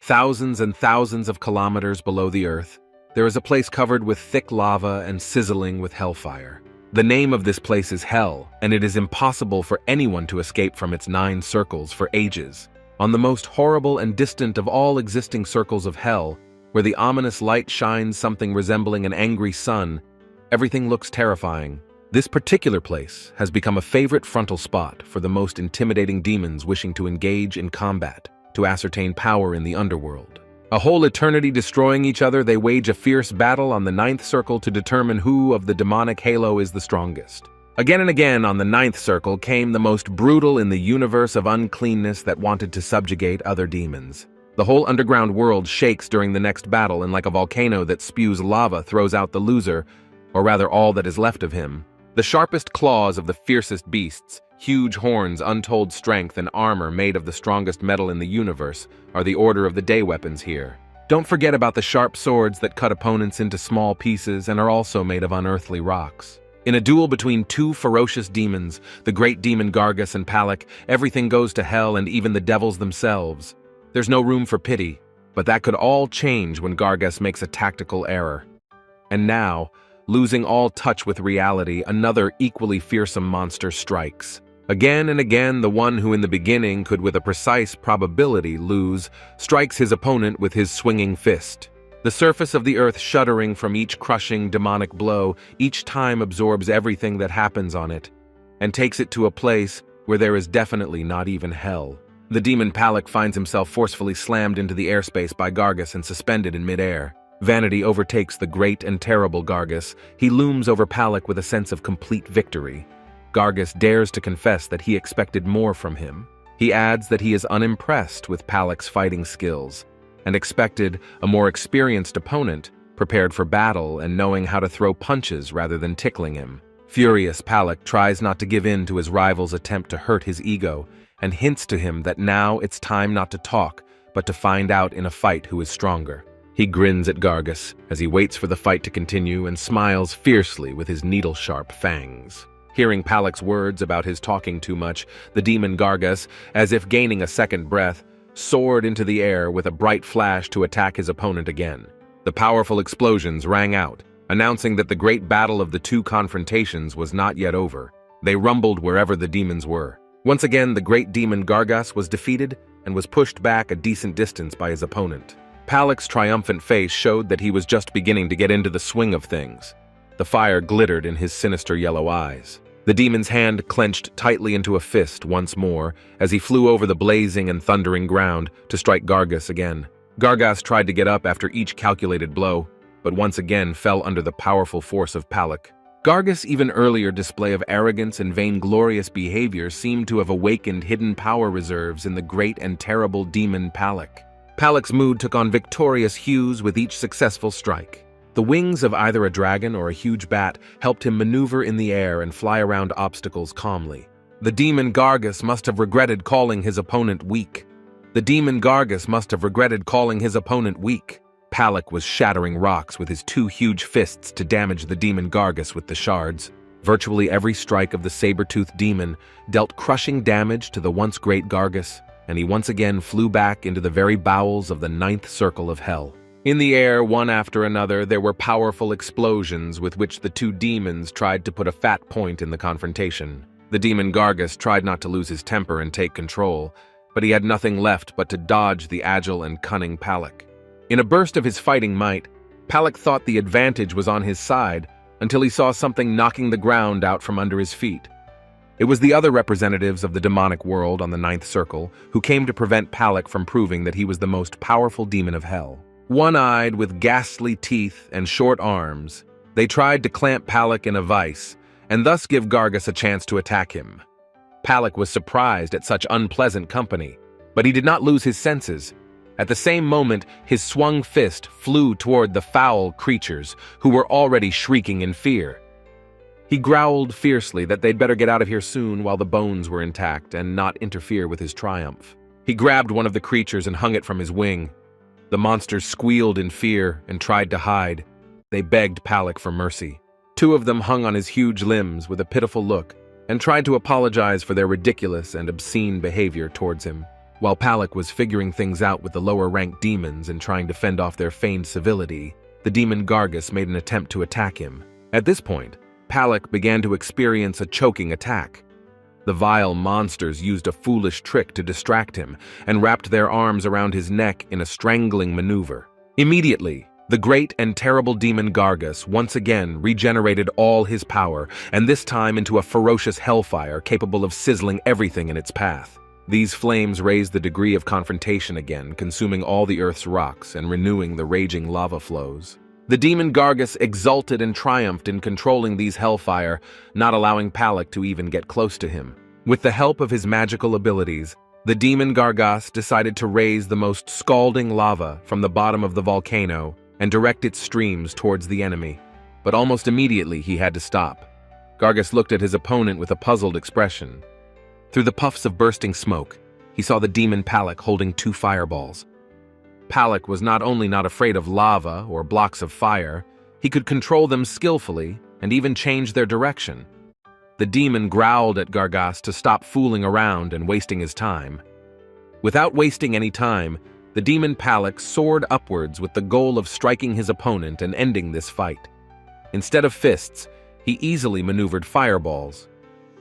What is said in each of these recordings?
Thousands and thousands of kilometers below the Earth, there is a place covered with thick lava and sizzling with hellfire. The name of this place is Hell, and it is impossible for anyone to escape from its 9 circles for ages. On the most horrible and distant of all existing circles of hell, where the ominous light shines something resembling an angry sun, everything looks terrifying. This particular place has become a favorite frontal spot for the most intimidating demons wishing to engage in combat, to ascertain power in the underworld. A whole eternity destroying each other, they wage a fierce battle on the 9th circle to determine who of the demonic halo is the strongest. Again and again on the 9th circle came the most brutal in the universe of uncleanness that wanted to subjugate other demons. The whole underground world shakes during the next battle, and like a volcano that spews lava throws out the loser, or rather all that is left of him. The sharpest claws of the fiercest beasts, huge horns, untold strength, and armor made of the strongest metal in the universe are the order of the day weapons here. Don't forget about the sharp swords that cut opponents into small pieces and are also made of unearthly rocks. In a duel between 2 ferocious demons, the great demon Gargus and Palak, everything goes to hell, and even the devils themselves. There's no room for pity, but that could all change when Gargus makes a tactical error. And now, losing all touch with reality, another equally fearsome monster strikes. Again and again, the one who in the beginning could with a precise probability lose, strikes his opponent with his swinging fist. The surface of the earth shuddering from each crushing demonic blow, each time absorbs everything that happens on it, and takes it to a place where there is definitely not even hell. The demon Palak finds himself forcefully slammed into the airspace by Gargus and suspended in midair. Vanity overtakes the great and terrible Gargus. He looms over Palak with a sense of complete victory. Gargus dares to confess that he expected more from him. He adds that he is unimpressed with Palak's fighting skills, and expected a more experienced opponent, prepared for battle and knowing how to throw punches rather than tickling him. Furious, Palak tries not to give in to his rival's attempt to hurt his ego, and hints to him that now it's time not to talk, but to find out in a fight who is stronger. He grins at Gargus as he waits for the fight to continue and smiles fiercely with his needle-sharp fangs. Hearing Palak's words about his talking too much, the demon Gargus, as if gaining a second breath, soared into the air with a bright flash to attack his opponent again. The powerful explosions rang out, announcing that the great battle of the 2 confrontations was not yet over. They rumbled wherever the demons were. Once again, the great demon Gargus was defeated and was pushed back a decent distance by his opponent. Palak's triumphant face showed that he was just beginning to get into the swing of things. The fire glittered in his sinister yellow eyes. The demon's hand clenched tightly into a fist once more as he flew over the blazing and thundering ground to strike Gargus again. Gargus tried to get up after each calculated blow, but once again fell under the powerful force of Palak. Gargus' even earlier display of arrogance and vainglorious behavior seemed to have awakened hidden power reserves in the great and terrible demon Palak. Palak's mood took on victorious hues with each successful strike. The wings of either a dragon or a huge bat helped him maneuver in the air and fly around obstacles calmly. The demon Gargus must have regretted calling his opponent weak. Palak was shattering rocks with his 2 huge fists to damage the demon Gargus with the shards. Virtually every strike of the saber-toothed demon dealt crushing damage to the once great Gargus, and he once again flew back into the very bowels of the 9th circle of hell. In the air, one after another, there were powerful explosions with which the 2 demons tried to put a fat point in the confrontation. The demon Gargus tried not to lose his temper and take control, but he had nothing left but to dodge the agile and cunning Palak. In a burst of his fighting might, Palak thought the advantage was on his side until he saw something knocking the ground out from under his feet. It was the other representatives of the demonic world on the 9th circle who came to prevent Palak from proving that he was the most powerful demon of hell. One-eyed, with ghastly teeth and short arms, they tried to clamp Palak in a vice and thus give Gargus a chance to attack him. Palak was surprised at such unpleasant company, but he did not lose his senses. At the same moment, his swung fist flew toward the foul creatures who were already shrieking in fear. He growled fiercely that they'd better get out of here soon while the bones were intact and not interfere with his triumph. He grabbed one of the creatures and hung it from his wing. The monsters squealed in fear and tried to hide. They begged Palak for mercy. 2 of them hung on his huge limbs with a pitiful look and tried to apologize for their ridiculous and obscene behavior towards him. While Palak was figuring things out with the lower-ranked demons and trying to fend off their feigned civility, the demon Gargus made an attempt to attack him. At this point, Palak began to experience a choking attack. The vile monsters used a foolish trick to distract him and wrapped their arms around his neck in a strangling maneuver. Immediately, the great and terrible demon Gargus once again regenerated all his power, and this time into a ferocious hellfire capable of sizzling everything in its path. These flames raised the degree of confrontation again, consuming all the Earth's rocks and renewing the raging lava flows. The demon Gargus exulted and triumphed in controlling these hellfire, not allowing Palak to even get close to him. With the help of his magical abilities, the demon Gargus decided to raise the most scalding lava from the bottom of the volcano and direct its streams towards the enemy. But almost immediately he had to stop. Gargus looked at his opponent with a puzzled expression. Through the puffs of bursting smoke, he saw the demon Palak holding 2 fireballs. Palak was not only not afraid of lava or blocks of fire, he could control them skillfully and even change their direction. The demon growled at Gargus to stop fooling around and wasting his time. Without wasting any time, the demon Palak soared upwards with the goal of striking his opponent and ending this fight. Instead of fists, he easily maneuvered fireballs.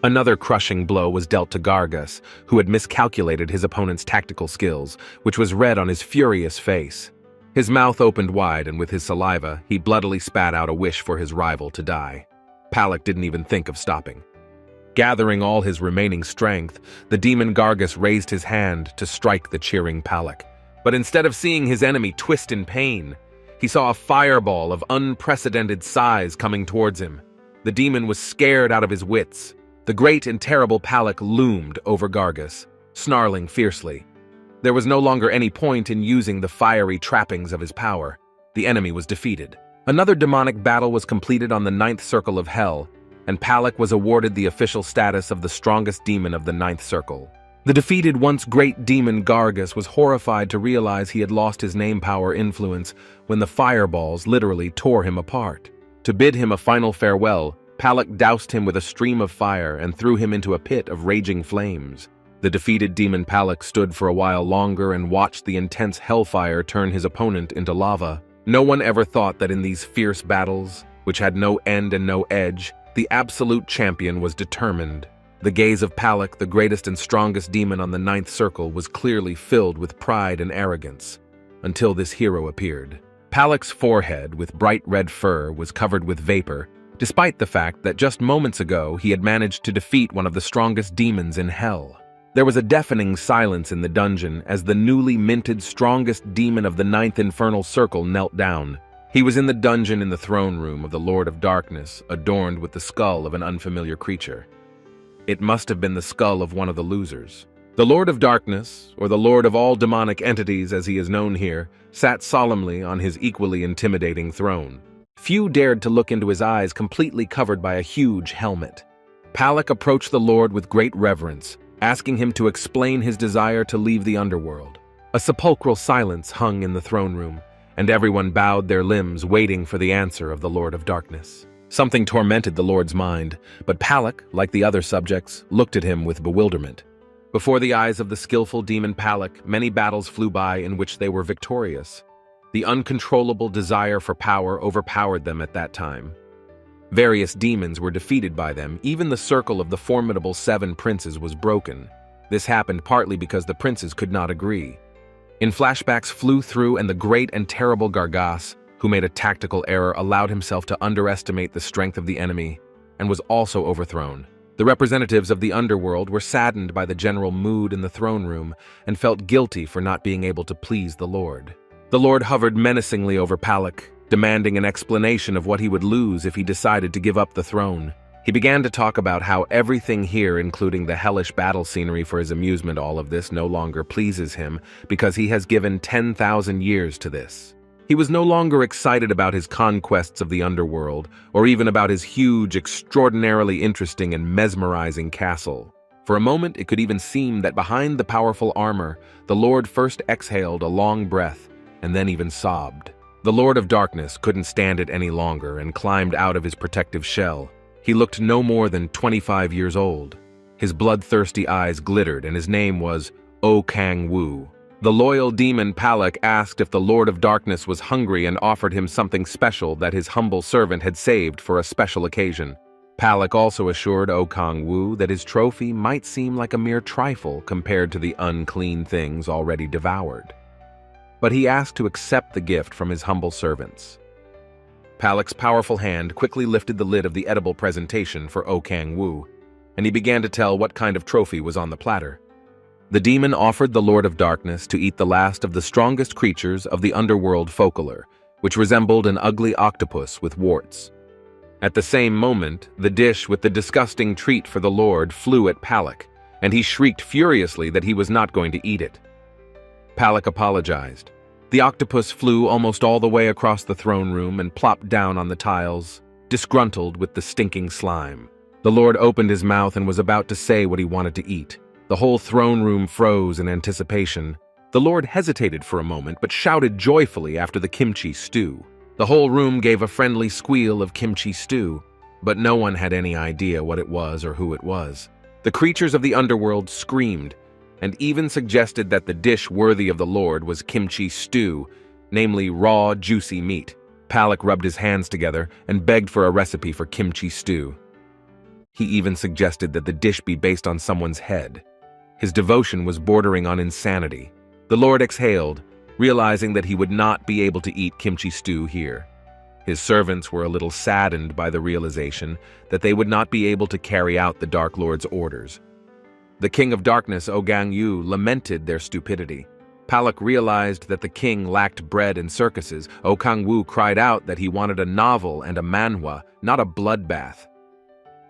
Another crushing blow was dealt to Gargus, who had miscalculated his opponent's tactical skills, which was read on his furious face. His mouth opened wide, and with his saliva, he bloodily spat out a wish for his rival to die. Palak didn't even think of stopping. Gathering all his remaining strength, the demon Gargus raised his hand to strike the cheering Palak. But instead of seeing his enemy twist in pain, he saw a fireball of unprecedented size coming towards him. The demon was scared out of his wits. The great and terrible Palak loomed over Gargus, snarling fiercely. There was no longer any point in using the fiery trappings of his power. The enemy was defeated. Another demonic battle was completed on the 9th circle of Hell, and Palak was awarded the official status of the strongest demon of the 9th circle. The defeated once great demon Gargus was horrified to realize he had lost his name power influence when the fireballs literally tore him apart. To bid him a final farewell, Palak doused him with a stream of fire and threw him into a pit of raging flames. The defeated demon Palak stood for a while longer and watched the intense hellfire turn his opponent into lava. No one ever thought that in these fierce battles, which had no end and no edge, the absolute champion was determined. The gaze of Palak, the greatest and strongest demon on the 9th circle, was clearly filled with pride and arrogance, until this hero appeared. Palak's forehead, with bright red fur, was covered with vapor, despite the fact that just moments ago he had managed to defeat one of the strongest demons in hell. There was a deafening silence in the dungeon as the newly minted strongest demon of the 9th infernal circle knelt down. He was in the dungeon in the throne room of the Lord of Darkness, adorned with the skull of an unfamiliar creature. It must have been the skull of one of the losers. The Lord of Darkness, or the Lord of all demonic entities as he is known here, sat solemnly on his equally intimidating throne. Few dared to look into his eyes, completely covered by a huge helmet. Palak approached the Lord with great reverence, asking him to explain his desire to leave the underworld. A sepulchral silence hung in the throne room, and everyone bowed their limbs, waiting for the answer of the Lord of Darkness. Something tormented the Lord's mind, but Palak, like the other subjects, looked at him with bewilderment. Before the eyes of the skillful demon Palak, many battles flew by in which they were victorious. The uncontrollable desire for power overpowered them at that time. Various demons were defeated by them. Even the circle of the formidable 7 princes was broken. This happened partly because the princes could not agree. In flashbacks flew through, and the great and terrible Gargus, who made a tactical error, allowed himself to underestimate the strength of the enemy and was also overthrown. The representatives of the underworld were saddened by the general mood in the throne room and felt guilty for not being able to please the Lord. The Lord hovered menacingly over Palak, demanding an explanation of what he would lose if he decided to give up the throne. He began to talk about how everything here, including the hellish battle scenery for his amusement, all of this no longer pleases him because he has given 10,000 years to this. He was no longer excited about his conquests of the underworld, or even about his huge, extraordinarily interesting and mesmerizing castle. For a moment, it could even seem that behind the powerful armor, the Lord first exhaled a long breath and then even sobbed. The Lord of Darkness couldn't stand it any longer and climbed out of his protective shell. He looked no more than 25 years old. His bloodthirsty eyes glittered, and his name was O KangWoo. The loyal demon Palak asked if the Lord of Darkness was hungry and offered him something special that his humble servant had saved for a special occasion. Palak also assured O KangWoo that his trophy might seem like a mere trifle compared to the unclean things already devoured. But he asked to accept the gift from his humble servants. Palak's powerful hand quickly lifted the lid of the edible presentation for O KangWoo, and he began to tell what kind of trophy was on the platter. The demon offered the Lord of Darkness to eat the last of the strongest creatures of the underworld folklore, which resembled an ugly octopus with warts. At the same moment, the dish with the disgusting treat for the Lord flew at Palak, and he shrieked furiously that he was not going to eat it. Palak apologized. The octopus flew almost all the way across the throne room and plopped down on the tiles, disgruntled with the stinking slime. The Lord opened his mouth and was about to say what he wanted to eat. The whole throne room froze in anticipation. The Lord hesitated for a moment, but shouted joyfully after the kimchi stew. The whole room gave a friendly squeal of kimchi stew, but no one had any idea what it was or who it was. The creatures of the underworld screamed, and even suggested that the dish worthy of the Lord was kimchi stew, namely raw, juicy meat. Palak rubbed his hands together and begged for a recipe for kimchi stew. He even suggested that the dish be based on someone's head. His devotion was bordering on insanity. The Lord exhaled, realizing that he would not be able to eat kimchi stew here. His servants were a little saddened by the realization that they would not be able to carry out the Dark Lord's orders. The King of Darkness, O KangWoo, lamented their stupidity. Palak realized that the king lacked bread and circuses. O KangWoo cried out that he wanted a novel and a manhwa, not a bloodbath.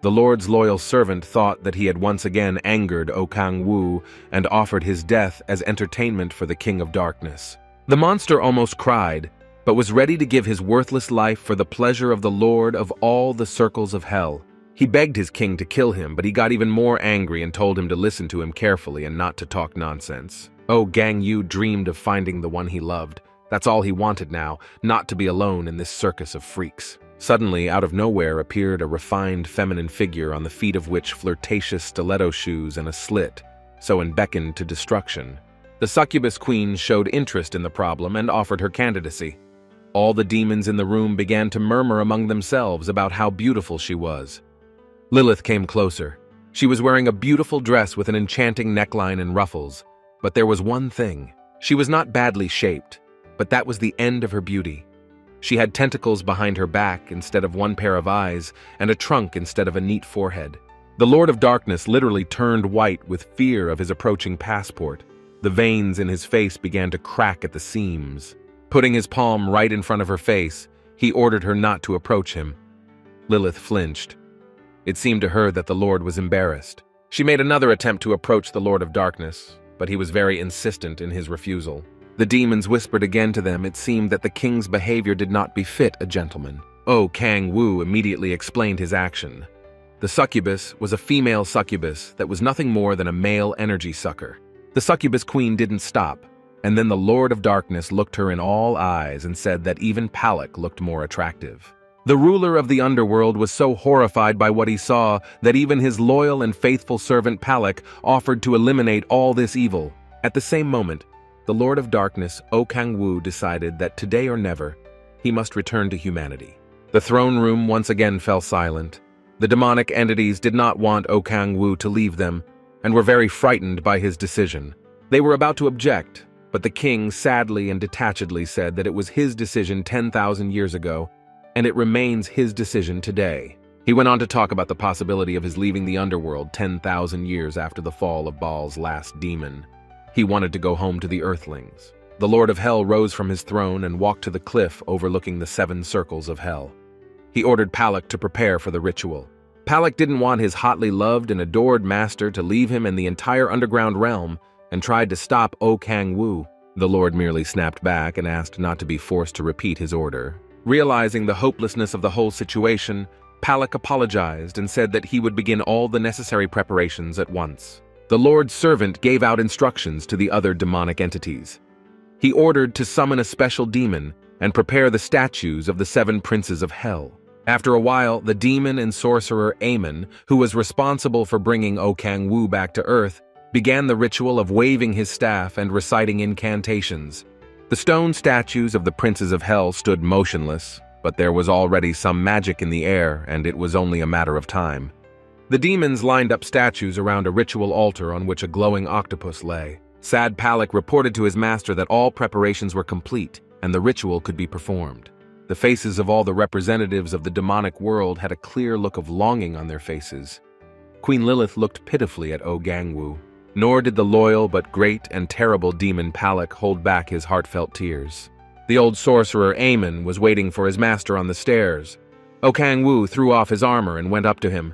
The Lord's loyal servant thought that he had once again angered O KangWoo and offered his death as entertainment for the King of Darkness. The monster almost cried, but was ready to give his worthless life for the pleasure of the Lord of all the circles of hell. He begged his king to kill him, but he got even more angry and told him to listen to him carefully and not to talk nonsense. O KangWoo dreamed of finding the one he loved. That's all he wanted now, not to be alone in this circus of freaks. Suddenly, out of nowhere appeared a refined feminine figure on the feet of which flirtatious stiletto shoes and a slit, so and beckoned to destruction. The succubus queen showed interest in the problem and offered her candidacy. All the demons in the room began to murmur among themselves about how beautiful she was. Lilith came closer. She was wearing a beautiful dress with an enchanting neckline and ruffles, but there was one thing. She was not badly shaped, but that was the end of her beauty. She had tentacles behind her back instead of one pair of eyes, and a trunk instead of a neat forehead. The Lord of Darkness literally turned white with fear of his approaching passport. The veins in his face began to crack at the seams. Putting his palm right in front of her face, he ordered her not to approach him. Lilith flinched. It seemed to her that the Lord was embarrassed. She made another attempt to approach the Lord of Darkness, but he was very insistent in his refusal. The demons whispered again to them. It seemed that the king's behavior did not befit a gentleman. O KangWoo immediately explained his action. The succubus was a female succubus that was nothing more than a male energy sucker. The succubus queen didn't stop, and then the Lord of Darkness looked her in all eyes and said that even Palak looked more attractive. The ruler of the underworld was so horrified by what he saw that even his loyal and faithful servant Palak offered to eliminate all this evil. At the same moment, the Lord of Darkness, O KangWoo, decided that today or never, he must return to humanity. The throne room once again fell silent. The demonic entities did not want O KangWoo to leave them, and were very frightened by his decision. They were about to object, but the king sadly and detachedly said that it was his decision 10,000 years ago, and it remains his decision today. He went on to talk about the possibility of his leaving the underworld 10,000 years after the fall of Baal's last demon. He wanted to go home to the Earthlings. The Lord of Hell rose from his throne and walked to the cliff overlooking the 7 circles of hell. He ordered Palak to prepare for the ritual. Palak didn't want his hotly loved and adored master to leave him in the entire underground realm and tried to stop O KangWoo. The Lord merely snapped back and asked not to be forced to repeat his order. Realizing the hopelessness of the whole situation, Palak apologized and said that he would begin all the necessary preparations at once. The Lord's servant gave out instructions to the other demonic entities. He ordered to summon a special demon and prepare the statues of the 7 princes of hell. After a while, the demon and sorcerer Aemon, who was responsible for bringing O KangWoo back to Earth, began the ritual of waving his staff and reciting incantations. The stone statues of the princes of hell stood motionless, but there was already some magic in the air, and it was only a matter of time. The demons lined up statues around a ritual altar on which a glowing octopus lay. Sad Palak reported to his master that all preparations were complete, and the ritual could be performed. The faces of all the representatives of the demonic world had a clear look of longing on their faces. Queen Lilith looked pitifully at KangWoo, nor did the loyal but great and terrible demon Palak hold back his heartfelt tears. The old sorcerer Amon was waiting for his master on the stairs. KangWoo threw off his armor and went up to him.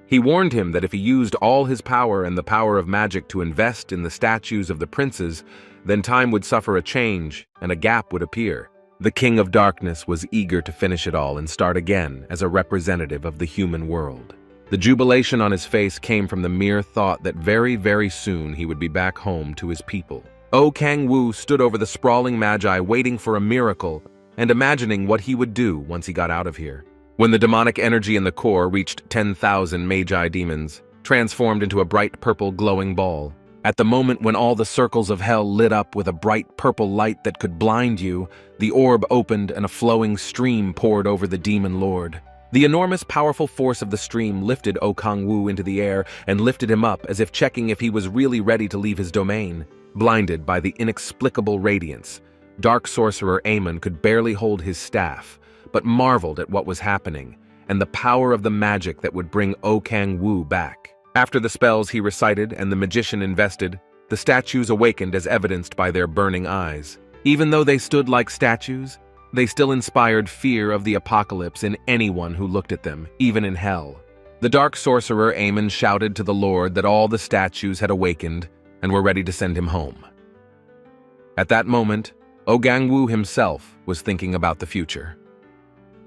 He warned him that if he used all his power and the power of magic to invest in the statues of the princes, then time would suffer a change and a gap would appear. The King of Darkness was eager to finish it all and start again as a representative of the human world. The jubilation on his face came from the mere thought that very, very soon he would be back home to his people. KangWoo stood over the sprawling magi waiting for a miracle and imagining what he would do once he got out of here. When the demonic energy in the core reached 10,000 magi demons, transformed into a bright purple glowing ball. At the moment when all the circles of hell lit up with a bright purple light that could blind you, the orb opened and a flowing stream poured over the demon lord. The enormous powerful force of the stream lifted KangWoo into the air and lifted him up as if checking if he was really ready to leave his domain. Blinded by the inexplicable radiance, dark sorcerer Amon could barely hold his staff, but marveled at what was happening and the power of the magic that would bring KangWoo back. After the spells he recited and the magician invested, the statues awakened as evidenced by their burning eyes. Even though they stood like statues, they still inspired fear of the apocalypse in anyone who looked at them, even in hell. The dark sorcerer Amon shouted to the Lord that all the statues had awakened and were ready to send him home. At that moment, KangWoo himself was thinking about the future.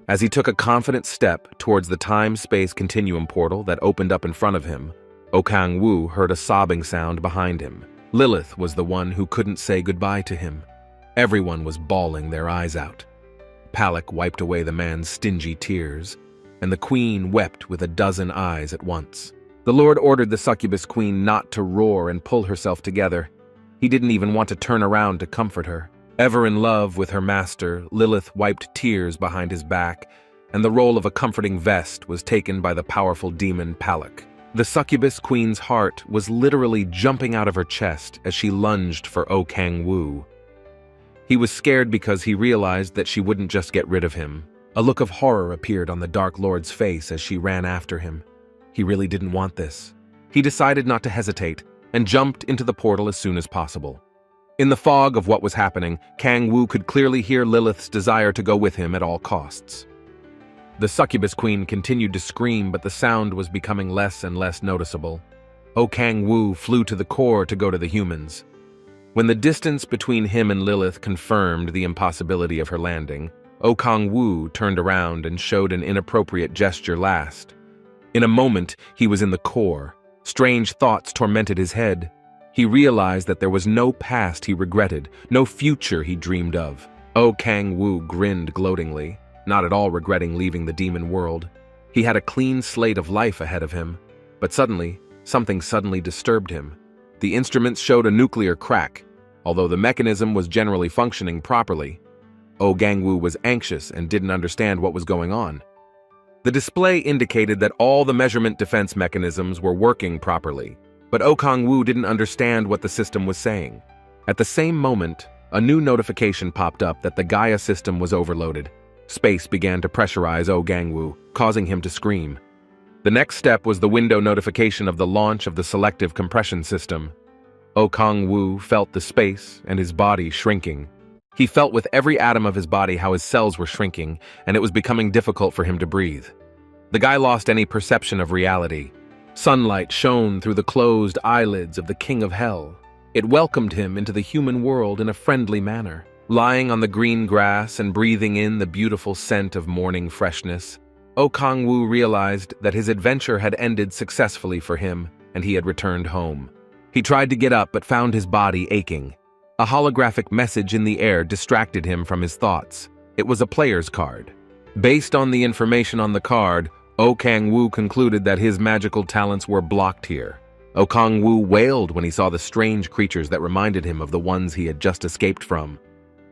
As he took a confident step towards the time-space continuum portal that opened up in front of him, KangWoo heard a sobbing sound behind him. Lilith was the one who couldn't say goodbye to him. Everyone was bawling their eyes out. Palak wiped away the man's stingy tears, and the queen wept with a dozen eyes at once. The Lord ordered the succubus queen not to roar and pull herself together. He didn't even want to turn around to comfort her. Ever in love with her master, Lilith wiped tears behind his back, and the role of a comforting vest was taken by the powerful demon Palak. The succubus queen's heart was literally jumping out of her chest as she lunged for KangWoo. He was scared because he realized that she wouldn't just get rid of him. A look of horror appeared on the Dark Lord's face as she ran after him. He really didn't want this. He decided not to hesitate and jumped into the portal as soon as possible. In the fog of what was happening, KangWoo could clearly hear Lilith's desire to go with him at all costs. The succubus queen continued to scream, but the sound was becoming less and less noticeable. KangWoo flew to the core to go to the humans. When the distance between him and Lilith confirmed the impossibility of her landing, KangWoo turned around and showed an inappropriate gesture last. In a moment, he was in the core. Strange thoughts tormented his head. He realized that there was no past he regretted, no future he dreamed of. KangWoo grinned gloatingly, not at all regretting leaving the demon world. He had a clean slate of life ahead of him, but suddenly, something disturbed him. The instruments showed a nuclear crack, although the mechanism was generally functioning properly. KangWoo was anxious and didn't understand what was going on. The display indicated that all the measurement defense mechanisms were working properly, but KangWoo didn't understand what the system was saying. At the same moment, a new notification popped up that the Gaia system was overloaded. Space began to pressurize KangWoo, causing him to scream. The next step was the window notification of the launch of the selective compression system. KangWoo felt the space and his body shrinking. He felt with every atom of his body how his cells were shrinking, and it was becoming difficult for him to breathe. The guy lost any perception of reality. Sunlight shone through the closed eyelids of the King of Hell. It welcomed him into the human world in a friendly manner. Lying on the green grass and breathing in the beautiful scent of morning freshness, KangWoo realized that his adventure had ended successfully for him, and he had returned home. He tried to get up but found his body aching. A holographic message in the air distracted him from his thoughts. It was a player's card. Based on the information on the card, KangWoo concluded that his magical talents were blocked here. KangWoo wailed when he saw the strange creatures that reminded him of the ones he had just escaped from.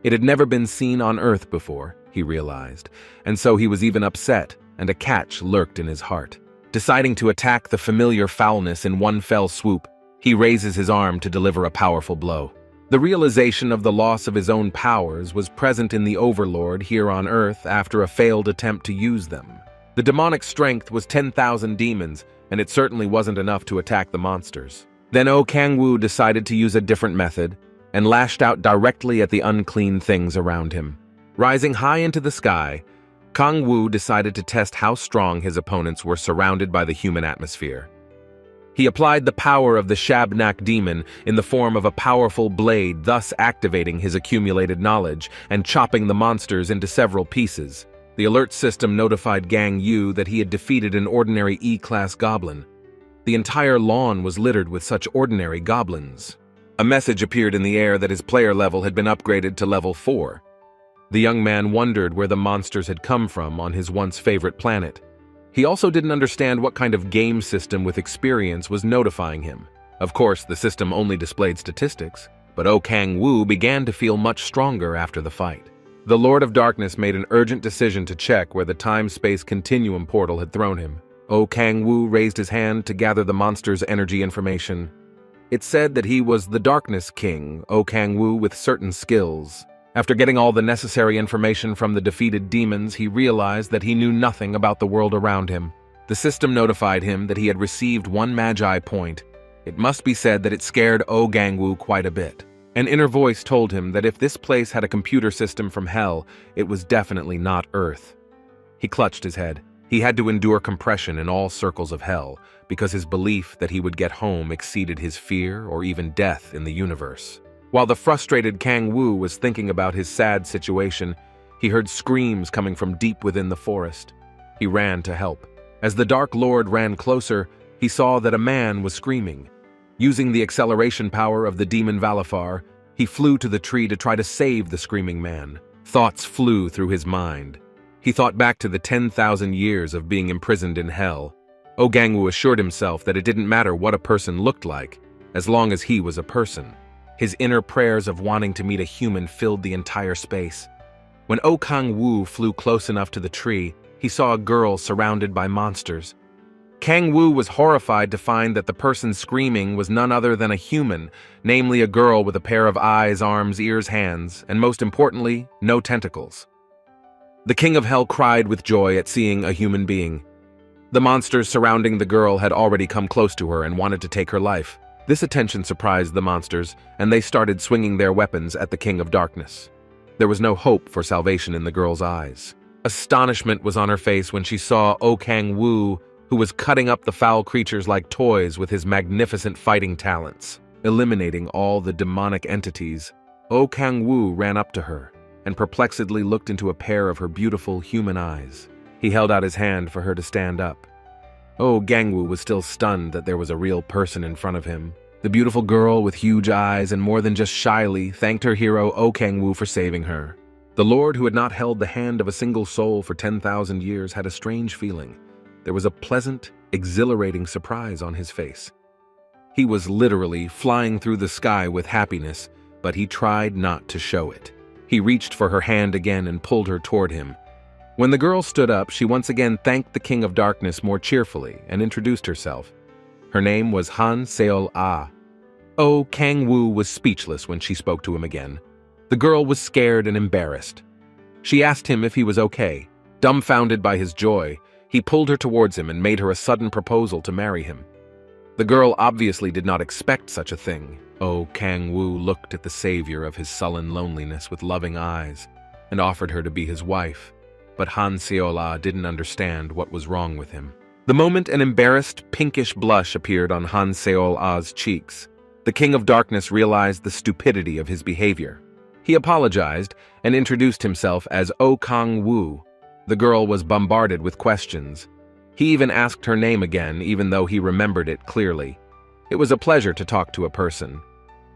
It had never been seen on Earth before, he realized, and so he was even upset, and a catch lurked in his heart. Deciding to attack the familiar foulness in one fell swoop, he raises his arm to deliver a powerful blow. The realization of the loss of his own powers was present in the Overlord here on Earth after a failed attempt to use them. The demonic strength was 10,000 demons, and it certainly wasn't enough to attack the monsters. Then KangWoo decided to use a different method, and lashed out directly at the unclean things around him. Rising high into the sky, KangWoo decided to test how strong his opponents were surrounded by the human atmosphere. He applied the power of the Shabnak demon in the form of a powerful blade, thus activating his accumulated knowledge and chopping the monsters into several pieces. The alert system notified KangWoo that he had defeated an ordinary E-class goblin. The entire lawn was littered with such ordinary goblins. A message appeared in the air that his player level had been upgraded to level 4. The young man wondered where the monsters had come from on his once favorite planet. He also didn't understand what kind of game system with experience was notifying him. Of course, the system only displayed statistics, but KangWoo began to feel much stronger after the fight. The Lord of Darkness made an urgent decision to check where the time-space continuum portal had thrown him. KangWoo raised his hand to gather the monster's energy information. It said that he was the Darkness King, KangWoo, with certain skills. After getting all the necessary information from the defeated demons, he realized that he knew nothing about the world around him. The system notified him that he had received 1 Magi point. It must be said that it scared KangWoo quite a bit. An inner voice told him that if this place had a computer system from hell, it was definitely not Earth. He clutched his head. He had to endure compression in all circles of hell, because his belief that he would get home exceeded his fear or even death in the universe. While the frustrated KangWoo was thinking about his sad situation, he heard screams coming from deep within the forest. He ran to help. As the Dark Lord ran closer, he saw that a man was screaming. Using the acceleration power of the demon Valifar, he flew to the tree to try to save the screaming man. Thoughts flew through his mind. He thought back to the 10,000 years of being imprisoned in hell. KangWoo assured himself that it didn't matter what a person looked like, as long as he was a person. His inner prayers of wanting to meet a human filled the entire space. When KangWoo flew close enough to the tree, he saw a girl surrounded by monsters. KangWoo was horrified to find that the person screaming was none other than a human, namely a girl with a pair of eyes, arms, ears, hands, and most importantly, no tentacles. The King of Hell cried with joy at seeing a human being. The monsters surrounding the girl had already come close to her and wanted to take her life. This attention surprised the monsters, and they started swinging their weapons at the King of Darkness. There was no hope for salvation in the girl's eyes. Astonishment was on her face when she saw KangWoo, who was cutting up the foul creatures like toys with his magnificent fighting talents. Eliminating all the demonic entities, KangWoo ran up to her and perplexedly looked into a pair of her beautiful human eyes. He held out his hand for her to stand up. KangWoo was still stunned that there was a real person in front of him. The beautiful girl with huge eyes and more than just shyly thanked her hero KangWoo for saving her. The Lord, who had not held the hand of a single soul for 10,000 years, had a strange feeling. There was a pleasant, exhilarating surprise on his face. He was literally flying through the sky with happiness, but he tried not to show it. He reached for her hand again and pulled her toward him. When the girl stood up, she once again thanked the King of Darkness more cheerfully and introduced herself. Her name was Han Seol-ah. KangWoo was speechless when she spoke to him again. The girl was scared and embarrassed. She asked him if he was okay. Dumbfounded by his joy, he pulled her towards him and made her a sudden proposal to marry him. The girl obviously did not expect such a thing. KangWoo looked at the savior of his sullen loneliness with loving eyes and offered her to be his wife. But Han Seol-ah didn't understand what was wrong with him. The moment an embarrassed, pinkish blush appeared on Han Seol-ah's cheeks, the King of Darkness realized the stupidity of his behavior. He apologized and introduced himself as KangWoo. The girl was bombarded with questions. He even asked her name again, even though he remembered it clearly. It was a pleasure to talk to a person.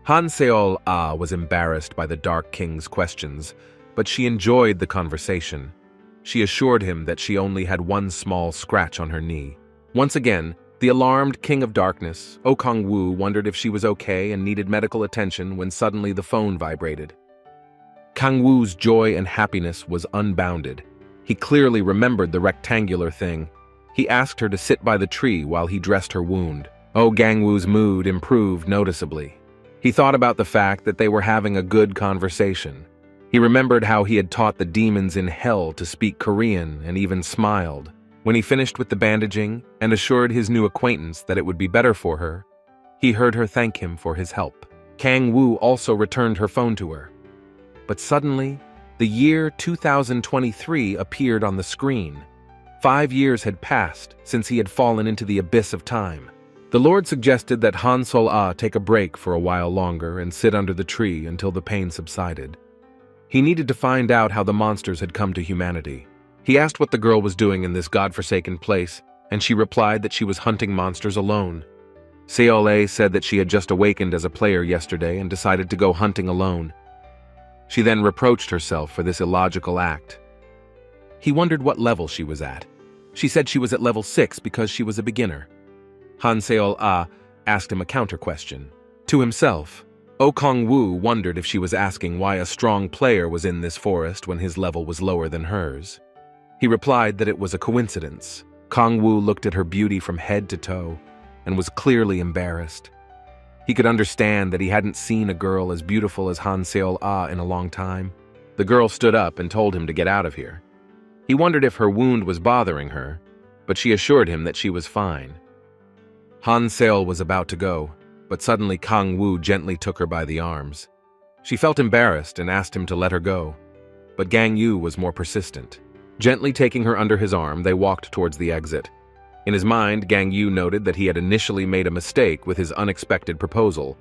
Han Seol-ah was embarrassed by the Dark King's questions, but she enjoyed the conversation. She assured him that she only had one small scratch on her knee. Once again, The alarmed King of Darkness, KangWoo, wondered if she was okay and needed medical attention when suddenly the phone vibrated. KangWoo's joy and happiness was unbounded. He clearly remembered the rectangular thing. He asked her to sit by the tree while he dressed her wound. KangWoo's mood improved noticeably. He thought about the fact that they were having a good conversation. He remembered how he had taught the demons in hell to speak Korean and even smiled. When he finished with the bandaging and assured his new acquaintance that it would be better for her, he heard her thank him for his help. KangWoo also returned her phone to her. But suddenly, the year 2023 appeared on the screen. 5 years had passed since he had fallen into the abyss of time. The Lord suggested that Han Sol-ah take a break for a while longer and sit under the tree until the pain subsided. He needed to find out how the monsters had come to humanity. He asked what the girl was doing in this godforsaken place, and she replied that she was hunting monsters alone. Seol-ae said that she had just awakened as a player yesterday and decided to go hunting alone. She then reproached herself for this illogical act. He wondered what level she was at. She said she was at level 6 because she was a beginner. Han Seol-ah asked him a counter-question. To himself, KangWoo wondered if she was asking why a strong player was in this forest when his level was lower than hers. He replied that it was a coincidence. KangWoo looked at her beauty from head to toe and was clearly embarrassed. He could understand that he hadn't seen a girl as beautiful as Han Seol-ah in a long time. The girl stood up and told him to get out of here. He wondered if her wound was bothering her, but she assured him that she was fine. Han Seol was about to go, but suddenly KangWoo gently took her by the arms. She felt embarrassed and asked him to let her go, but KangWoo was more persistent. Gently taking her under his arm, they walked towards the exit. In his mind, KangWoo noted that he had initially made a mistake with his unexpected proposal.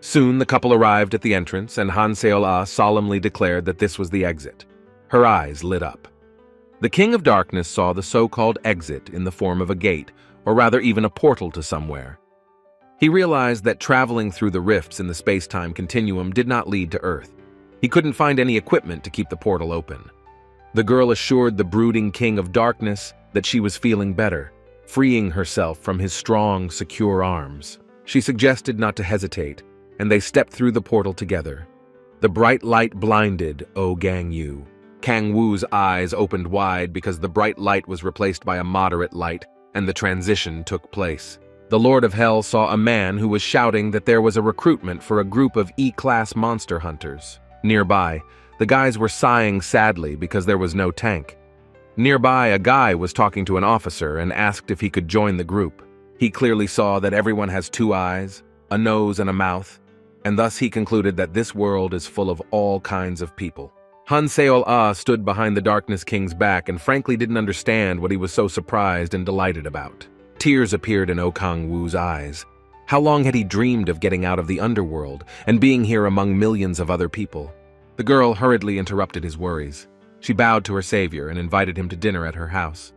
Soon the couple arrived at the entrance, and Han Seol-ah solemnly declared that this was the exit. Her eyes lit up. The King of Darkness saw the so-called exit in the form of a gate, or rather even a portal to somewhere. He realized that traveling through the rifts in the space-time continuum did not lead to Earth. He couldn't find any equipment to keep the portal open. The girl assured the brooding King of Darkness that she was feeling better, freeing herself from his strong, secure arms. She suggested not to hesitate, and they stepped through the portal together. The bright light blinded KangWoo. KangWoo's eyes opened wide because the bright light was replaced by a moderate light, and the transition took place. The Lord of Hell saw a man who was shouting that there was a recruitment for a group of E-class monster hunters. Nearby, the guys were sighing sadly because there was no tank. Nearby, a guy was talking to an officer and asked if he could join the group. He clearly saw that everyone has 2 eyes, a nose and a mouth, and thus he concluded that this world is full of all kinds of people. Han Seol-ah stood behind the Darkness King's back and frankly didn't understand what he was so surprised and delighted about. Tears appeared in KangWoo's eyes. How long had he dreamed of getting out of the underworld and being here among millions of other people? The girl hurriedly interrupted his worries. She bowed to her savior and invited him to dinner at her house.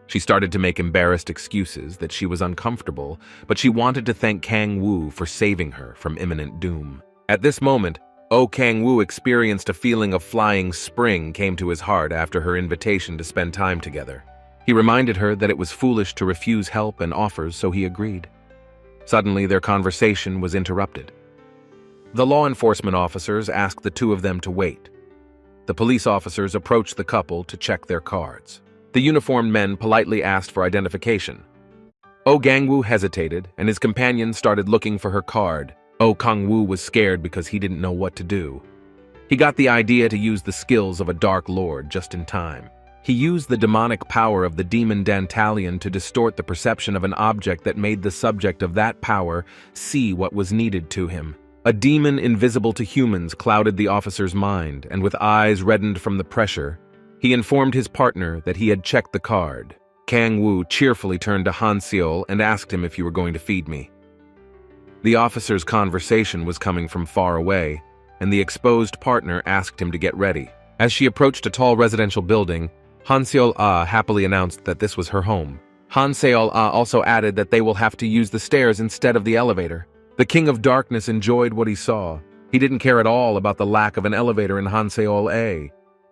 She started to make embarrassed excuses that she was uncomfortable, but she wanted to thank KangWoo for saving her from imminent doom. At this moment, KangWoo experienced a feeling of flying spring came to his heart after her invitation to spend time together. He reminded her that it was foolish to refuse help and offers, so he agreed. Suddenly, their conversation was interrupted. The law enforcement officers asked the 2 of them to wait. The police officers approached the couple to check their cards. The uniformed men politely asked for identification. KangWoo hesitated, and his companion started looking for her card. KangWoo was scared because he didn't know what to do. He got the idea to use the skills of a Dark Lord just in time. He used the demonic power of the demon Dantalion to distort the perception of an object that made the subject of that power see what was needed to him. A demon invisible to humans clouded the officer's mind, and with eyes reddened from the pressure, he informed his partner that he had checked the card. KangWoo cheerfully turned to Han Seol and asked him if you were going to feed me. The officer's conversation was coming from far away, and the exposed partner asked him to get ready. As she approached a tall residential building, Han Seol-ah happily announced that this was her home. Han Seol-ah also added that they will have to use the stairs instead of the elevator. The King of Darkness enjoyed what he saw. He didn't care at all about the lack of an elevator in Han Seol-ae.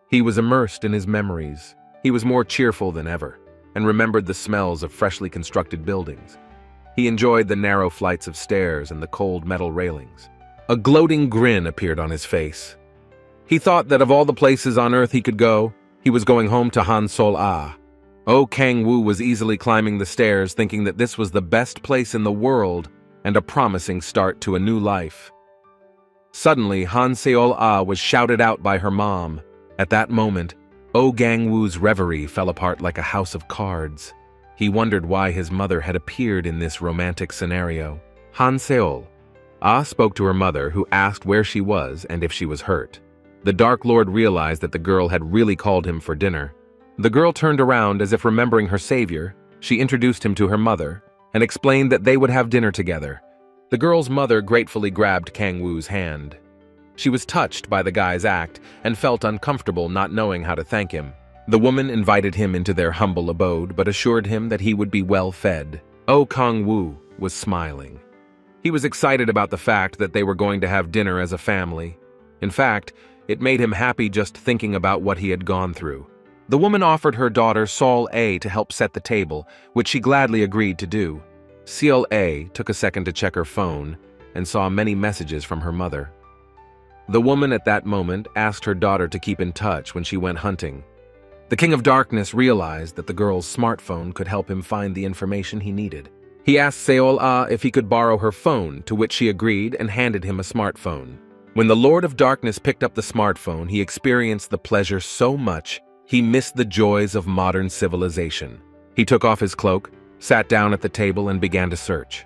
He was immersed in his memories. He was more cheerful than ever. and remembered the smells of freshly constructed buildings. He enjoyed the narrow flights of stairs and the cold metal railings. A gloating grin appeared on his face. He thought that of all the places on Earth he could go, he was going home to Han Sol-ah. KangWoo was easily climbing the stairs, thinking that this was the best place in the world and a promising start to a new life. Suddenly, Han Seol-ah was shouted out by her mom. At that moment, KangWoo's reverie fell apart like a house of cards. He wondered why his mother had appeared in this romantic scenario. Han Seol-ah spoke to her mother, who asked where she was and if she was hurt. The Dark Lord realized that the girl had really called him for dinner. The girl turned around as if remembering her savior. She introduced him to her mother and explained that they would have dinner together. The girl's mother gratefully grabbed KangWoo's hand. She was touched by the guy's act and felt uncomfortable not knowing how to thank him. The woman invited him into their humble abode but assured him that he would be well fed. KangWoo was smiling. He was excited about the fact that they were going to have dinner as a family. In fact, it made him happy just thinking about what he had gone through. The woman offered her daughter Sol-A to help set the table, which she gladly agreed to do. Sol-A took a second to check her phone and saw many messages from her mother. The woman at that moment asked her daughter to keep in touch when she went hunting. The King of Darkness realized that the girl's smartphone could help him find the information he needed. He asked Seol-ah if he could borrow her phone, to which she agreed and handed him a smartphone. When the Lord of Darkness picked up the smartphone, he experienced the pleasure so much he missed the joys of modern civilization. He took off his cloak, sat down at the table, and began to search.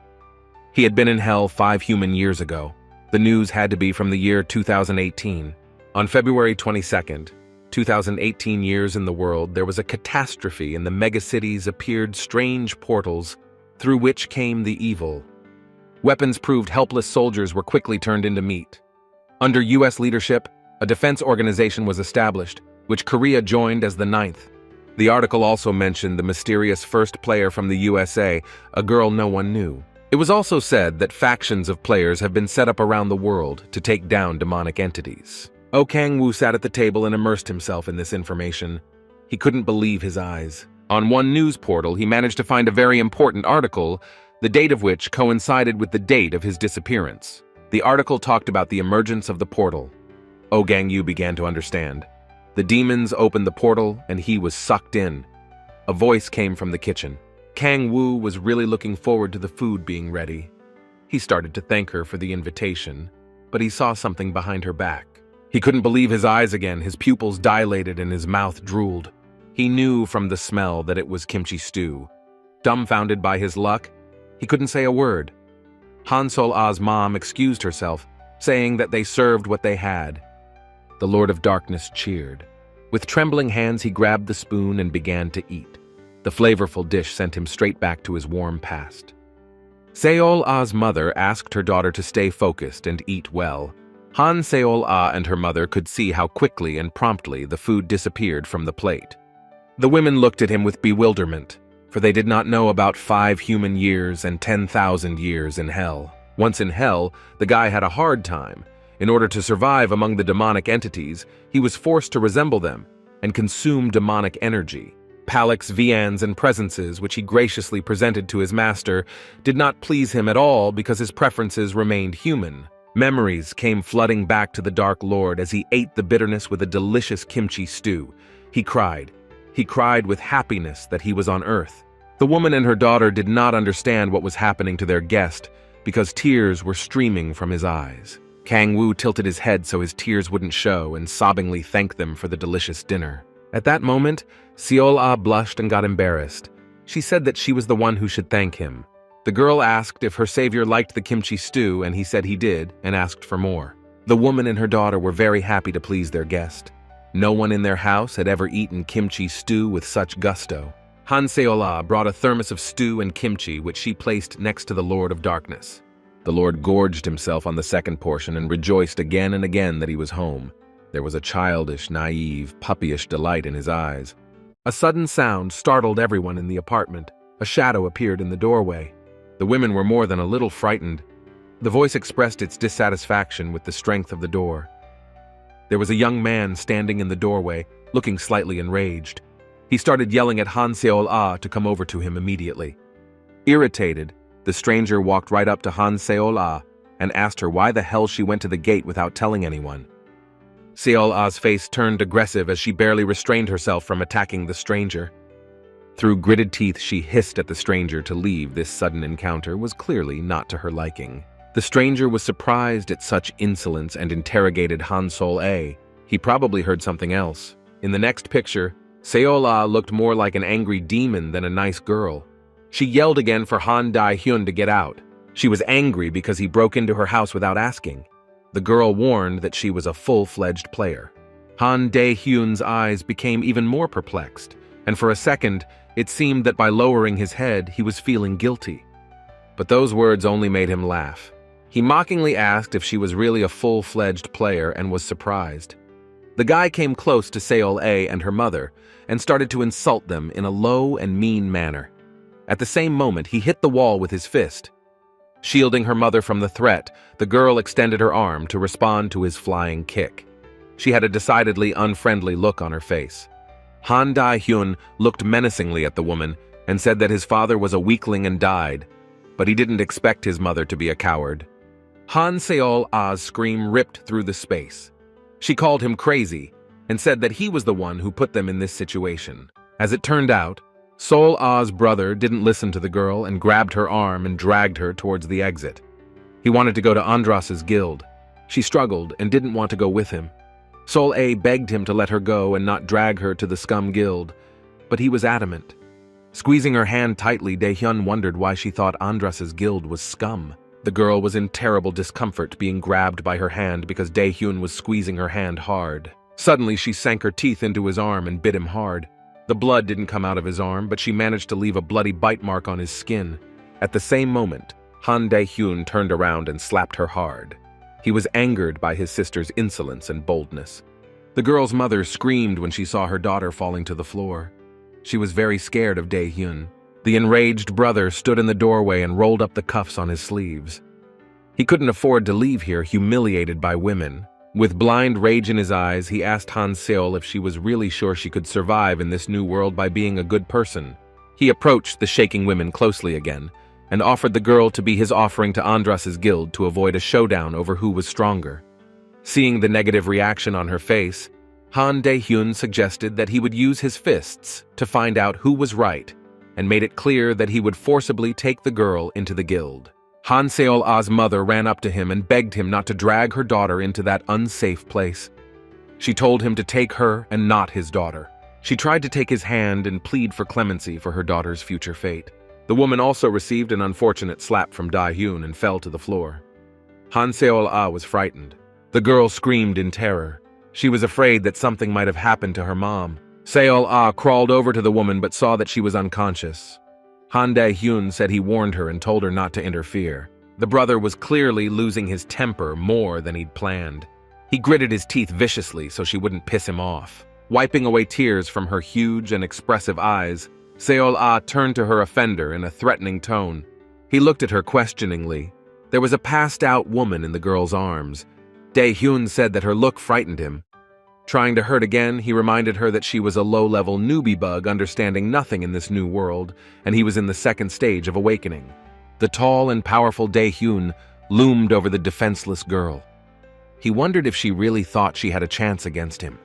He had been in hell 5 human years ago. The news had to be from the year 2018. On February 22nd, 2018 years in the world, there was a catastrophe and the megacities appeared strange portals through which came the evil. Weapons proved helpless soldiers were quickly turned into meat. Under U.S. leadership, a defense organization was established, which Korea joined as the 9th. The article also mentioned the mysterious first player from the USA, a girl no one knew. It was also said that factions of players have been set up around the world to take down demonic entities. KangWoo sat at the table and immersed himself in this information. He couldn't believe his eyes. On one news portal, he managed to find a very important article, the date of which coincided with the date of his disappearance. The article talked about the emergence of the portal. KangWoo began to understand. The demons opened the portal, and he was sucked in. A voice came from the kitchen. KangWoo was really looking forward to the food being ready. He started to thank her for the invitation, but he saw something behind her back. He couldn't believe his eyes again, his pupils dilated and his mouth drooled. He knew from the smell that it was kimchi stew. Dumbfounded by his luck, he couldn't say a word. Han Sol-ah's mom excused herself, saying that they served what they had. The Lord of Darkness cheered. With trembling hands, he grabbed the spoon and began to eat. The flavorful dish sent him straight back to his warm past. Seol-ah's mother asked her daughter to stay focused and eat well. Han Seol-ah and her mother could see how quickly and promptly the food disappeared from the plate. The women looked at him with bewilderment, for they did not know about 5 human years and 10,000 years in hell. Once in hell, the guy had a hard time. In order to survive among the demonic entities, he was forced to resemble them and consume demonic energy. Palik's viands and presences, which he graciously presented to his master, did not please him at all because his preferences remained human. Memories came flooding back to the Dark Lord as he ate the bitterness with a delicious kimchi stew. He cried. He cried with happiness that he was on Earth. The woman and her daughter did not understand what was happening to their guest because tears were streaming from his eyes. KangWoo tilted his head so his tears wouldn't show and sobbingly thanked them for the delicious dinner. At that moment, Seol-ah blushed and got embarrassed. She said that she was the one who should thank him. The girl asked if her savior liked the kimchi stew, and he said he did, and asked for more. The woman and her daughter were very happy to please their guest. No one in their house had ever eaten kimchi stew with such gusto. Han Seol-ah brought a thermos of stew and kimchi, which she placed next to the Lord of Darkness. The Lord gorged himself on the second portion and rejoiced again and again that he was home. There was a childish, naive, puppyish delight in his eyes. A sudden sound startled everyone in the apartment. A shadow appeared in the doorway. The women were more than a little frightened. The voice expressed its dissatisfaction with the strength of the door. There was a young man standing in the doorway, looking slightly enraged. He started yelling at Han Seol-ah to come over to him immediately. Irritated, the stranger walked right up to Han Seol-ah and asked her why the hell she went to the gate without telling anyone. Seol-ah's face turned aggressive as she barely restrained herself from attacking the stranger. Through gritted teeth, she hissed at the stranger to leave. This sudden encounter was clearly not to her liking. The stranger was surprised at such insolence and interrogated Han Sol-a. He probably heard something else. In the next picture, Seol-ah looked more like an angry demon than a nice girl. She yelled again for Han Dae-hyun to get out. She was angry because he broke into her house without asking. The girl warned that she was a full-fledged player. Han Dae-hyun's eyes became even more perplexed, and for a second, it seemed that by lowering his head, he was feeling guilty. But those words only made him laugh. He mockingly asked if she was really a full-fledged player and was surprised. The guy came close to Seol-a and her mother and started to insult them in a low and mean manner. At the same moment, he hit the wall with his fist. Shielding her mother from the threat, the girl extended her arm to respond to his flying kick. She had a decidedly unfriendly look on her face. Han Dae-hyun looked menacingly at the woman and said that his father was a weakling and died, but he didn't expect his mother to be a coward. Han Seol-ah's scream ripped through the space. She called him crazy and said that he was the one who put them in this situation. As it turned out, Sol-ah's brother didn't listen to the girl and grabbed her arm and dragged her towards the exit. He wanted to go to Andras's guild. She struggled and didn't want to go with him. Sol-a begged him to let her go and not drag her to the scum guild, but he was adamant. Squeezing her hand tightly, Dae-hyun wondered why she thought Andras's guild was scum. The girl was in terrible discomfort being grabbed by her hand because Dae-hyun was squeezing her hand hard. Suddenly, she sank her teeth into his arm and bit him hard. The blood didn't come out of his arm, but she managed to leave a bloody bite mark on his skin. At the same moment, Han Dae-hyun turned around and slapped her hard. He was angered by his sister's insolence and boldness. The girl's mother screamed when she saw her daughter falling to the floor. She was very scared of Dae-hyun. The enraged brother stood in the doorway and rolled up the cuffs on his sleeves. He couldn't afford to leave here humiliated by women. With blind rage in his eyes, he asked Han Seol if she was really sure she could survive in this new world by being a good person. He approached the shaking women closely again and offered the girl to be his offering to Andras's guild to avoid a showdown over who was stronger. Seeing the negative reaction on her face, Han Dae-hyun suggested that he would use his fists to find out who was right and made it clear that he would forcibly take the girl into the guild. Han Seol-ah's mother ran up to him and begged him not to drag her daughter into that unsafe place. She told him to take her and not his daughter. She tried to take his hand and plead for clemency for her daughter's future fate. The woman also received an unfortunate slap from Dae-hyun and fell to the floor. Han Seol-ah was frightened. The girl screamed in terror. She was afraid that something might have happened to her mom. Seol-ah crawled over to the woman but saw that she was unconscious. Han Dae-hyun said he warned her and told her not to interfere. The brother was clearly losing his temper more than he'd planned. He gritted his teeth viciously so she wouldn't piss him off. Wiping away tears from her huge and expressive eyes, Seol-ah turned to her offender in a threatening tone. He looked at her questioningly. There was a passed-out woman in the girl's arms. Dae-hyun said that her look frightened him. Trying to hurt again, he reminded her that she was a low-level newbie bug understanding nothing in this new world, and he was in the second stage of awakening. The tall and powerful Dae-hyun loomed over the defenseless girl. He wondered if she really thought she had a chance against him.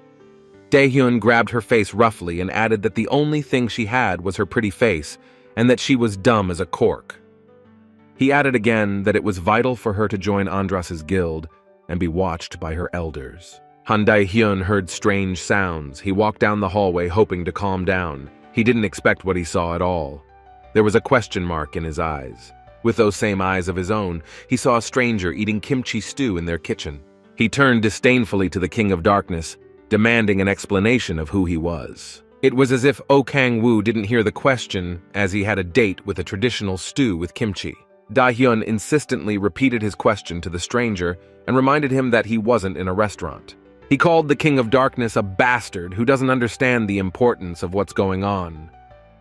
Dae-hyun grabbed her face roughly and added that the only thing she had was her pretty face, and that she was dumb as a cork. He added again that it was vital for her to join Andras's guild and be watched by her elders. Han Dae-hyun heard strange sounds. He walked down the hallway hoping to calm down. He didn't expect what he saw at all. There was a question mark in his eyes. With those same eyes of his own, he saw a stranger eating kimchi stew in their kitchen. He turned disdainfully to the King of Darkness, demanding an explanation of who he was. It was as if KangWoo didn't hear the question, as he had a date with a traditional stew with kimchi. Dae-hyun insistently repeated his question to the stranger and reminded him that he wasn't in a restaurant. He called the King of Darkness a bastard who doesn't understand the importance of what's going on.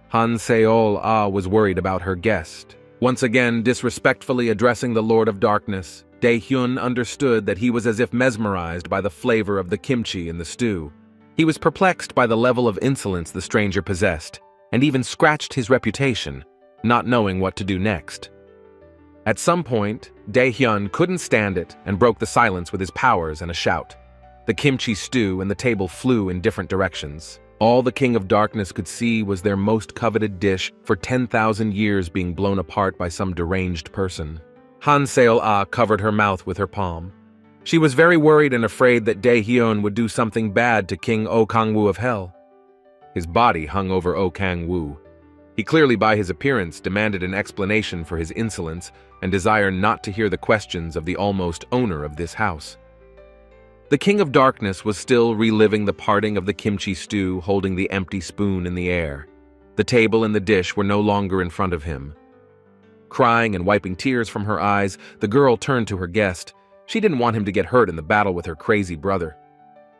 Han Seol-ah was worried about her guest. Once again, disrespectfully addressing the Lord of Darkness, Dae-hyun understood that he was as if mesmerized by the flavor of the kimchi in the stew. He was perplexed by the level of insolence the stranger possessed, and even scratched his reputation, not knowing what to do next. At some point, Dae-hyun couldn't stand it and broke the silence with his powers and a shout. The kimchi stew and the table flew in different directions. All the King of Darkness could see was their most coveted dish for 10,000 years being blown apart by some deranged person. Han Seol-ah covered her mouth with her palm. She was very worried and afraid that Dae-hyun would do something bad to King KangWoo of Hell. His body hung over KangWoo. He clearly, by his appearance, demanded an explanation for his insolence and desire not to hear the questions of the almost owner of this house. The King of Darkness was still reliving the parting of the kimchi stew, holding the empty spoon in the air. The table and the dish were no longer in front of him. Crying and wiping tears from her eyes, the girl turned to her guest. She didn't want him to get hurt in the battle with her crazy brother.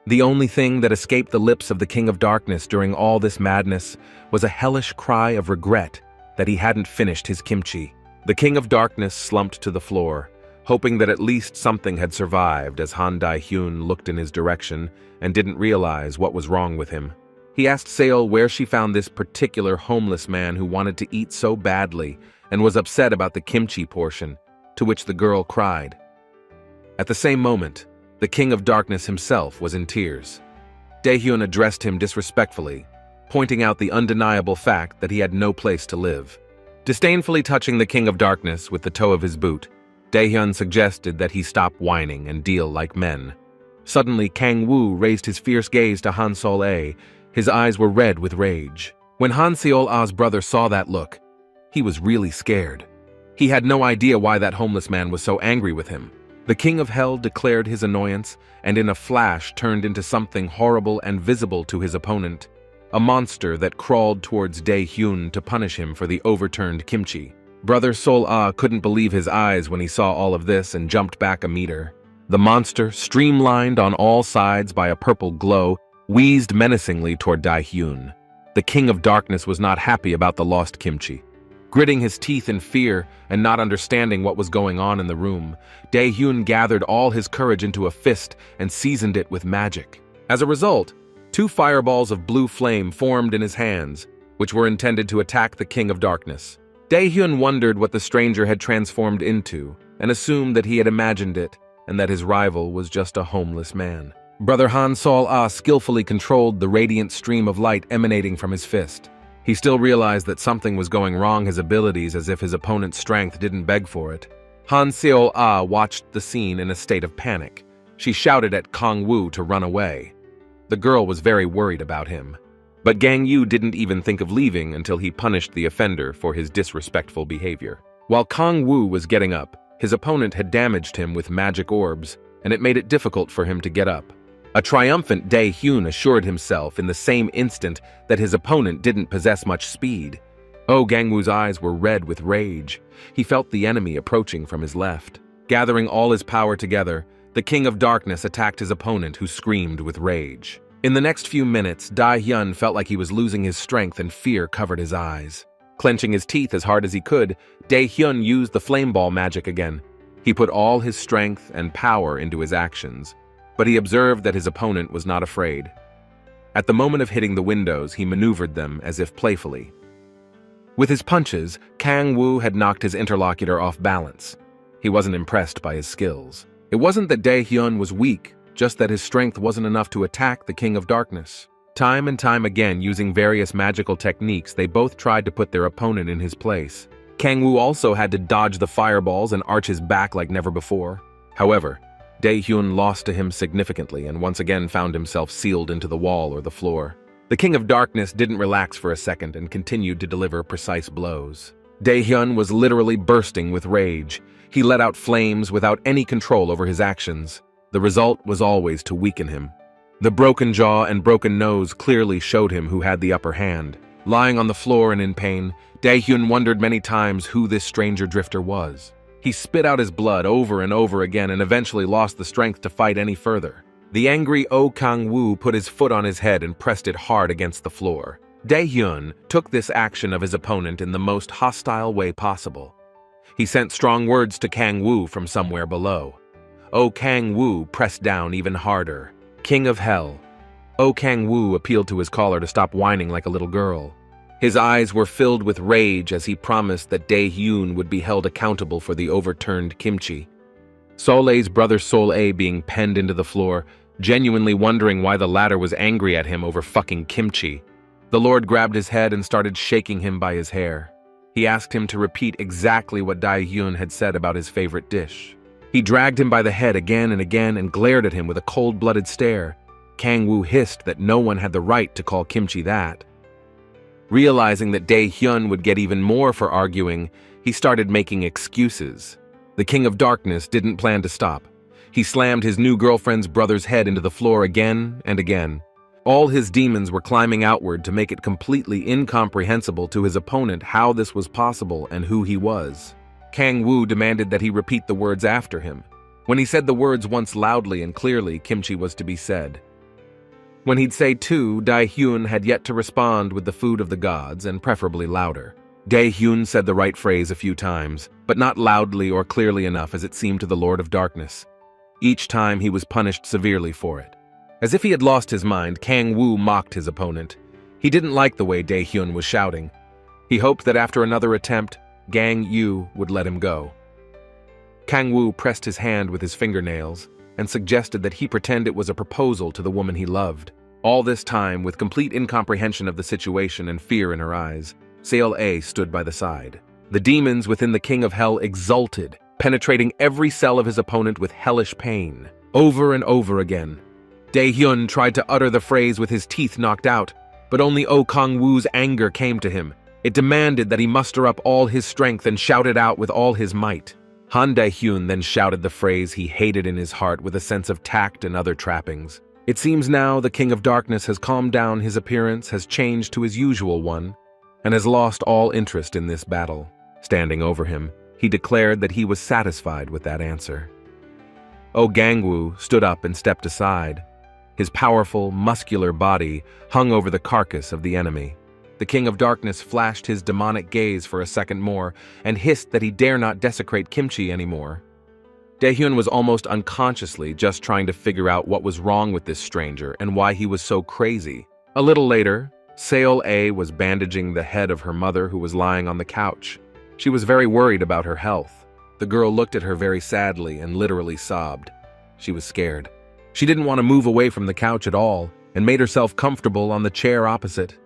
The only thing that escaped the lips of the King of Darkness during all this madness was a hellish cry of regret that he hadn't finished his kimchi. The King of Darkness slumped to the floor, hoping that at least something had survived as Han Dae-hyun looked in his direction and didn't realize what was wrong with him. He asked Seol where she found this particular homeless man who wanted to eat so badly and was upset about the kimchi portion, to which the girl cried. At the same moment, the King of Darkness himself was in tears. Dae-hyun addressed him disrespectfully, pointing out the undeniable fact that he had no place to live. Disdainfully touching the King of Darkness with the toe of his boot, Dae-hyun suggested that he stop whining and deal like men. Suddenly, KangWoo raised his fierce gaze to Han Seol-ah. His eyes were red with rage. When Han Seol-ah's brother saw that look, he was really scared. He had no idea why that homeless man was so angry with him. The King of Hell declared his annoyance and in a flash turned into something horrible and visible to his opponent, a monster that crawled towards Dae-hyun to punish him for the overturned kimchi. Brother Seol-ah couldn't believe his eyes when he saw all of this and jumped back a meter. The monster, streamlined on all sides by a purple glow, wheezed menacingly toward Dae-hyun. The King of Darkness was not happy about the lost kimchi. Gritting his teeth in fear and not understanding what was going on in the room, Dae-hyun gathered all his courage into a fist and seasoned it with magic. As a result, 2 fireballs of blue flame formed in his hands, which were intended to attack the King of Darkness. Dae-hyun wondered what the stranger had transformed into and assumed that he had imagined it and that his rival was just a homeless man. Brother Han Seol-ah skillfully controlled the radiant stream of light emanating from his fist. He still realized that something was going wrong his abilities as if his opponent's strength didn't beg for it. Han Seol-ah watched the scene in a state of panic. She shouted at KangWoo to run away. The girl was very worried about him. But KangWoo didn't even think of leaving until he punished the offender for his disrespectful behavior. While KangWoo was getting up, his opponent had damaged him with magic orbs, and it made it difficult for him to get up. A triumphant Dae-hyun assured himself in the same instant that his opponent didn't possess much speed. KangWoo's eyes were red with rage. He felt the enemy approaching from his left. Gathering all his power together, the King of Darkness attacked his opponent, who screamed with rage. In the next few minutes, Dae-hyun felt like he was losing his strength and fear covered his eyes. Clenching his teeth as hard as he could, Dae-hyun used the flame ball magic again. He put all his strength and power into his actions, but he observed that his opponent was not afraid. At the moment of hitting the windows, he maneuvered them as if playfully. With his punches, KangWoo had knocked his interlocutor off balance. He wasn't impressed by his skills. It wasn't that Dae-hyun was weak, just that his strength wasn't enough to attack the King of Darkness. Time and time again, using various magical techniques, they both tried to put their opponent in his place. KangWoo also had to dodge the fireballs and arch his back like never before. However, Dae-hyun lost to him significantly and once again found himself sealed into the wall or the floor. The King of Darkness didn't relax for a second and continued to deliver precise blows. Dae-hyun was literally bursting with rage. He let out flames without any control over his actions. The result was always to weaken him. The broken jaw and broken nose clearly showed him who had the upper hand. Lying on the floor and in pain, Dae-hyun wondered many times who this stranger drifter was. He spit out his blood over and over again and eventually lost the strength to fight any further. The angry KangWoo put his foot on his head and pressed it hard against the floor. Dae-hyun took this action of his opponent in the most hostile way possible. He sent strong words to KangWoo from somewhere below. KangWoo pressed down even harder. King of Hell, KangWoo appealed to his caller to stop whining like a little girl. His eyes were filled with rage as he promised that Dae-hyun would be held accountable for the overturned kimchi. Solei's brother Sol-ae being penned into the floor, genuinely wondering why the latter was angry at him over fucking kimchi. The Lord grabbed his head and started shaking him by his hair. He asked him to repeat exactly what Dae-hyun had said about his favorite dish. He dragged him by the head again and again and glared at him with a cold-blooded stare. KangWoo hissed that no one had the right to call kimchi that. Realizing that Dae-hyun would get even more for arguing, he started making excuses. The King of Darkness didn't plan to stop. He slammed his new girlfriend's brother's head into the floor again and again. All his demons were climbing outward to make it completely incomprehensible to his opponent how this was possible and who he was. KangWoo demanded that he repeat the words after him. When he said the words once loudly and clearly, kimchi was to be said. When he'd say two, Dae-hyun had yet to respond with the food of the gods, and preferably louder. Dae-hyun said the right phrase a few times, but not loudly or clearly enough as it seemed to the Lord of Darkness. Each time he was punished severely for it. As if he had lost his mind, KangWoo mocked his opponent. He didn't like the way Dae-hyun was shouting. He hoped that after another attempt, KangYoo would let him go. KangWoo pressed his hand with his fingernails and suggested that he pretend it was a proposal to the woman he loved. All this time, with complete incomprehension of the situation and fear in her eyes, Sol-ae stood by the side. The demons within the King of Hell exulted, penetrating every cell of his opponent with hellish pain. Over and over again. Dae-hyun tried to utter the phrase with his teeth knocked out, but only KangWoo's anger came to him. It demanded that he muster up all his strength and shout it out with all his might. Han Dae-hyun then shouted the phrase he hated in his heart with a sense of tact and other trappings. It seems now the King of Darkness has calmed down, his appearance has changed to his usual one, and has lost all interest in this battle. Standing over him, he declared that he was satisfied with that answer. KangWoo stood up and stepped aside. His powerful, muscular body hung over the carcass of the enemy. The King of Darkness flashed his demonic gaze for a second more and hissed that he dare not desecrate kimchi anymore. Dae-hyun was almost unconsciously just trying to figure out what was wrong with this stranger and why he was so crazy. A little later, Sol-ae was bandaging the head of her mother who was lying on the couch. She was very worried about her health. The girl looked at her very sadly and literally sobbed. She was scared. She didn't want to move away from the couch at all and made herself comfortable on the chair opposite.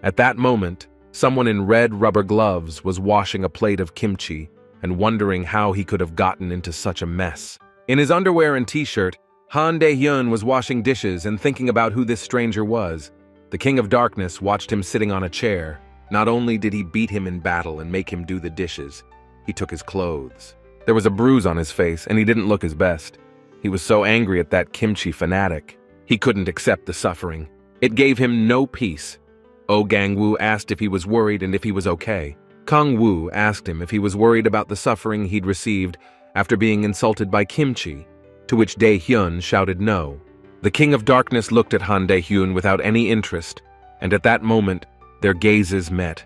At that moment, someone in red rubber gloves was washing a plate of kimchi and wondering how he could have gotten into such a mess. In his underwear and t-shirt, Han Dae-hyun was washing dishes and thinking about who this stranger was. The King of Darkness watched him sitting on a chair. Not only did he beat him in battle and make him do the dishes, he took his clothes. There was a bruise on his face and he didn't look his best. He was so angry at that kimchi fanatic. He couldn't accept the suffering. It gave him no peace. KangWoo asked if he was worried and if he was okay. KangWoo asked him if he was worried about the suffering he'd received after being insulted by kimchi, to which Dae-hyun shouted no. The King of Darkness looked at Han Dae-hyun without any interest, and at that moment, their gazes met.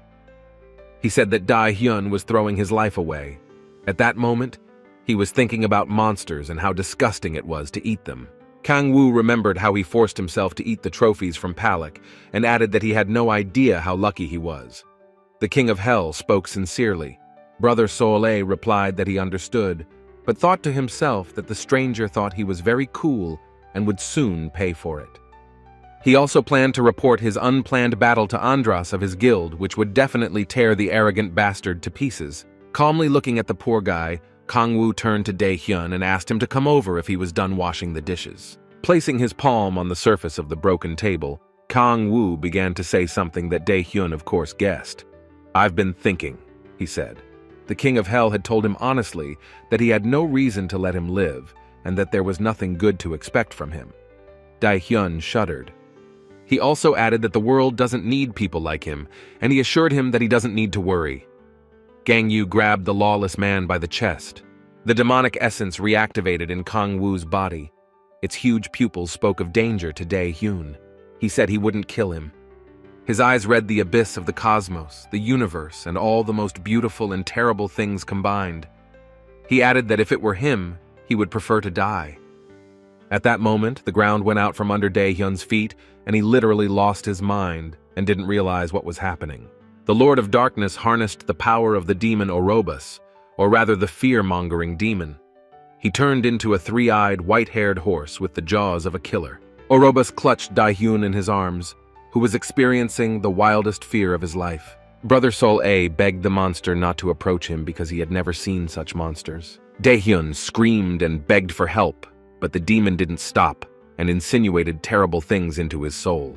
He said that Dae-hyun was throwing his life away. At that moment, he was thinking about monsters and how disgusting it was to eat them. KangWoo remembered how he forced himself to eat the trophies from Palak and added that he had no idea how lucky he was. The King of Hell spoke sincerely. Brother Sol-ae replied that he understood, but thought to himself that the stranger thought he was very cool and would soon pay for it. He also planned to report his unplanned battle to Andras of his guild, which would definitely tear the arrogant bastard to pieces. Calmly looking at the poor guy, KangWoo turned to Dae-hyun and asked him to come over if he was done washing the dishes. Placing his palm on the surface of the broken table, KangWoo began to say something that Dae-hyun of course guessed. "I've been thinking," he said. The King of Hell had told him honestly that he had no reason to let him live and that there was nothing good to expect from him. Dae-hyun shuddered. He also added that the world doesn't need people like him, and he assured him that he doesn't need to worry. KangYoo grabbed the lawless man by the chest. The demonic essence reactivated in KangWoo's body. Its huge pupils spoke of danger to Dae-hyun. He said he wouldn't kill him. His eyes read the abyss of the cosmos, the universe, and all the most beautiful and terrible things combined. He added that if it were him, he would prefer to die. At that moment, the ground went out from under Dae-hyun's feet, and he literally lost his mind and didn't realize what was happening. The Lord of Darkness harnessed the power of the demon Orobus, or rather the fear-mongering demon. He turned into a three-eyed, white-haired horse with the jaws of a killer. Orobus clutched Dae-hyun in his arms, who was experiencing the wildest fear of his life. Brother Sol-ae begged the monster not to approach him because he had never seen such monsters. Dae-hyun screamed and begged for help, but the demon didn't stop and insinuated terrible things into his soul.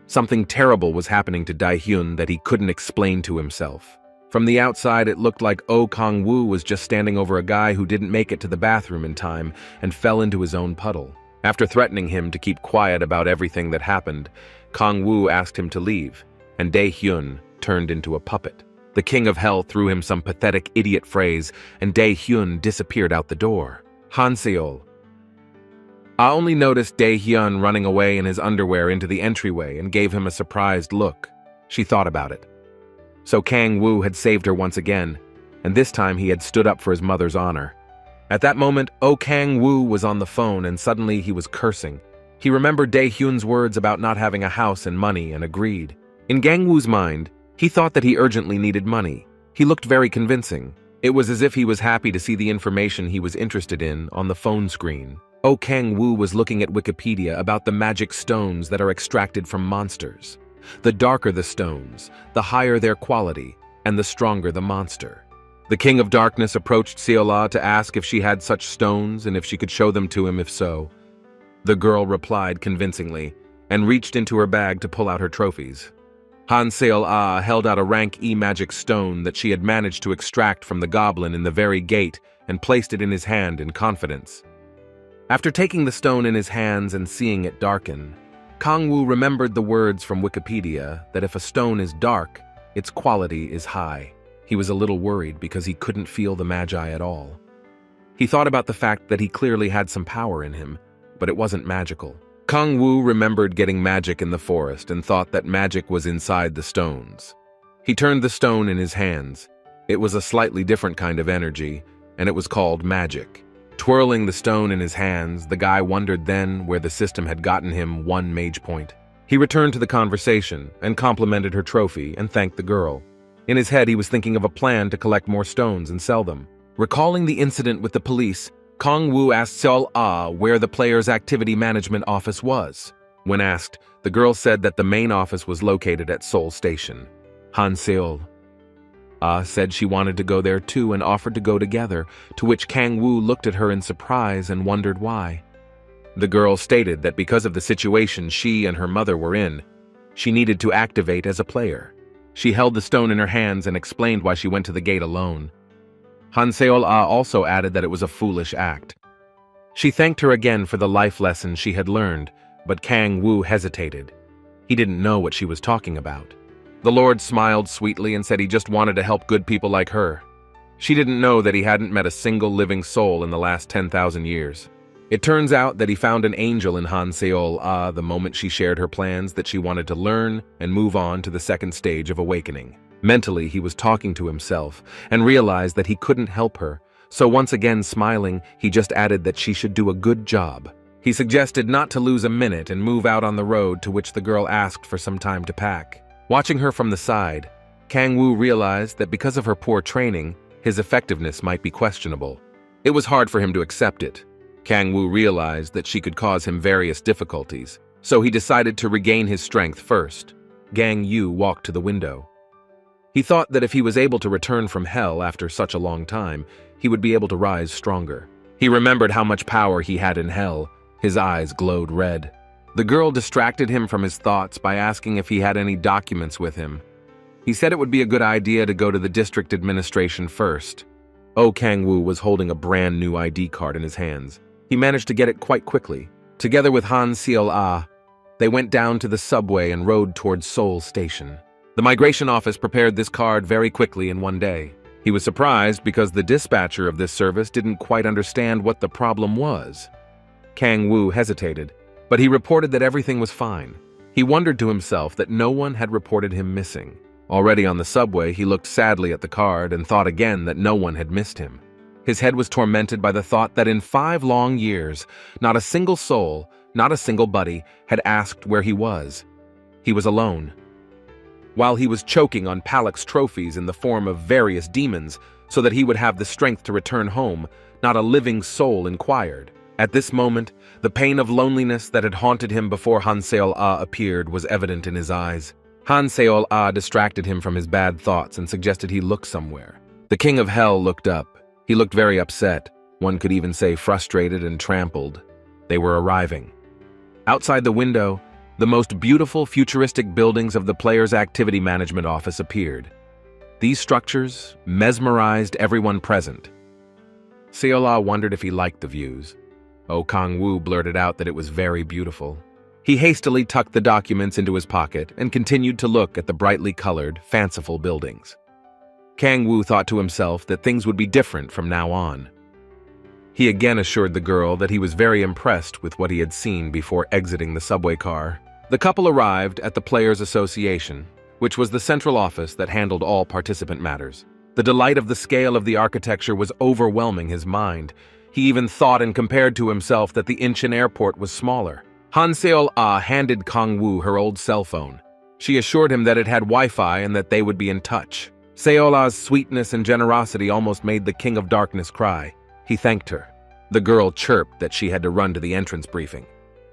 Something terrible was happening to Dae-hyun that he couldn't explain to himself. From the outside, it looked like KangWoo was just standing over a guy who didn't make it to the bathroom in time and fell into his own puddle. After threatening him to keep quiet about everything that happened, KangWoo asked him to leave, and Dae-hyun turned into a puppet. The King of Hell threw him some pathetic idiot phrase, and Dae-hyun disappeared out the door. Han-seol. I only noticed Dae-hyun running away in his underwear into the entryway and gave him a surprised look. She thought about it. So KangWoo had saved her once again, and this time he had stood up for his mother's honor. At that moment, KangWoo was on the phone and suddenly he was cursing. He remembered Dae-hyun's words about not having a house and money and agreed. In KangWoo's mind, he thought that he urgently needed money. He looked very convincing. It was as if he was happy to see the information he was interested in on the phone screen. KangWoo was looking at Wikipedia about the magic stones that are extracted from monsters. The darker the stones, the higher their quality, and the stronger the monster. The King of Darkness approached Seola to ask if she had such stones and if she could show them to him if so. The girl replied convincingly and reached into her bag to pull out her trophies. Han-seol held out a rank E magic stone that she had managed to extract from the goblin in the very gate and placed it in his hand in confidence. After taking the stone in his hands and seeing it darken, KangWoo remembered the words from Wikipedia that if a stone is dark, its quality is high. He was a little worried because he couldn't feel the magi at all. He thought about the fact that he clearly had some power in him, but it wasn't magical. KangWoo remembered getting magic in the forest and thought that magic was inside the stones. He turned the stone in his hands. It was a slightly different kind of energy, and it was called magic. Twirling the stone in his hands, the guy wondered then where the system had gotten him 1 mage point. He returned to the conversation and complimented her trophy and thanked the girl. In his head, he was thinking of a plan to collect more stones and sell them. Recalling the incident with the police, KangWoo asked Seol where the player's activity management office was. When asked, the girl said that the main office was located at Seoul Station. Han-seol said she wanted to go there too and offered to go together, to which KangWoo looked at her in surprise and wondered why. The girl stated that because of the situation she and her mother were in, she needed to activate as a player. She held the stone in her hands and explained why she went to the gate alone. Han-seol also added that it was a foolish act. She thanked her again for the life lesson she had learned, but KangWoo hesitated. He didn't know what she was talking about. The Lord smiled sweetly and said he just wanted to help good people like her. She didn't know that he hadn't met a single living soul in the last 10,000 years. It turns out that he found an angel in Han-seol the moment she shared her plans that she wanted to learn and move on to the second stage of awakening. Mentally, he was talking to himself and realized that he couldn't help her, so once again smiling, he just added that she should do a good job. He suggested not to lose a minute and move out on the road, to which the girl asked for some time to pack. Watching her from the side, KangWoo realized that because of her poor training, his effectiveness might be questionable. It was hard for him to accept it. KangWoo realized that she could cause him various difficulties, so he decided to regain his strength first. KangWoo walked to the window. He thought that if he was able to return from hell after such a long time, he would be able to rise stronger. He remembered how much power he had in hell. His eyes glowed red. The girl distracted him from his thoughts by asking if he had any documents with him. He said it would be a good idea to go to the district administration first. KangWoo was holding a brand new ID card in his hands. He managed to get it quite quickly. Together with Han-seol they went down to the subway and rode towards Seoul Station. The migration office prepared this card very quickly in one day. He was surprised because the dispatcher of this service didn't quite understand what the problem was. KangWoo hesitated, but he reported that everything was fine. He wondered to himself that no one had reported him missing. Already on the subway, he looked sadly at the card and thought again that no one had missed him. His head was tormented by the thought that in 5 long years, not a single soul, not a single buddy, had asked where he was. He was alone. While he was choking on Palak's trophies in the form of various demons so that he would have the strength to return home, not a living soul inquired. At this moment, the pain of loneliness that had haunted him before Hanseol-ah appeared was evident in his eyes. Hanseol-ah distracted him from his bad thoughts and suggested he look somewhere. The king of hell looked up. He looked very upset, one could even say frustrated and trampled. They were arriving. Outside the window, the most beautiful futuristic buildings of the player's activity management office appeared. These structures mesmerized everyone present. Seol-ah wondered if he liked the views. KangWoo blurted out that it was very beautiful. He hastily tucked the documents into his pocket and continued to look at the brightly colored, fanciful buildings. KangWoo thought to himself that things would be different from now on. He again assured the girl that he was very impressed with what he had seen before exiting the subway car. The couple arrived at the Players Association, which was the central office that handled all participant matters. The delight of the scale of the architecture was overwhelming his mind. He even thought and compared to himself that the Incheon airport was smaller. Hanseol-ah handed KangWoo her old cell phone. She assured him that it had Wi-Fi and that they would be in touch. Seol-ah's sweetness and generosity almost made the King of Darkness cry. He thanked her. The girl chirped that she had to run to the entrance briefing.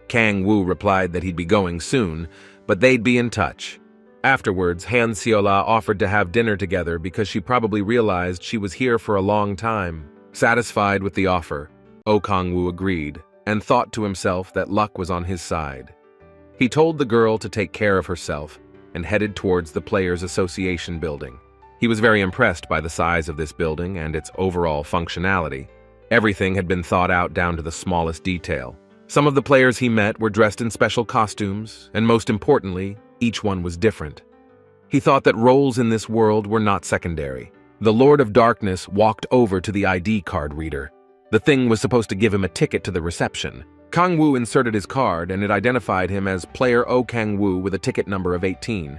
KangWoo replied that he'd be going soon, but they'd be in touch. Afterwards, Hanseol-ah offered to have dinner together because she probably realized she was here for a long time. Satisfied with the offer, KangWoo agreed and thought to himself that luck was on his side. He told the girl to take care of herself and headed towards the Players Association building. He was very impressed by the size of this building and its overall functionality. Everything had been thought out down to the smallest detail. Some of the players he met were dressed in special costumes, and most importantly, each one was different. He thought that roles in this world were not secondary. The Lord of Darkness walked over to the ID card reader. The thing was supposed to give him a ticket to the reception. KangWoo inserted his card and it identified him as player KangWoo with a ticket number of 18.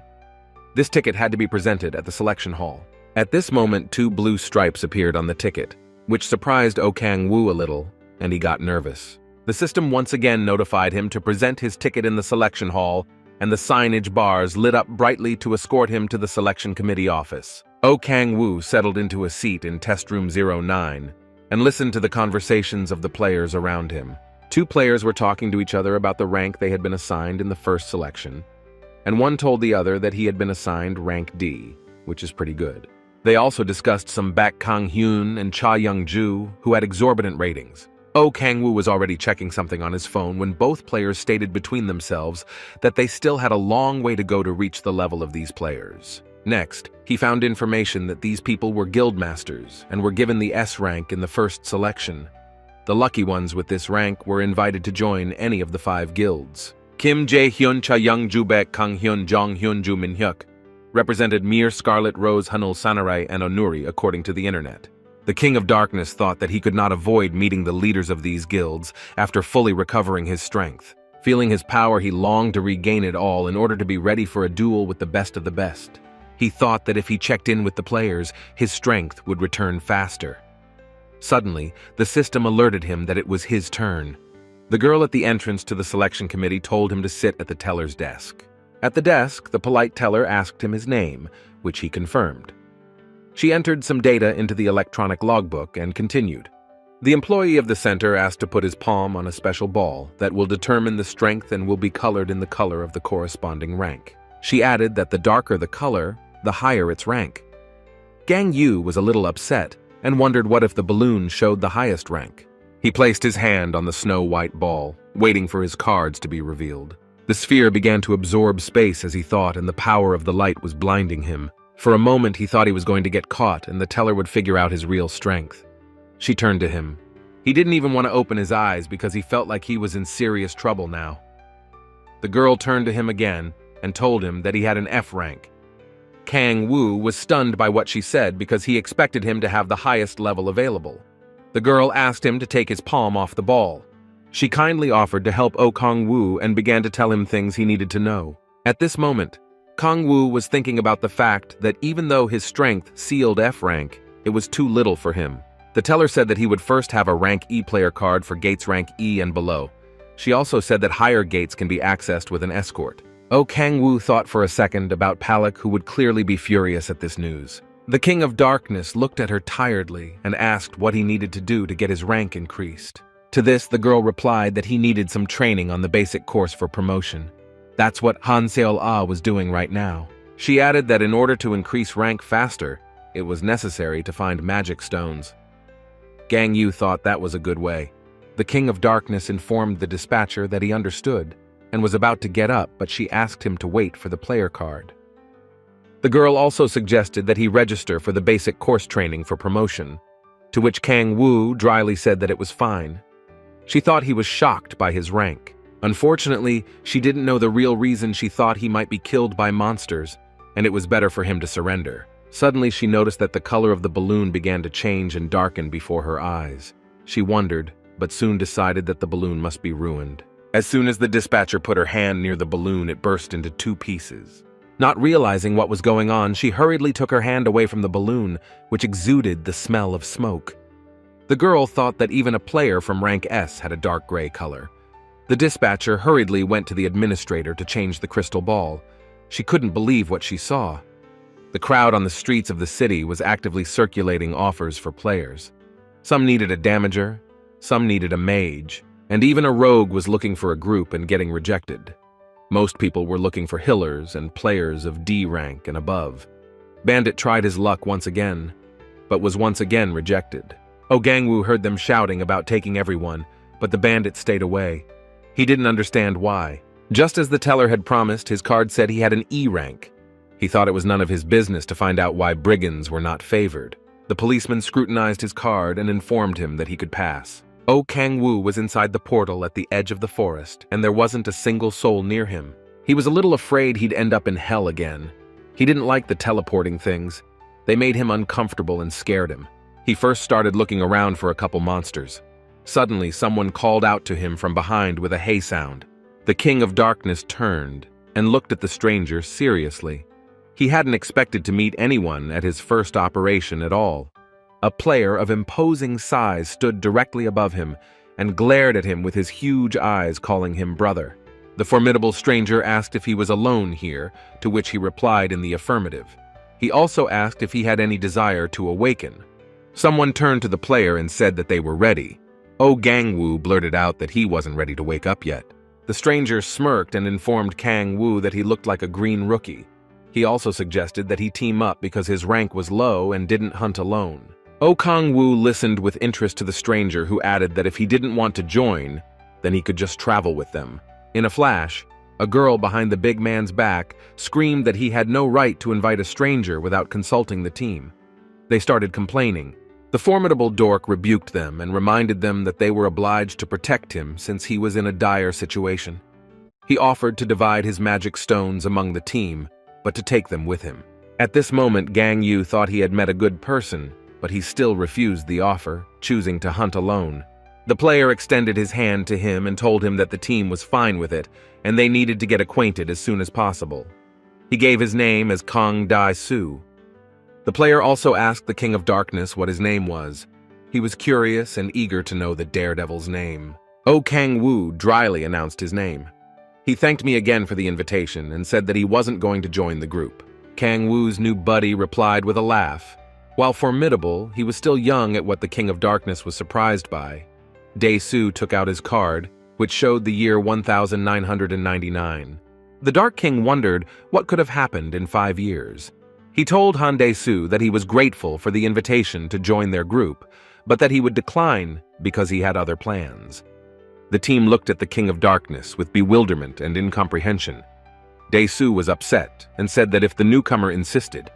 This ticket had to be presented at the selection hall. At this moment, 2 blue stripes appeared on the ticket, which surprised KangWoo a little, and he got nervous. The system once again notified him to present his ticket in the selection hall, and the signage bars lit up brightly to escort him to the selection committee office. KangWoo settled into a seat in test room 09 and listened to the conversations of the players around him. 2 players were talking to each other about the rank they had been assigned in the first selection, and one told the other that he had been assigned rank D, which is pretty good. They also discussed some Baek Kang-hyun and Cha Young-ju, who had exorbitant ratings. KangWoo was already checking something on his phone when both players stated between themselves that they still had a long way to go to reach the level of these players. Next, he found information that these people were guildmasters and were given the S rank in the first selection. The lucky ones with this rank were invited to join any of the 5 guilds. Kim Jae-hyun, Cha Young-ju, Baek Kang-hyun, Jong-hyun-ju, Min-hyuk represented Mir, Scarlet, Rose, Hanul, Sanarai, and Onuri according to the internet. The King of Darkness thought that he could not avoid meeting the leaders of these guilds after fully recovering his strength. Feeling his power, he longed to regain it all in order to be ready for a duel with the best of the best. He thought that if he checked in with the players, his strength would return faster. Suddenly, the system alerted him that it was his turn. The girl at the entrance to the selection committee told him to sit at the teller's desk. At the desk, the polite teller asked him his name, which he confirmed. She entered some data into the electronic logbook and continued. The employee of the center asked to put his palm on a special ball that will determine the strength and will be colored in the color of the corresponding rank. She added that the darker the color, the higher its rank. Gang-yu was a little upset and wondered what if the balloon showed the highest rank. He placed his hand on the snow-white ball, waiting for his cards to be revealed. The sphere began to absorb space as he thought, and the power of the light was blinding him. For a moment, he thought he was going to get caught and the teller would figure out his real strength. She turned to him. He didn't even want to open his eyes because he felt like he was in serious trouble now. The girl turned to him again and told him that he had an F rank. KangWoo was stunned by what she said because he expected him to have the highest level available. The girl asked him to take his palm off the ball. She kindly offered to help KangWoo and began to tell him things he needed to know. At this moment, KangWoo was thinking about the fact that even though his strength sealed F rank, it was too little for him. The teller said that he would first have a rank E player card for gates rank E and below. She also said that higher gates can be accessed with an escort. KangWoo thought for a second about Palak, who would clearly be furious at this news. The King of Darkness looked at her tiredly and asked what he needed to do to get his rank increased. To this, the girl replied that he needed some training on the basic course for promotion. That's what Han Seol-ah was doing right now. She added that in order to increase rank faster, it was necessary to find magic stones. KangWoo thought that was a good way. The King of Darkness informed the dispatcher that he understood and was about to get up, but she asked him to wait for the player card. The girl also suggested that he register for the basic course training for promotion, to which KangWoo dryly said that it was fine. She thought he was shocked by his rank. Unfortunately, she didn't know the real reason she thought he might be killed by monsters, and it was better for him to surrender. Suddenly, she noticed that the color of the balloon began to change and darken before her eyes. She wondered, but soon decided that the balloon must be ruined. As soon as the dispatcher put her hand near the balloon, it burst into 2 pieces. Not realizing what was going on, she hurriedly took her hand away from the balloon, which exuded the smell of smoke. The girl thought that even a player from rank S had a dark gray color. The dispatcher hurriedly went to the administrator to change the crystal ball. She couldn't believe what she saw. The crowd on the streets of the city was actively circulating offers for players. Some needed a damager, some needed a mage, and even a rogue was looking for a group and getting rejected. Most people were looking for healers and players of D rank and above. Bandit tried his luck once again, but was once again rejected. KangWoo heard them shouting about taking everyone, but the bandit stayed away. He didn't understand why. Just as the teller had promised, his card said he had an E rank. He thought it was none of his business to find out why brigands were not favored. The policeman scrutinized his card and informed him that he could pass. KangWoo was inside the portal at the edge of the forest, and there wasn't a single soul near him. He was a little afraid he'd end up in hell again. He didn't like the teleporting things. They made him uncomfortable and scared him. He first started looking around for a couple monsters. Suddenly, someone called out to him from behind with a hey sound. The King of Darkness turned and looked at the stranger seriously. He hadn't expected to meet anyone at his first operation at all. A player of imposing size stood directly above him and glared at him with his huge eyes, calling him brother. The formidable stranger asked if he was alone here, to which he replied in the affirmative. He also asked if he had any desire to awaken. Someone turned to the player and said that they were ready. KangWoo blurted out that he wasn't ready to wake up yet. The stranger smirked and informed KangWoo that he looked like a green rookie. He also suggested that he team up because his rank was low and didn't hunt alone. KangWoo listened with interest to the stranger, who added that if he didn't want to join, then he could just travel with them. In a flash, a girl behind the big man's back screamed that he had no right to invite a stranger without consulting the team. They started complaining. The formidable dork rebuked them and reminded them that they were obliged to protect him since he was in a dire situation. He offered to divide his magic stones among the team, but to take them with him. At this moment, KangWoo thought he had met a good person, but he still refused the offer, choosing to hunt alone. The player extended his hand to him and told him that the team was fine with it, and they needed to get acquainted as soon as possible. He gave his name as Kang Dae-soo. The player also asked the King of Darkness what his name was. He was curious and eager to know the daredevil's name. KangWoo dryly announced his name. He thanked me again for the invitation and said that he wasn't going to join the group. KangWoo's new buddy replied with a laugh. While formidable, he was still young at what the King of Darkness was surprised by. Dae-soo took out his card, which showed the year 1999. The Dark King wondered what could have happened in 5 years. He told Han Dae-soo that he was grateful for the invitation to join their group, but that he would decline because he had other plans. The team looked at the King of Darkness with bewilderment and incomprehension. Dae-soo was upset and said that if the newcomer insisted,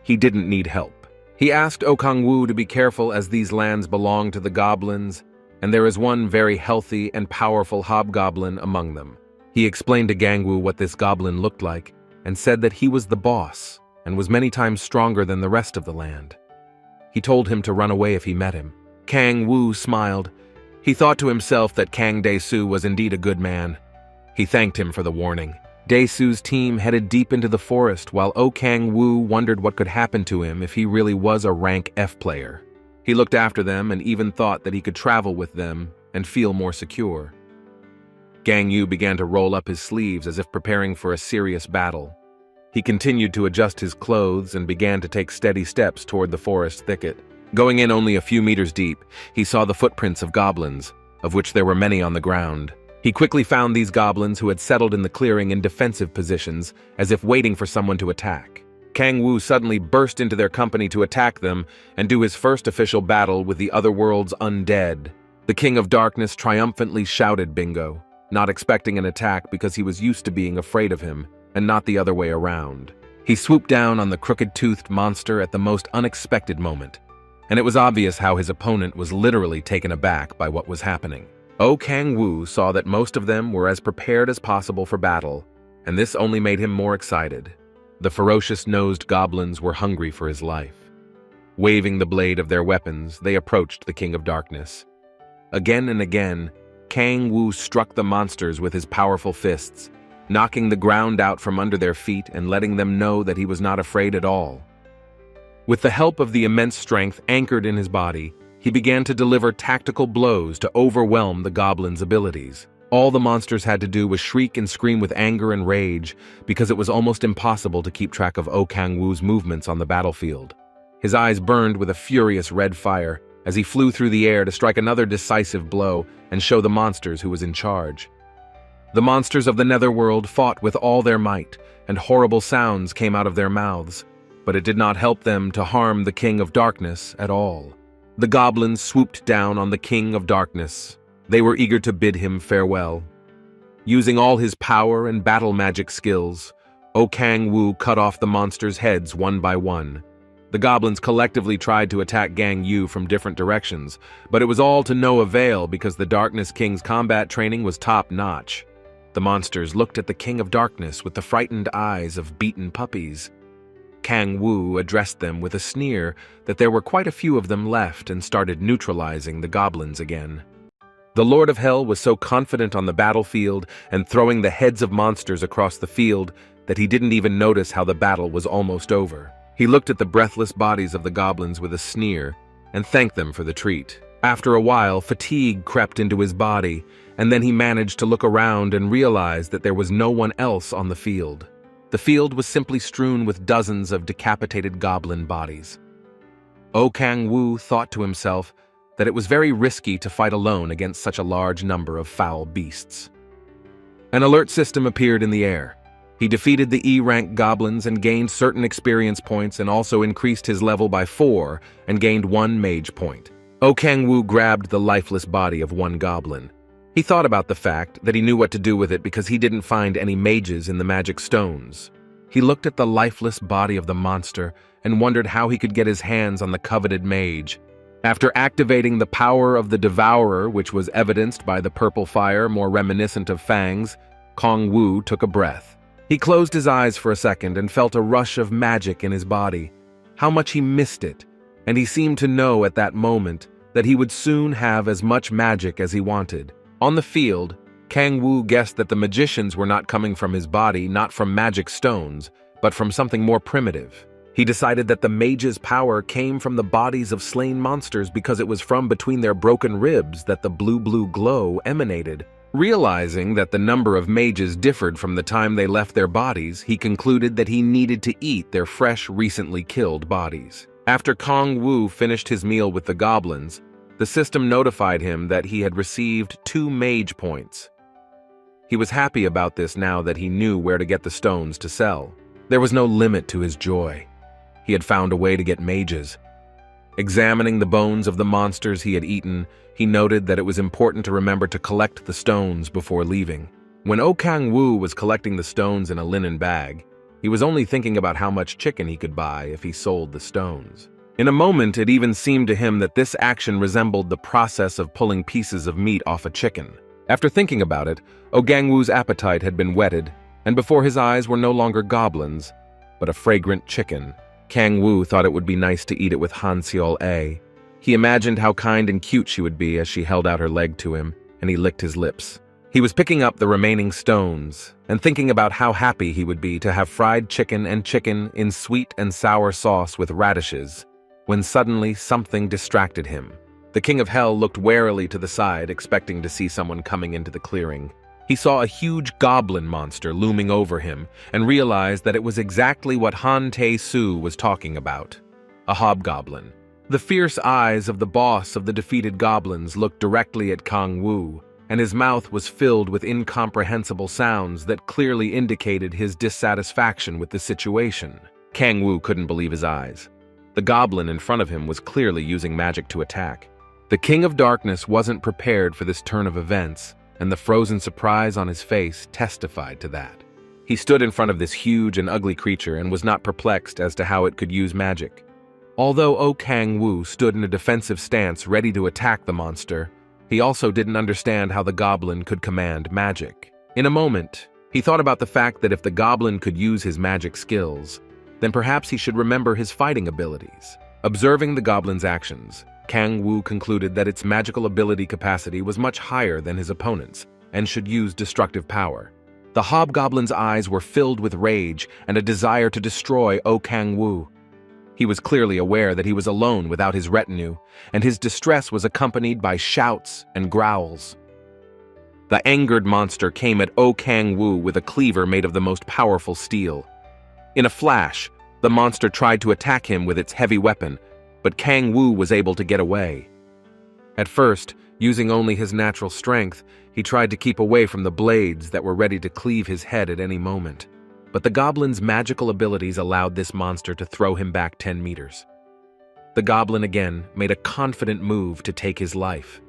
he didn't need help. He asked KangWoo to be careful as these lands belong to the goblins, and there is one very healthy and powerful hobgoblin among them. He explained to KangWoo what this goblin looked like and said that he was the boss and was many times stronger than the rest of the land. He told him to run away if he met him. KangWoo smiled. He thought to himself that Kang Dae-soo was indeed a good man. He thanked him for the warning. Dae-soo's team headed deep into the forest while KangWoo wondered what could happen to him if he really was a rank F player. He looked after them and even thought that he could travel with them and feel more secure. KangWoo began to roll up his sleeves as if preparing for a serious battle. He continued to adjust his clothes and began to take steady steps toward the forest thicket. Going in only a few meters deep, he saw the footprints of goblins, of which there were many on the ground. He quickly found these goblins who had settled in the clearing in defensive positions, as if waiting for someone to attack. KangWoo suddenly burst into their company to attack them and do his first official battle with the otherworld's undead. The King of Darkness triumphantly shouted bingo, not expecting an attack because he was used to being afraid of him, and not the other way around. He swooped down on the crooked-toothed monster at the most unexpected moment, and it was obvious how his opponent was literally taken aback by what was happening. KangWoo saw that most of them were as prepared as possible for battle, and this only made him more excited. The ferocious-nosed goblins were hungry for his life. Waving the blade of their weapons, they approached the King of Darkness. Again and again, KangWoo struck the monsters with his powerful fists, knocking the ground out from under their feet and letting them know that he was not afraid at all. With the help of the immense strength anchored in his body, he began to deliver tactical blows to overwhelm the goblins' abilities. All the monsters had to do was shriek and scream with anger and rage because it was almost impossible to keep track of KangWoo's movements on the battlefield. His eyes burned with a furious red fire as he flew through the air to strike another decisive blow and show the monsters who was in charge. The monsters of the netherworld fought with all their might, and horrible sounds came out of their mouths, but it did not help them to harm the King of Darkness at all. The goblins swooped down on the King of Darkness. They were eager to bid him farewell. Using all his power and battle magic skills, KangWoo cut off the monsters' heads one by one. The goblins collectively tried to attack KangWoo from different directions, but it was all to no avail because the Darkness King's combat training was top-notch. The monsters looked at the King of Darkness with the frightened eyes of beaten puppies. KangWoo addressed them with a sneer that there were quite a few of them left and started neutralizing the goblins again. The Lord of Hell was so confident on the battlefield and throwing the heads of monsters across the field that he didn't even notice how the battle was almost over. He looked at the breathless bodies of the goblins with a sneer and thanked them for the treat. After a while, fatigue crept into his body, and then he managed to look around and realize that there was no one else on the field. The field was simply strewn with dozens of decapitated goblin bodies. KangWoo thought to himself that it was very risky to fight alone against such a large number of foul beasts. An alert system appeared in the air. He defeated the E-rank goblins and gained certain experience points and also increased his level by 4 and gained 1 mage point. KangWoo grabbed the lifeless body of one goblin. He thought about the fact that he knew what to do with it because he didn't find any mages in the magic stones. He looked at the lifeless body of the monster and wondered how he could get his hands on the coveted mage. After activating the power of the devourer, which was evidenced by the purple fire more reminiscent of fangs, KangWoo took a breath. He closed his eyes for a second and felt a rush of magic in his body. How much he missed it, and he seemed to know at that moment that he would soon have as much magic as he wanted. On the field, KangWoo guessed that the magicians were not coming from his body, not from magic stones, but from something more primitive. He decided that the mage's power came from the bodies of slain monsters because it was from between their broken ribs that the blue glow emanated. Realizing that the number of mages differed from the time they left their bodies, he concluded that he needed to eat their fresh, recently killed bodies. After KangWoo finished his meal with the goblins, the system notified him that he had received 2 mage points. He was happy about this now that he knew where to get the stones to sell. There was no limit to his joy. He had found a way to get mages. Examining the bones of the monsters he had eaten, he noted that it was important to remember to collect the stones before leaving. When KangWoo was collecting the stones in a linen bag, he was only thinking about how much chicken he could buy if he sold the stones. In a moment, it even seemed to him that this action resembled the process of pulling pieces of meat off a chicken. After thinking about it, KangWoo's appetite had been whetted, and before his eyes were no longer goblins, but a fragrant chicken. KangWoo thought it would be nice to eat it with Hanseol-A. He imagined how kind and cute she would be as she held out her leg to him, and he licked his lips. He was picking up the remaining stones and thinking about how happy he would be to have fried chicken and chicken in sweet and sour sauce with radishes. when suddenly something distracted him. The King of Hell looked warily to the side, expecting to see someone coming into the clearing. He saw a huge goblin monster looming over him and realized that it was exactly what Han Tae-soo was talking about. A hobgoblin. The fierce eyes of the boss of the defeated goblins looked directly at KangWoo, and his mouth was filled with incomprehensible sounds that clearly indicated his dissatisfaction with the situation. KangWoo couldn't believe his eyes. The goblin in front of him was clearly using magic to attack. The King of Darkness wasn't prepared for this turn of events, and the frozen surprise on his face testified to that. He stood in front of this huge and ugly creature and was not perplexed as to how it could use magic. Although KangWoo stood in a defensive stance ready to attack the monster, he also didn't understand how the goblin could command magic. In a moment, he thought about the fact that if the goblin could use his magic skills, then perhaps he should remember his fighting abilities. Observing the goblin's actions, KangWoo concluded that its magical ability capacity was much higher than his opponent's and should use destructive power. The hobgoblin's eyes were filled with rage and a desire to destroy KangWoo. He was clearly aware that he was alone without his retinue, and his distress was accompanied by shouts and growls. The angered monster came at KangWoo with a cleaver made of the most powerful steel. In a flash, the monster tried to attack him with its heavy weapon, but KangWoo was able to get away. At first, using only his natural strength, he tried to keep away from the blades that were ready to cleave his head at any moment. But the goblin's magical abilities allowed this monster to throw him back 10 meters. The goblin again made a confident move to take his life.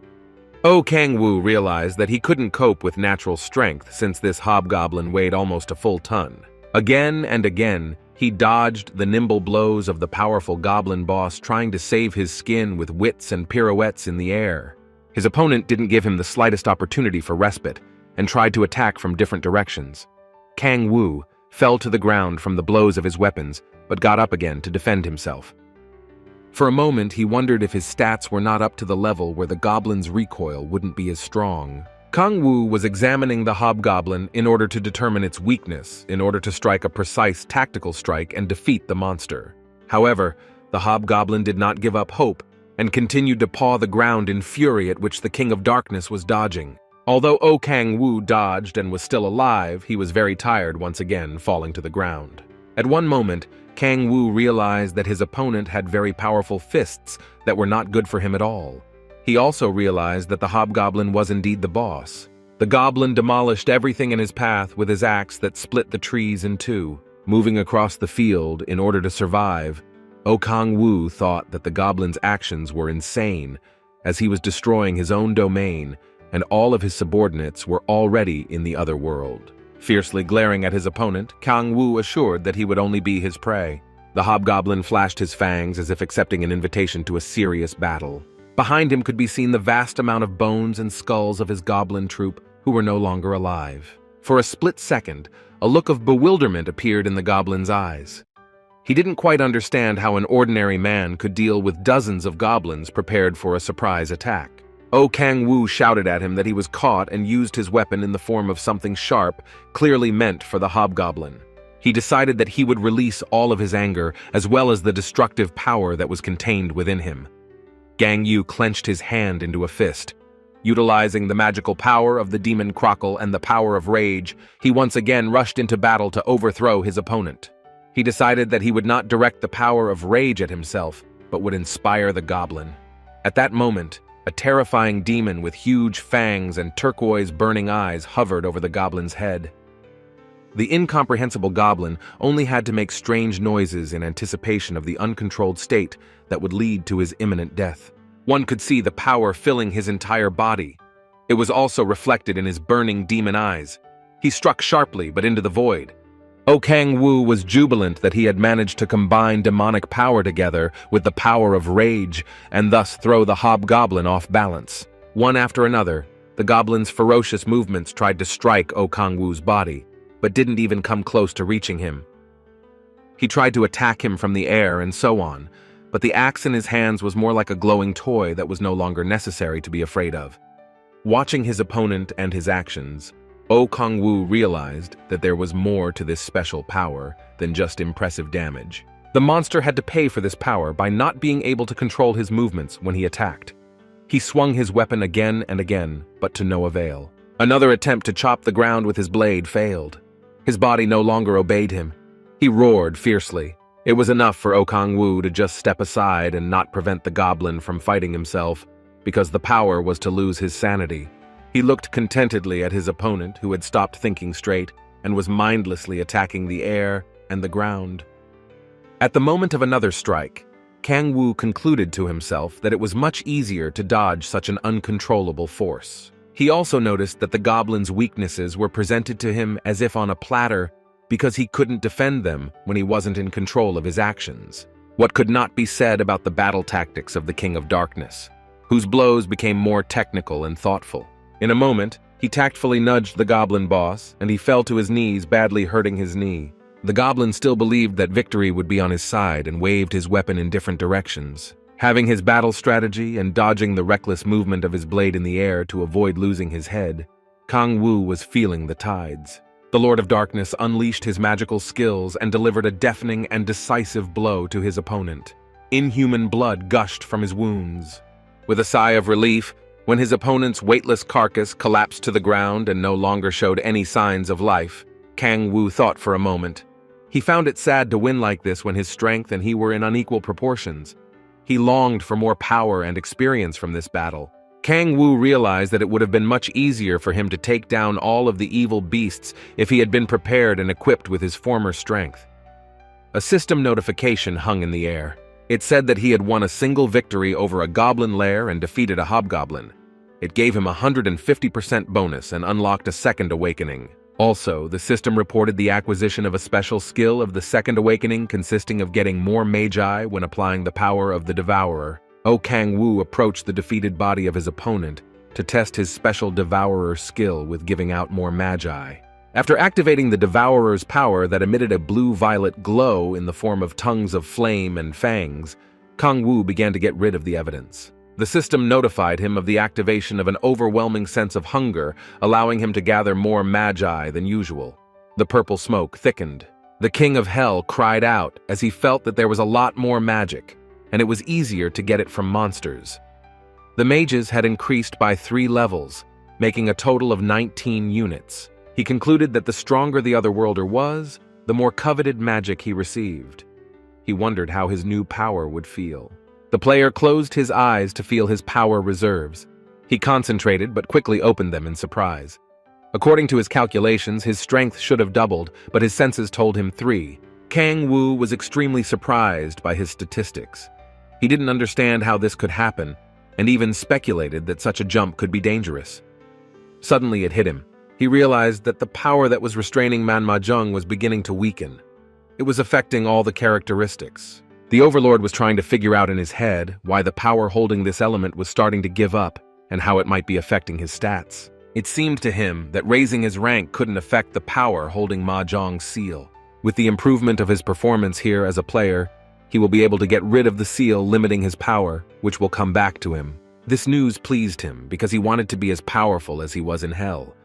KangWoo realized that he couldn't cope with natural strength since this hobgoblin weighed almost a full ton. Again and again, he dodged the nimble blows of the powerful goblin boss, trying to save his skin with wits and pirouettes in the air. His opponent didn't give him the slightest opportunity for respite and tried to attack from different directions. KangWoo fell to the ground from the blows of his weapons, but got up again to defend himself. For a moment, he wondered if his stats were not up to the level where the goblin's recoil wouldn't be as strong. KangWoo was examining the hobgoblin in order to determine its weakness, in order to strike a precise tactical strike and defeat the monster. However, the hobgoblin did not give up hope and continued to paw the ground in fury at which the King of Darkness was dodging. Although KangWoo dodged and was still alive, he was very tired once again, falling to the ground. At one moment, KangWoo realized that his opponent had very powerful fists that were not good for him at all. He also realized that the hobgoblin was indeed the boss. The goblin demolished everything in his path with his axe that split the trees in two. Moving across the field in order to survive, KangWoo thought that the goblin's actions were insane, as he was destroying his own domain and all of his subordinates were already in the other world. Fiercely glaring at his opponent, KangWoo assured that he would only be his prey. The hobgoblin flashed his fangs as if accepting an invitation to a serious battle. Behind him could be seen the vast amount of bones and skulls of his goblin troop who were no longer alive. For a split second, a look of bewilderment appeared in the goblin's eyes. He didn't quite understand how an ordinary man could deal with dozens of goblins prepared for a surprise attack. KangWoo shouted at him that he was caught and used his weapon in the form of something sharp, clearly meant for the hobgoblin. He decided that he would release all of his anger as well as the destructive power that was contained within him. KangWoo clenched his hand into a fist. Utilizing the magical power of the demon Crockle and the power of rage, he once again rushed into battle to overthrow his opponent. He decided that he would not direct the power of rage at himself, but would inspire the goblin. At that moment, a terrifying demon with huge fangs and turquoise burning eyes hovered over the goblin's head. The incomprehensible goblin only had to make strange noises in anticipation of the uncontrolled state that would lead to his imminent death. One could see the power filling his entire body. It was also reflected in his burning demon eyes. He struck sharply, but into the void. KangWoo was jubilant that he had managed to combine demonic power together with the power of rage and thus throw the hobgoblin off balance. One after another, the goblin's ferocious movements tried to strike KangWoo's body, but didn't even come close to reaching him. He tried to attack him from the air and so on, but the axe in his hands was more like a glowing toy that was no longer necessary to be afraid of. Watching his opponent and his actions, KangWoo realized that there was more to this special power than just impressive damage. The monster had to pay for this power by not being able to control his movements when he attacked. He swung his weapon again and again, but to no avail. Another attempt to chop the ground with his blade failed. His body no longer obeyed him. He roared fiercely. It was enough for KangWoo to just step aside and not prevent the goblin from fighting himself, because the power was to lose his sanity. He looked contentedly at his opponent, who had stopped thinking straight and was mindlessly attacking the air and the ground. At the moment of another strike, KangWoo concluded to himself that it was much easier to dodge such an uncontrollable force. He also noticed that the goblin's weaknesses were presented to him as if on a platter because he couldn't defend them when he wasn't in control of his actions. What could not be said about the battle tactics of the King of Darkness, whose blows became more technical and thoughtful. In a moment, he tactfully nudged the goblin boss, and he fell to his knees, badly hurting his knee. The goblin still believed that victory would be on his side and waved his weapon in different directions. Having his battle strategy and dodging the reckless movement of his blade in the air to avoid losing his head, KangWoo was feeling the tides. The Lord of Darkness unleashed his magical skills and delivered a deafening and decisive blow to his opponent. Inhuman blood gushed from his wounds. With a sigh of relief, when his opponent's weightless carcass collapsed to the ground and no longer showed any signs of life, KangWoo thought for a moment. He found it sad to win like this when his strength and he were in unequal proportions. He longed for more power and experience from this battle. KangWoo realized that it would have been much easier for him to take down all of the evil beasts if he had been prepared and equipped with his former strength. A system notification hung in the air. It said that he had won a single victory over a goblin lair and defeated a hobgoblin. It gave him a 150% bonus and unlocked a second awakening. Also, the system reported the acquisition of a special skill of the second awakening consisting of getting more magi when applying the power of the devourer. KangWoo approached the defeated body of his opponent to test his special devourer skill with giving out more magi. After activating the devourer's power that emitted a blue-violet glow in the form of tongues of flame and fangs, KangWoo began to get rid of the evidence. The system notified him of the activation of an overwhelming sense of hunger, allowing him to gather more magi than usual. The purple smoke thickened. The King of Hell cried out as he felt that there was a lot more magic, and it was easier to get it from monsters. The mages had increased by 3 levels, making a total of 19 units. He concluded that the stronger the otherworlder was, the more coveted magic he received. He wondered how his new power would feel. The player closed his eyes to feel his power reserves. He concentrated but quickly opened them in surprise. According to his calculations, his strength should have doubled, but his senses told him 3. KangWoo was extremely surprised by his statistics. He didn't understand how this could happen, and even speculated that such a jump could be dangerous. Suddenly it hit him. He realized that the power that was restraining manhwa was beginning to weaken. It was affecting all the characteristics. The Overlord was trying to figure out in his head why the power holding this element was starting to give up and how it might be affecting his stats. It seemed to him that raising his rank couldn't affect the power holding Mahjong's seal. With the improvement of his performance here as a player, he will be able to get rid of the seal limiting his power, which will come back to him. This news pleased him because he wanted to be as powerful as he was in hell.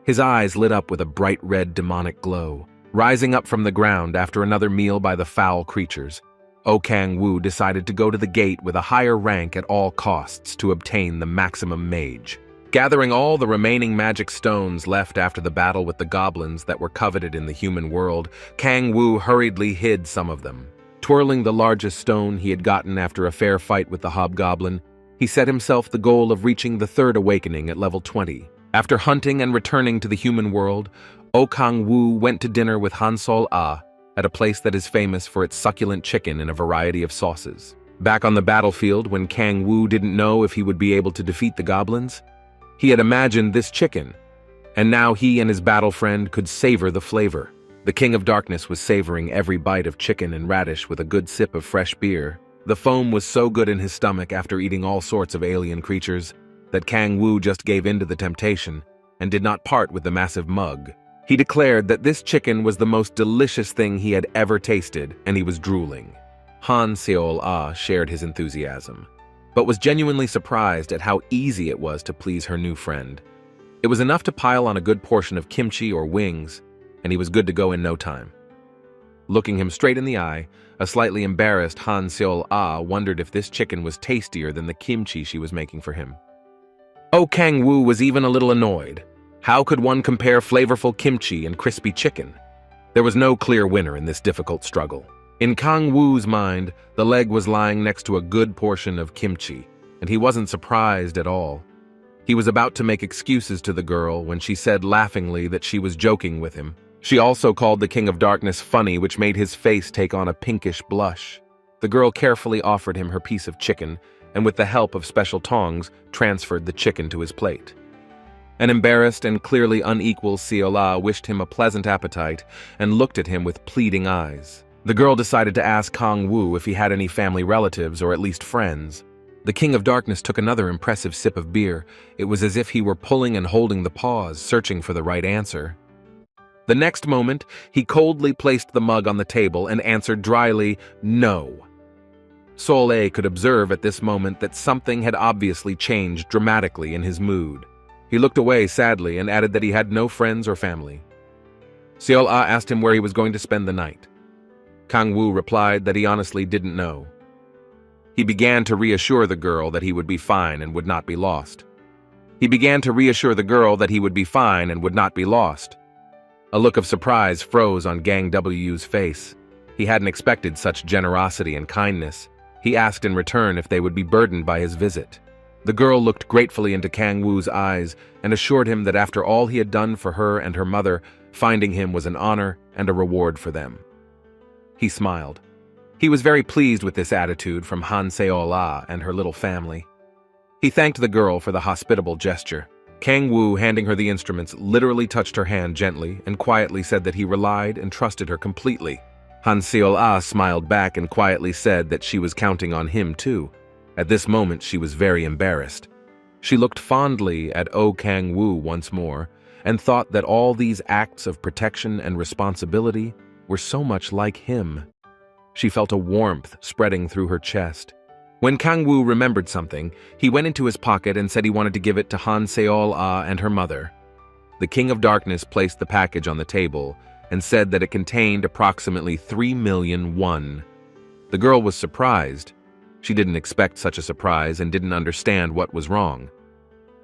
His eyes lit up with a bright red demonic glow. Rising up from the ground after another meal by the foul creatures, KangWoo decided to go to the gate with a higher rank at all costs to obtain the maximum mage. Gathering all the remaining magic stones left after the battle with the goblins that were coveted in the human world, KangWoo hurriedly hid some of them. Twirling the largest stone he had gotten after a fair fight with the hobgoblin, he set himself the goal of reaching the third awakening at level 20. After hunting and returning to the human world, KangWoo went to dinner with Hansol Ah at a place that is famous for its succulent chicken in a variety of sauces. Back on the battlefield, when KangWoo didn't know if he would be able to defeat the goblins, he had imagined this chicken, and now he and his battle friend could savor the flavor. The King of Darkness was savoring every bite of chicken and radish with a good sip of fresh beer. The foam was so good in his stomach after eating all sorts of alien creatures that KangWoo just gave in to the temptation and did not part with the massive mug. He declared that this chicken was the most delicious thing he had ever tasted, and he was drooling. Hansol Ah shared his enthusiasm, but was genuinely surprised at how easy it was to please her new friend. It was enough to pile on a good portion of kimchi or wings, and he was good to go in no time. Looking him straight in the eye, a slightly embarrassed Han Seol-ah wondered if this chicken was tastier than the kimchi she was making for him. KangWoo was even a little annoyed. How could one compare flavorful kimchi and crispy chicken? There was no clear winner in this difficult struggle. In KangWoo's mind, the leg was lying next to a good portion of kimchi, and he wasn't surprised at all. He was about to make excuses to the girl when she said laughingly that she was joking with him. She also called the King of Darkness funny, which made his face take on a pinkish blush. The girl carefully offered him her piece of chicken, and with the help of special tongs, transferred the chicken to his plate. An embarrassed and clearly unequal Seol-ah wished him a pleasant appetite and looked at him with pleading eyes. The girl decided to ask KangWoo if he had any family relatives or at least friends. The King of Darkness took another impressive sip of beer. It was as if he were pulling and holding the pause, searching for the right answer. The next moment, he coldly placed the mug on the table and answered dryly, "No." Sol-ae could observe at this moment that something had obviously changed dramatically in his mood. He looked away sadly and added that he had no friends or family. Seol-ah asked him where he was going to spend the night. KangWoo replied that he honestly didn't know. He began to reassure the girl that he would be fine and would not be lost. A look of surprise froze on Gang W's face. He hadn't expected such generosity and kindness. He asked in return if they would be burdened by his visit. The girl looked gratefully into KangWoo's eyes and assured him that after all he had done for her and her mother, finding him was an honor and a reward for them. He smiled. He was very pleased with this attitude from Han Seol-ah and her little family. He thanked the girl for the hospitable gesture. KangWoo, handing her the instruments, literally touched her hand gently and quietly said that he relied and trusted her completely. Han Seol-ah smiled back and quietly said that she was counting on him too. At this moment, she was very embarrassed. She looked fondly at KangWoo once more and thought that all these acts of protection and responsibility were so much like him. She felt a warmth spreading through her chest. When KangWoo remembered something, he went into his pocket and said he wanted to give it to Han Seol-ah and her mother. The King of Darkness placed the package on the table and said that it contained approximately 3 million won. The girl was surprised. She didn't expect such a surprise and didn't understand what was wrong.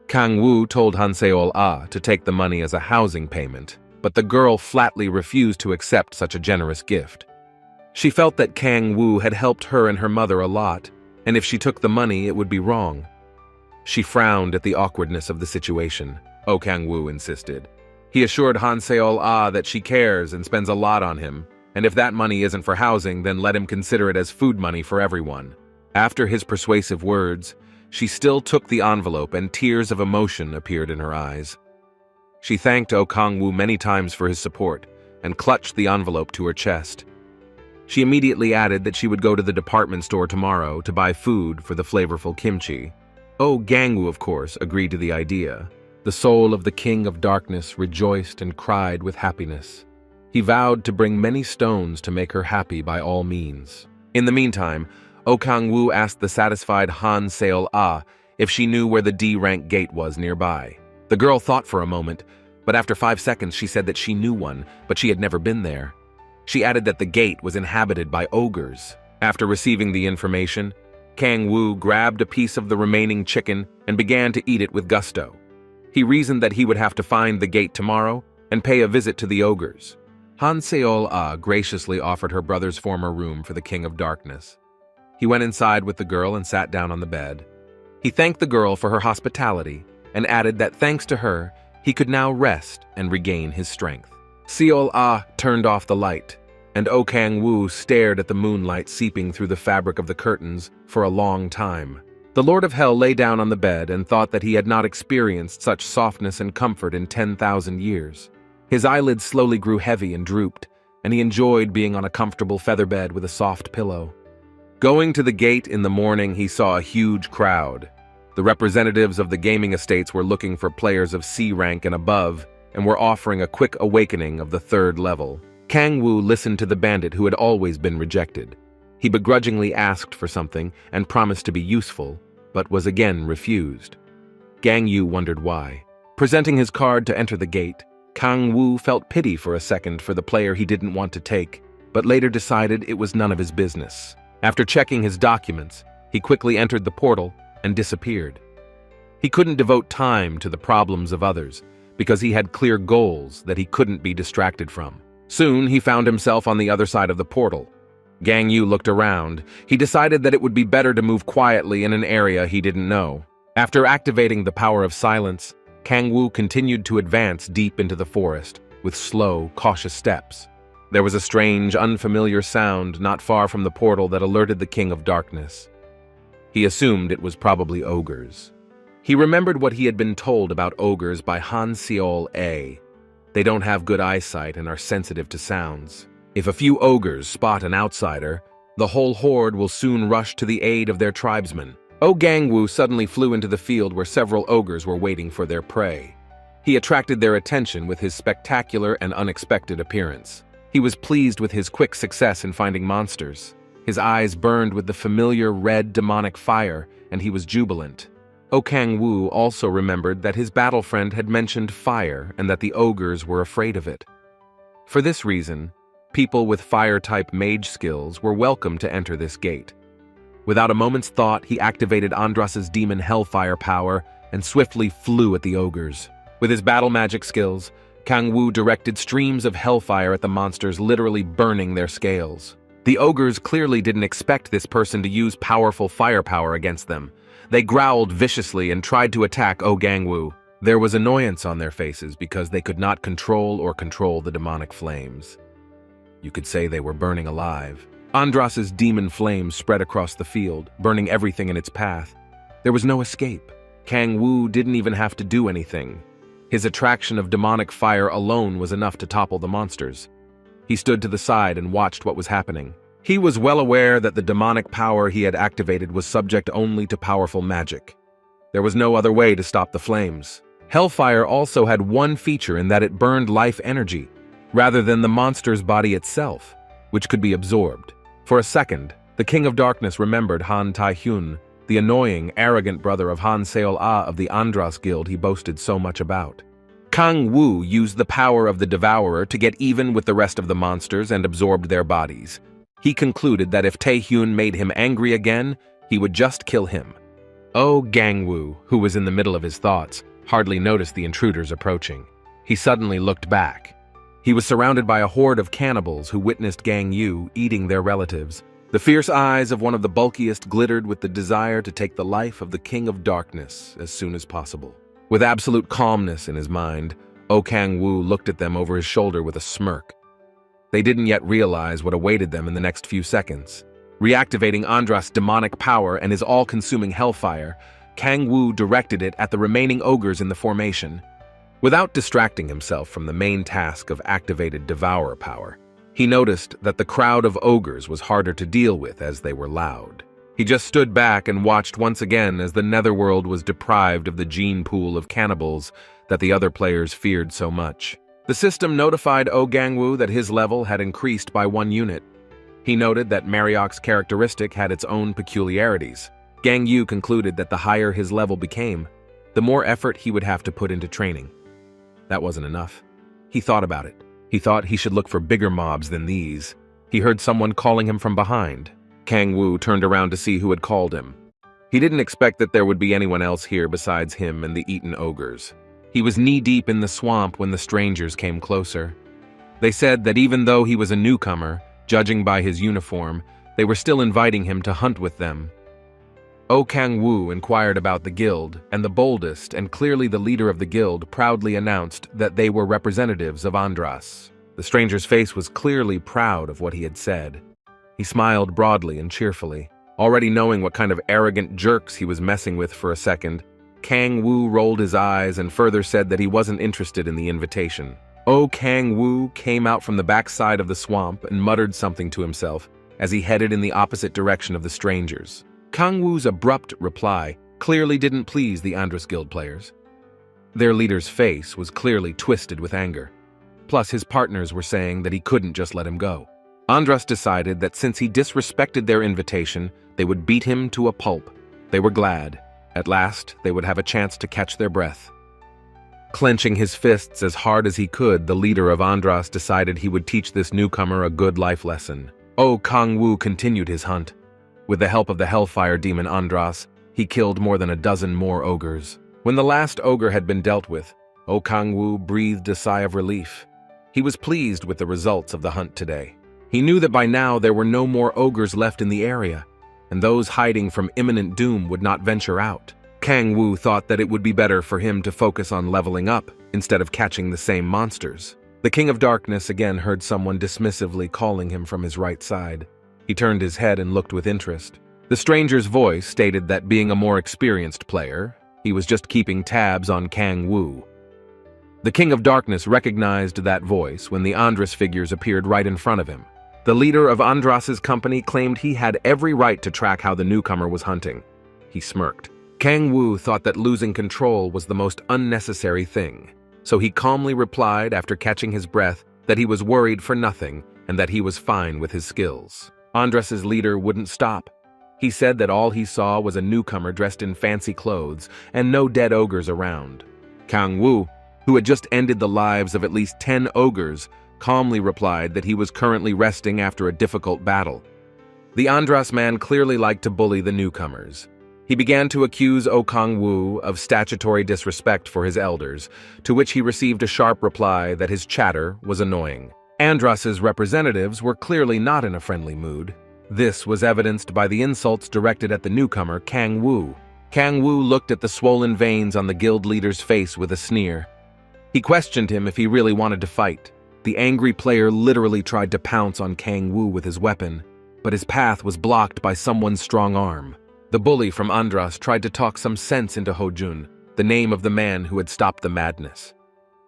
KangWoo told Han Seol-ah to take the money as a housing payment, but the girl flatly refused to accept such a generous gift. She felt that KangWoo had helped her and her mother a lot, and if she took the money, it would be wrong. She frowned at the awkwardness of the situation. KangWoo insisted. He assured Han Seol-ah that she cares and spends a lot on him, and if that money isn't for housing, then let him consider it as food money for everyone. After his persuasive words, she still took the envelope and tears of emotion appeared in her eyes. She thanked KangWoo many times for his support and clutched the envelope to her chest. She immediately added that she would go to the department store tomorrow to buy food for the flavorful kimchi. KangWoo, of course, agreed to the idea. The soul of the King of Darkness rejoiced and cried with happiness. He vowed to bring many stones to make her happy by all means. In the meantime, KangWoo asked the satisfied Han Seol-ah if she knew where the D-rank gate was nearby. The girl thought for a moment, but after 5 seconds she said that she knew one, but she had never been there. She added that the gate was inhabited by ogres. After receiving the information, KangWoo grabbed a piece of the remaining chicken and began to eat it with gusto. He reasoned that he would have to find the gate tomorrow and pay a visit to the ogres. Han Seol-ah graciously offered her brother's former room for the King of Darkness. He went inside with the girl and sat down on the bed. He thanked the girl for her hospitality and added that thanks to her, he could now rest and regain his strength. Seol-ah turned off the light, and KangWoo stared at the moonlight seeping through the fabric of the curtains for a long time. The Lord of Hell lay down on the bed and thought that he had not experienced such softness and comfort in 10,000 years. His eyelids slowly grew heavy and drooped, and he enjoyed being on a comfortable feather bed with a soft pillow. Going to the gate in the morning, he saw a huge crowd. The representatives of the gaming estates were looking for players of C rank and above, and were offering a quick awakening of the 3rd level. KangWoo listened to the bandit who had always been rejected. He begrudgingly asked for something and promised to be useful, but was again refused. KangWoo wondered why. Presenting his card to enter the gate, KangWoo felt pity for a second for the player he didn't want to take. but later decided it was none of his business. After checking his documents, he quickly entered the portal and disappeared. He couldn't devote time to the problems of others because he had clear goals that he couldn't be distracted from. Soon, he found himself on the other side of the portal. KangWoo looked around. He decided that it would be better to move quietly in an area he didn't know. After activating the power of silence, KangWoo continued to advance deep into the forest with slow, cautious steps. There was a strange, unfamiliar sound not far from the portal that alerted the King of Darkness. He assumed it was probably ogres. He remembered what he had been told about ogres by Han Seol-a. They don't have good eyesight and are sensitive to sounds. If a few ogres spot an outsider, the whole horde will soon rush to the aid of their tribesmen. KangWoo suddenly flew into the field where several ogres were waiting for their prey. He attracted their attention with his spectacular and unexpected appearance. He was pleased with his quick success in finding monsters. His eyes burned with the familiar red demonic fire, and he was jubilant. KangWoo also remembered that his battle friend had mentioned fire and that the ogres were afraid of it. For this reason, people with fire-type mage skills were welcome to enter this gate. Without a moment's thought, he activated Andras's demon hellfire power and swiftly flew at the ogres. With his battle magic skills, KangWoo directed streams of hellfire at the monsters, literally burning their scales. The ogres clearly didn't expect this person to use powerful firepower against them. They growled viciously and tried to attack KangWoo. There was annoyance on their faces because they could not control the demonic flames. You could say they were burning alive. Andras's demon flames spread across the field, burning everything in its path. There was no escape. KangWoo didn't even have to do anything. His attraction of demonic fire alone was enough to topple the monsters. He stood to the side and watched what was happening. He was well aware that the demonic power he had activated was subject only to powerful magic. There was no other way to stop the flames. Hellfire also had one feature in that it burned life energy, rather than the monster's body itself, which could be absorbed. For a second, the King of Darkness remembered Han Tae-hyun, the annoying, arrogant brother of Han Seol-a of the Andras Guild he boasted so much about. KangWoo used the power of the Devourer to get even with the rest of the monsters and absorbed their bodies. He concluded that if Tae-hyun made him angry again, he would just kill him. KangWoo, who was in the middle of his thoughts, hardly noticed the intruders approaching. He suddenly looked back. He was surrounded by a horde of cannibals who witnessed KangWoo eating their relatives. The fierce eyes of one of the bulkiest glittered with the desire to take the life of the King of Darkness as soon as possible. With absolute calmness in his mind, KangWoo looked at them over his shoulder with a smirk. They didn't yet realize what awaited them in the next few seconds. Reactivating Andras' demonic power and his all-consuming hellfire, KangWoo directed it at the remaining ogres in the formation. Without distracting himself from the main task of activated devourer power, he noticed that the crowd of ogres was harder to deal with as they were loud. He just stood back and watched once again as the netherworld was deprived of the gene pool of cannibals that the other players feared so much. The system notified KangWoo that his level had increased by 1 unit. He noted that Marryok's characteristic had its own peculiarities. KangWoo concluded that the higher his level became, the more effort he would have to put into training. That wasn't enough. He thought about it. He thought he should look for bigger mobs than these. He heard someone calling him from behind. KangWoo turned around to see who had called him. He didn't expect that there would be anyone else here besides him and the eaten ogres. He was knee-deep in the swamp when the strangers came closer. They said that even though he was a newcomer, judging by his uniform, they were still inviting him to hunt with them. KangWoo inquired about the guild, and the boldest and clearly the leader of the guild proudly announced that they were representatives of Andras. The stranger's face was clearly proud of what he had said. He smiled broadly and cheerfully. Already knowing what kind of arrogant jerks he was messing with for a second, KangWoo rolled his eyes and further said that he wasn't interested in the invitation. KangWoo came out from the backside of the swamp and muttered something to himself as he headed in the opposite direction of the strangers. KangWoo's abrupt reply clearly didn't please the Andras Guild players. Their leader's face was clearly twisted with anger. Plus, his partners were saying that he couldn't just let him go. Andras decided that since he disrespected their invitation, they would beat him to a pulp. They were glad. At last, they would have a chance to catch their breath. Clenching his fists as hard as he could, the leader of Andras decided he would teach this newcomer a good life lesson. KangWoo continued his hunt. With the help of the Hellfire demon Andras, he killed more than a dozen more ogres. When the last ogre had been dealt with, KangWoo breathed a sigh of relief. He was pleased with the results of the hunt today. He knew that by now there were no more ogres left in the area, and those hiding from imminent doom would not venture out. KangWoo thought that it would be better for him to focus on leveling up instead of catching the same monsters. The King of Darkness again heard someone dismissively calling him from his right side. He turned his head and looked with interest. The stranger's voice stated that being a more experienced player, he was just keeping tabs on KangWoo. The King of Darkness recognized that voice when the Andras figures appeared right in front of him. The leader of Andras's company claimed he had every right to track how the newcomer was hunting. He smirked. KangWoo thought that losing control was the most unnecessary thing, so he calmly replied after catching his breath that he was worried for nothing and that he was fine with his skills. Andras's leader wouldn't stop. He said that all he saw was a newcomer dressed in fancy clothes and no dead ogres around. KangWoo, who had just ended the lives of at least 10 ogres, calmly replied that he was currently resting after a difficult battle. The Andras man clearly liked to bully the newcomers. He began to accuse KangWoo of statutory disrespect for his elders, to which he received a sharp reply that his chatter was annoying. Andras's representatives were clearly not in a friendly mood. This was evidenced by the insults directed at the newcomer, KangWoo. KangWoo looked at the swollen veins on the guild leader's face with a sneer. He questioned him if he really wanted to fight. The angry player literally tried to pounce on KangWoo with his weapon, but his path was blocked by someone's strong arm. The bully from Andras tried to talk some sense into Hojun, the name of the man who had stopped the madness.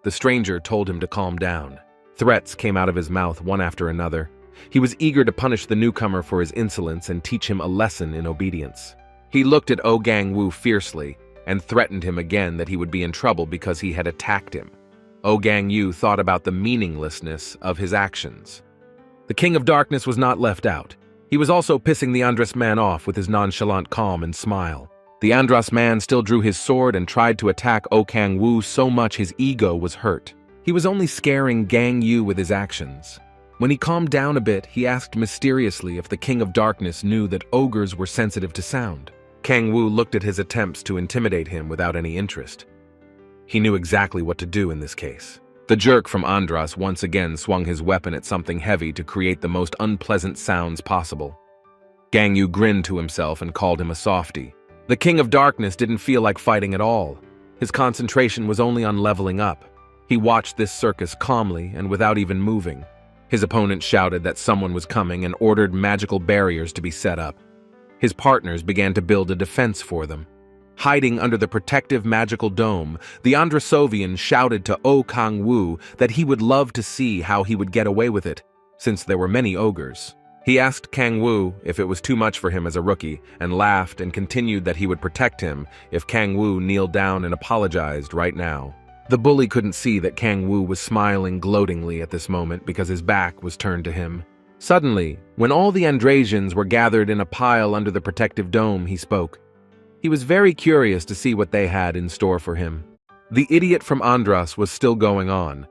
The stranger told him to calm down. Threats came out of his mouth one after another. He was eager to punish the newcomer for his insolence and teach him a lesson in obedience. He looked at KangWoo fiercely and threatened him again that he would be in trouble because he had attacked him. KangWoo thought about the meaninglessness of his actions. The King of Darkness was not left out. He was also pissing the Andras man off with his nonchalant calm and smile. The Andras man still drew his sword and tried to attack KangWoo so much his ego was hurt. He was only scaring KangWoo with his actions. When he calmed down a bit, he asked mysteriously if the King of Darkness knew that ogres were sensitive to sound. KangWoo looked at his attempts to intimidate him without any interest. He knew exactly what to do in this case. The jerk from Andras once again swung his weapon at something heavy to create the most unpleasant sounds possible. KangWoo grinned to himself and called him a softie. The King of Darkness didn't feel like fighting at all. His concentration was only on leveling up. He watched this circus calmly and without even moving. His opponent shouted that someone was coming and ordered magical barriers to be set up. His partners began to build a defense for them. Hiding under the protective magical dome, the Andrasovian shouted to KangWoo that he would love to see how he would get away with it, since there were many ogres. He asked KangWoo if it was too much for him as a rookie, and laughed and continued that he would protect him if KangWoo kneeled down and apologized right now. The bully couldn't see that KangWoo was smiling gloatingly at this moment because his back was turned to him. Suddenly, when all the Andrasians were gathered in a pile under the protective dome, he spoke. He was very curious to see what they had in store for him. The idiot from Andras was still going on.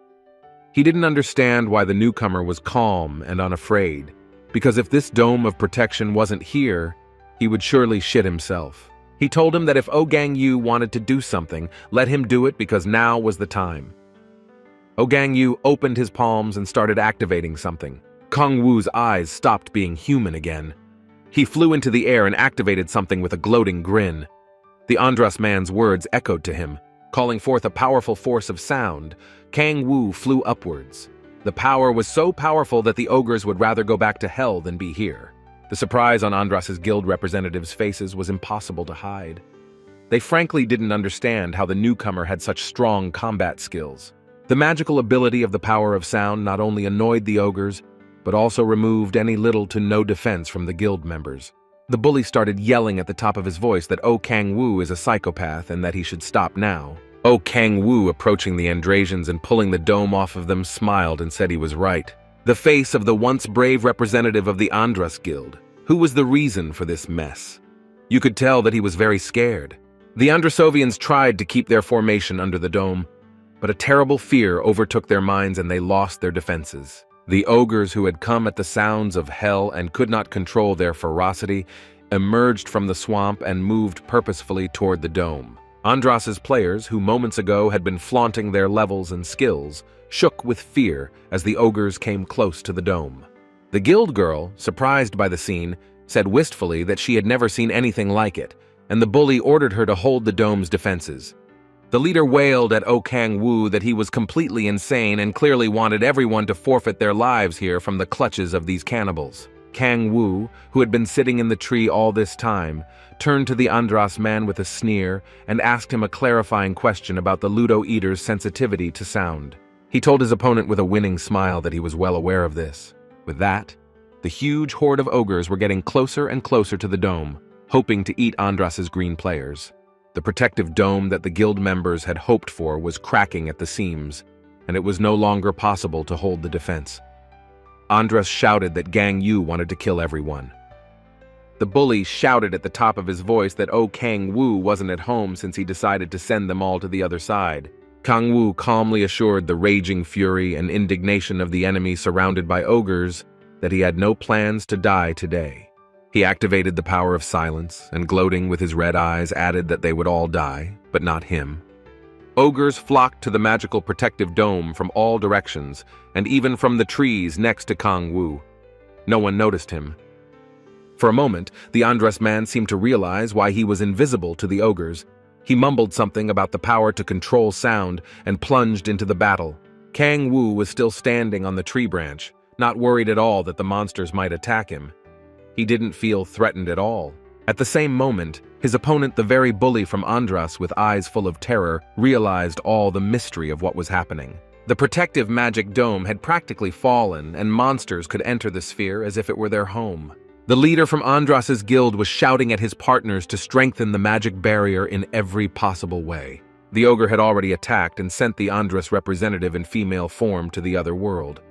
He didn't understand why the newcomer was calm and unafraid, because if this dome of protection wasn't here, he would surely shit himself. He told him that if KangWoo wanted to do something, let him do it because now was the time. KangWoo opened his palms and started activating something. KangWoo's eyes stopped being human again. He flew into the air and activated something with a gloating grin. The Andras man's words echoed to him, calling forth a powerful force of sound. KangWoo flew upwards. The power was so powerful that the ogres would rather go back to hell than be here. The surprise on Andras's guild representatives' faces was impossible to hide. They frankly didn't understand how the newcomer had such strong combat skills. The magical ability of the power of sound not only annoyed the ogres, but also removed any little to no defense from the guild members. The bully started yelling at the top of his voice that KangWoo is a psychopath and that he should stop now. KangWoo, approaching the Andrasians and pulling the dome off of them, smiled and said he was right. The face of the once brave representative of the Andras Guild, who was the reason for this mess. You could tell that he was very scared. The Andrasovians tried to keep their formation under the dome, but a terrible fear overtook their minds and they lost their defenses. The ogres who had come at the sounds of hell and could not control their ferocity emerged from the swamp and moved purposefully toward the dome. Andras's players, who moments ago had been flaunting their levels and skills, shook with fear as the ogres came close to the dome. The guild girl, surprised by the scene, said wistfully that she had never seen anything like it, and the bully ordered her to hold the dome's defenses. The leader wailed at KangWoo that he was completely insane and clearly wanted everyone to forfeit their lives here from the clutches of these cannibals. KangWoo, who had been sitting in the tree all this time, turned to the Andras man with a sneer and asked him a clarifying question about the Ludo Eater's sensitivity to sound. He told his opponent with a winning smile that he was well aware of this. With that, the huge horde of ogres were getting closer and closer to the dome, hoping to eat Andras's green players. The protective dome that the guild members had hoped for was cracking at the seams, and it was no longer possible to hold the defense. Andras shouted that KangWoo wanted to kill everyone. The bully shouted at the top of his voice that KangWoo wasn't at home since he decided to send them all to the other side. KangWoo calmly assured the raging fury and indignation of the enemy surrounded by ogres that he had no plans to die today. He activated the power of silence and, gloating with his red eyes, added that they would all die, but not him. Ogres flocked to the magical protective dome from all directions, and even from the trees next to KangWoo. No one noticed him. For a moment, the Andras man seemed to realize why he was invisible to the ogres. He mumbled something about the power to control sound and plunged into the battle. KangWoo was still standing on the tree branch, not worried at all that the monsters might attack him. He didn't feel threatened at all. At the same moment, his opponent, the very bully from Andras with eyes full of terror, realized all the mystery of what was happening. The protective magic dome had practically fallen, and monsters could enter the sphere as if it were their home. The leader from Andras's guild was shouting at his partners to strengthen the magic barrier in every possible way. The ogre had already attacked and sent the Andras representative in female form to the other world.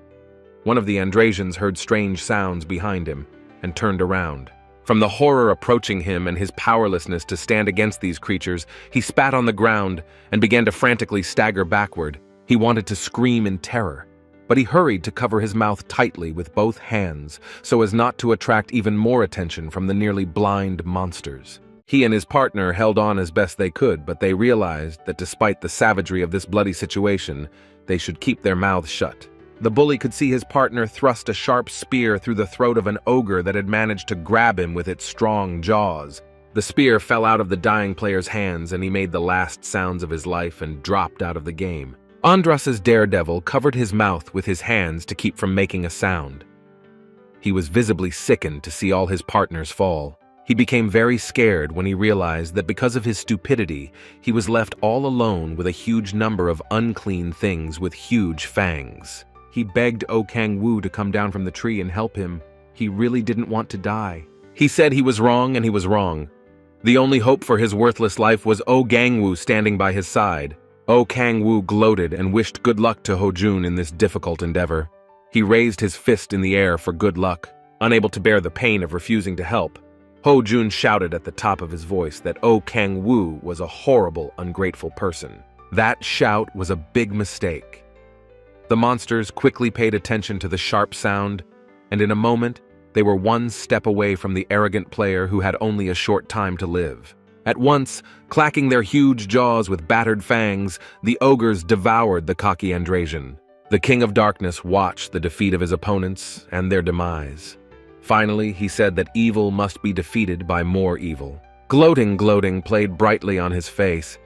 One of the Andrasians heard strange sounds behind him and turned around. From the horror approaching him and his powerlessness to stand against these creatures, he spat on the ground and began to frantically stagger backward. He wanted to scream in terror, but he hurried to cover his mouth tightly with both hands so as not to attract even more attention from the nearly blind monsters. He and his partner held on as best they could, but they realized that despite the savagery of this bloody situation, they should keep their mouths shut. The bully could see his partner thrust a sharp spear through the throat of an ogre that had managed to grab him with its strong jaws. The spear fell out of the dying player's hands, and he made the last sounds of his life and dropped out of the game. Andras's daredevil covered his mouth with his hands to keep from making a sound. He was visibly sickened to see all his partners fall. He became very scared when he realized that because of his stupidity, he was left all alone with a huge number of unclean things with huge fangs. He begged KangWoo to come down from the tree and help him. He really didn't want to die. He said he was wrong, and he was wrong. The only hope for his worthless life was KangWoo standing by his side. KangWoo gloated and wished good luck to Hojun in this difficult endeavor. He raised his fist in the air for good luck. Unable to bear the pain of refusing to help, Hojun shouted at the top of his voice that KangWoo was a horrible, ungrateful person. That shout was a big mistake. The monsters quickly paid attention to the sharp sound, and in a moment, they were one step away from the arrogant player who had only a short time to live. At once, clacking their huge jaws with battered fangs, the ogres devoured the cocky Andrasian. The King of Darkness watched the defeat of his opponents and their demise. Finally, he said that evil must be defeated by more evil. Gloating played brightly on his face.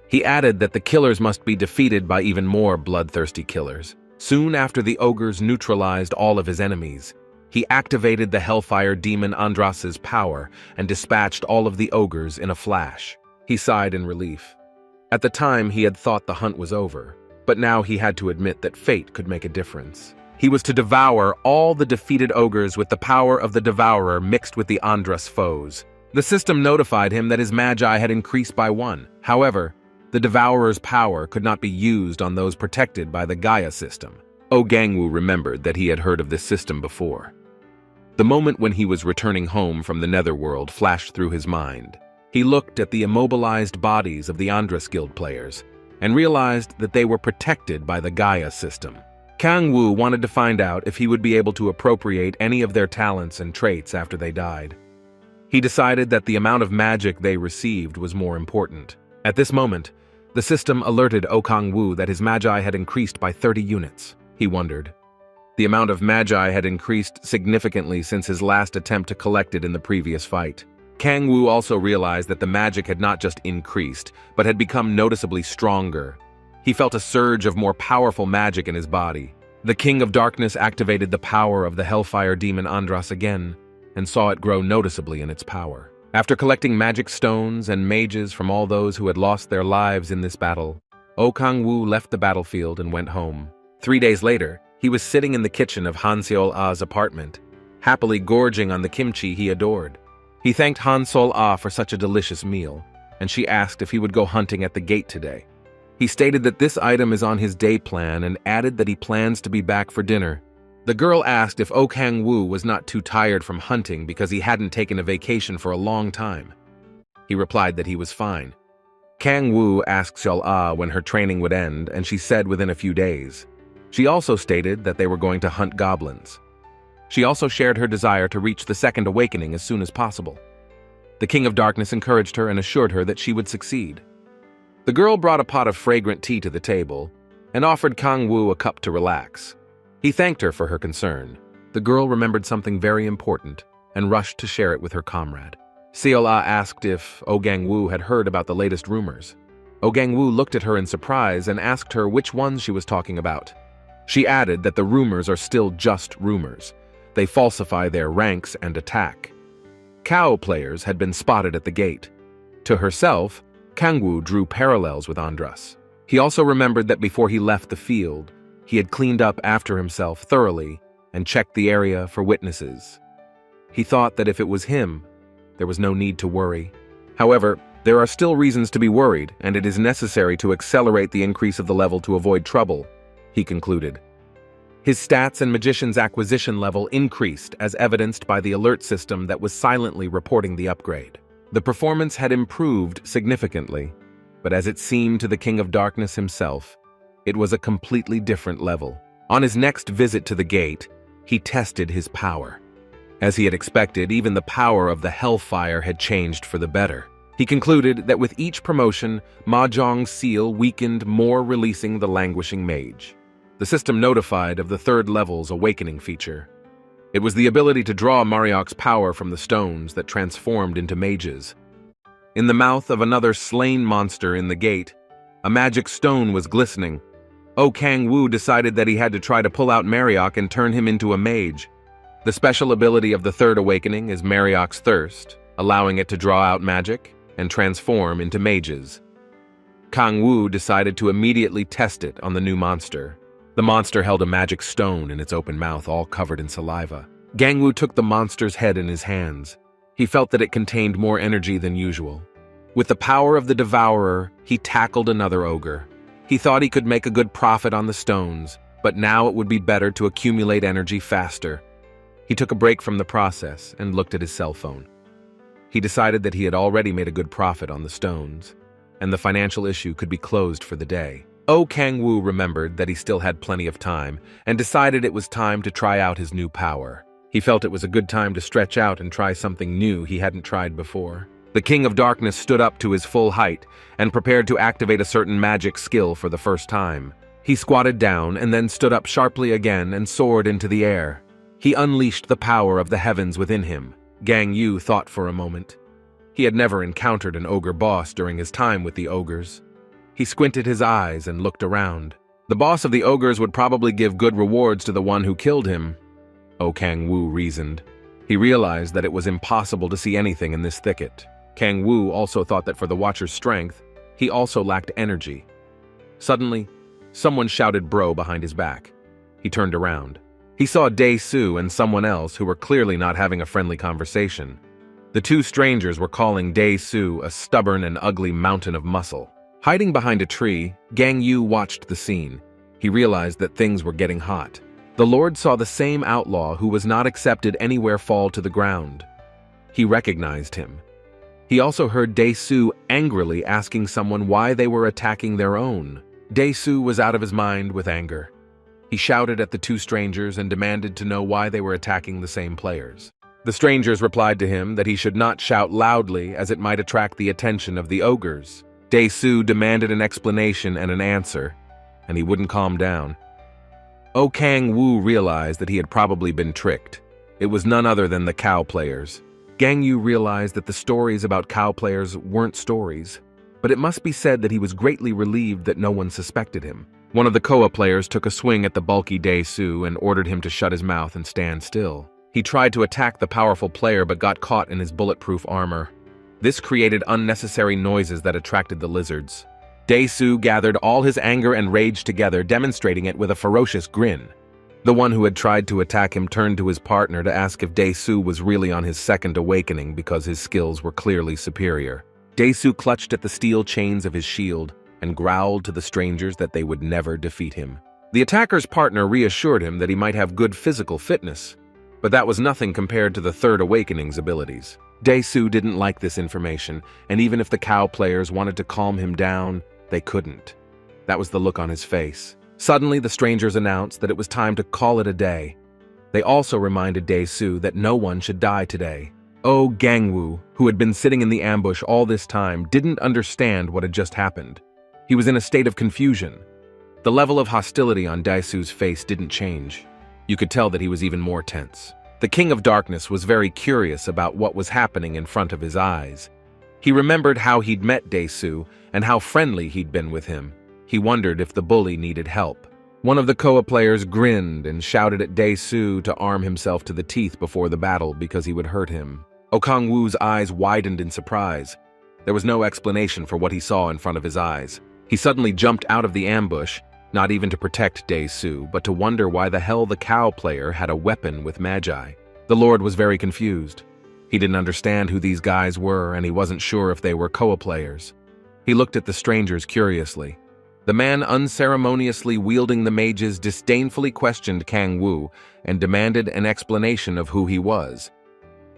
He added that the killers must be defeated by even more bloodthirsty killers. Soon after the ogres neutralized all of his enemies, he activated the Hellfire demon Andras's power and dispatched all of the ogres in a flash. He sighed in relief. At the time, he had thought the hunt was over, but now he had to admit that fate could make a difference. He was to devour all the defeated ogres with the power of the Devourer mixed with the Andras foes. The system notified him that his magi had increased by 1. However, the Devourer's power could not be used on those protected by the Gaia system. KangWoo remembered that he had heard of this system before. The moment when he was returning home from the Netherworld flashed through his mind. He looked at the immobilized bodies of the Andras Guild players. and realized that they were protected by the Gaia system. KangWoo wanted to find out if he would be able to appropriate any of their talents and traits after they died. He decided that the amount of magic they received was more important. At this moment, the system alerted KangWoo that his magi had increased by 30 units. He wondered. The amount of magi had increased significantly since his last attempt to collect it in the previous fight. KangWoo also realized that the magic had not just increased, but had become noticeably stronger. He felt a surge of more powerful magic in his body. The King of Darkness activated the power of the Hellfire demon Andras again, and saw it grow noticeably in its power. After collecting magic stones and mages from all those who had lost their lives in this battle, KangWoo left the battlefield and went home. 3 days later, he was sitting in the kitchen of Han Seol-ah's apartment, happily gorging on the kimchi he adored. He thanked Han Seol-ah for such a delicious meal, and she asked if he would go hunting at the gate today. He stated that this item is on his day plan and added that he plans to be back for dinner. The girl asked if KangWoo was not too tired from hunting because he hadn't taken a vacation for a long time. He replied that he was fine. KangWoo asked Seol-ah when her training would end, and she said within a few days. She also stated that they were going to hunt goblins. She also shared her desire to reach the second awakening as soon as possible. The King of Darkness encouraged her and assured her that she would succeed. The girl brought a pot of fragrant tea to the table and offered KangWoo a cup to relax. He thanked her for her concern. The girl remembered something very important and rushed to share it with her comrade. Seol-ah asked if KangWoo had heard about the latest rumors. KangWoo looked at her in surprise and asked her which ones she was talking about. She added that the rumors are still just rumors. They falsify their ranks and attack. Cow players had been spotted at the gate. To herself, KangWoo drew parallels with Andras. He also remembered that before he left the field, he had cleaned up after himself thoroughly and checked the area for witnesses. He thought that if it was him, there was no need to worry. However, there are still reasons to be worried, and it is necessary to accelerate the increase of the level to avoid trouble, he concluded. His stats and magician's acquisition level increased as evidenced by the alert system that was silently reporting the upgrade. The performance had improved significantly, but as it seemed to the King of Darkness himself, it was a completely different level. On his next visit to the gate, he tested his power. As he had expected, even the power of the Hellfire had changed for the better. He concluded that with each promotion, Mahjong's seal weakened more, releasing the languishing mage. The system notified of the third level's awakening feature. It was the ability to draw Mariok's power from the stones that transformed into mages. In the mouth of another slain monster in the gate, a magic stone was glistening. KangWoo decided that he had to try to pull out Mariok and turn him into a mage. The special ability of the third awakening is Mariok's Thirst, allowing it to draw out magic and transform into mages. KangWoo decided to immediately test it on the new monster. The monster held a magic stone in its open mouth, all covered in saliva. KangWoo took the monster's head in his hands. He felt that it contained more energy than usual. With the power of the devourer, he tackled another ogre. He thought he could make a good profit on the stones, but now it would be better to accumulate energy faster. He took a break from the process and looked at his cell phone. He decided that he had already made a good profit on the stones, and the financial issue could be closed for the day. KangWoo remembered that he still had plenty of time and decided it was time to try out his new power. He felt it was a good time to stretch out and try something new he hadn't tried before. The King of Darkness stood up to his full height and prepared to activate a certain magic skill for the first time. He squatted down and then stood up sharply again and soared into the air. He unleashed the power of the heavens within him. KangWoo thought for a moment. He had never encountered an ogre boss during his time with the ogres. He squinted his eyes and looked around. The boss of the ogres would probably give good rewards to the one who killed him, KangWoo reasoned. He realized that it was impossible to see anything in this thicket. KangWoo also thought that for the Watcher's strength, he also lacked energy. Suddenly, someone shouted bro behind his back. He turned around. He saw Dae-soo and someone else who were clearly not having a friendly conversation. The two strangers were calling Dae-soo a stubborn and ugly mountain of muscle. Hiding behind a tree, KangWoo watched the scene. He realized that things were getting hot. The Lord saw the same outlaw who was not accepted anywhere fall to the ground. He recognized him. He also heard Dae-soo angrily asking someone why they were attacking their own. Dae-soo was out of his mind with anger. He shouted at the two strangers and demanded to know why they were attacking the same players. The strangers replied to him that he should not shout loudly as it might attract the attention of the ogres. Dae-soo demanded an explanation and an answer, and he wouldn't calm down. KangWoo realized that he had probably been tricked. It was none other than the cow players. KangWoo realized that the stories about cow players weren't stories, but it must be said that he was greatly relieved that no one suspected him. One of the koa players took a swing at the bulky Dae-soo and ordered him to shut his mouth and stand still. He tried to attack the powerful player but got caught in his bulletproof armor. This created unnecessary noises that attracted the lizards. Dae-soo gathered all his anger and rage together, demonstrating it with a ferocious grin. The one who had tried to attack him turned to his partner to ask if Dae-soo was really on his second awakening because his skills were clearly superior. Dae-soo clutched at the steel chains of his shield and growled to the strangers that they would never defeat him. The attacker's partner reassured him that he might have good physical fitness, but that was nothing compared to the Third Awakening's abilities. Dae-soo didn't like this information, and even if the cow players wanted to calm him down, they couldn't. That was the look on his face. Suddenly, the strangers announced that it was time to call it a day. They also reminded Dae-soo that no one should die today. KangWoo, who had been sitting in the ambush all this time, didn't understand what had just happened. He was in a state of confusion. The level of hostility on Dae-soo's face didn't change. You could tell that he was even more tense. The King of Darkness was very curious about what was happening in front of his eyes. He remembered how he'd met Dae-soo and how friendly he'd been with him. He wondered if the bully needed help. One of the koa players grinned and shouted at Dae-soo to arm himself to the teeth before the battle because he would hurt him. KangWoo's eyes widened in surprise. There was no explanation for what he saw in front of his eyes. He suddenly jumped out of the ambush, not even to protect Dae-soo, but to wonder why the hell the cow player had a weapon with magi. The Lord was very confused. He didn't understand who these guys were, and he wasn't sure if they were koa players. He looked at the strangers curiously. The man unceremoniously wielding the mages disdainfully questioned KangWoo and demanded an explanation of who he was.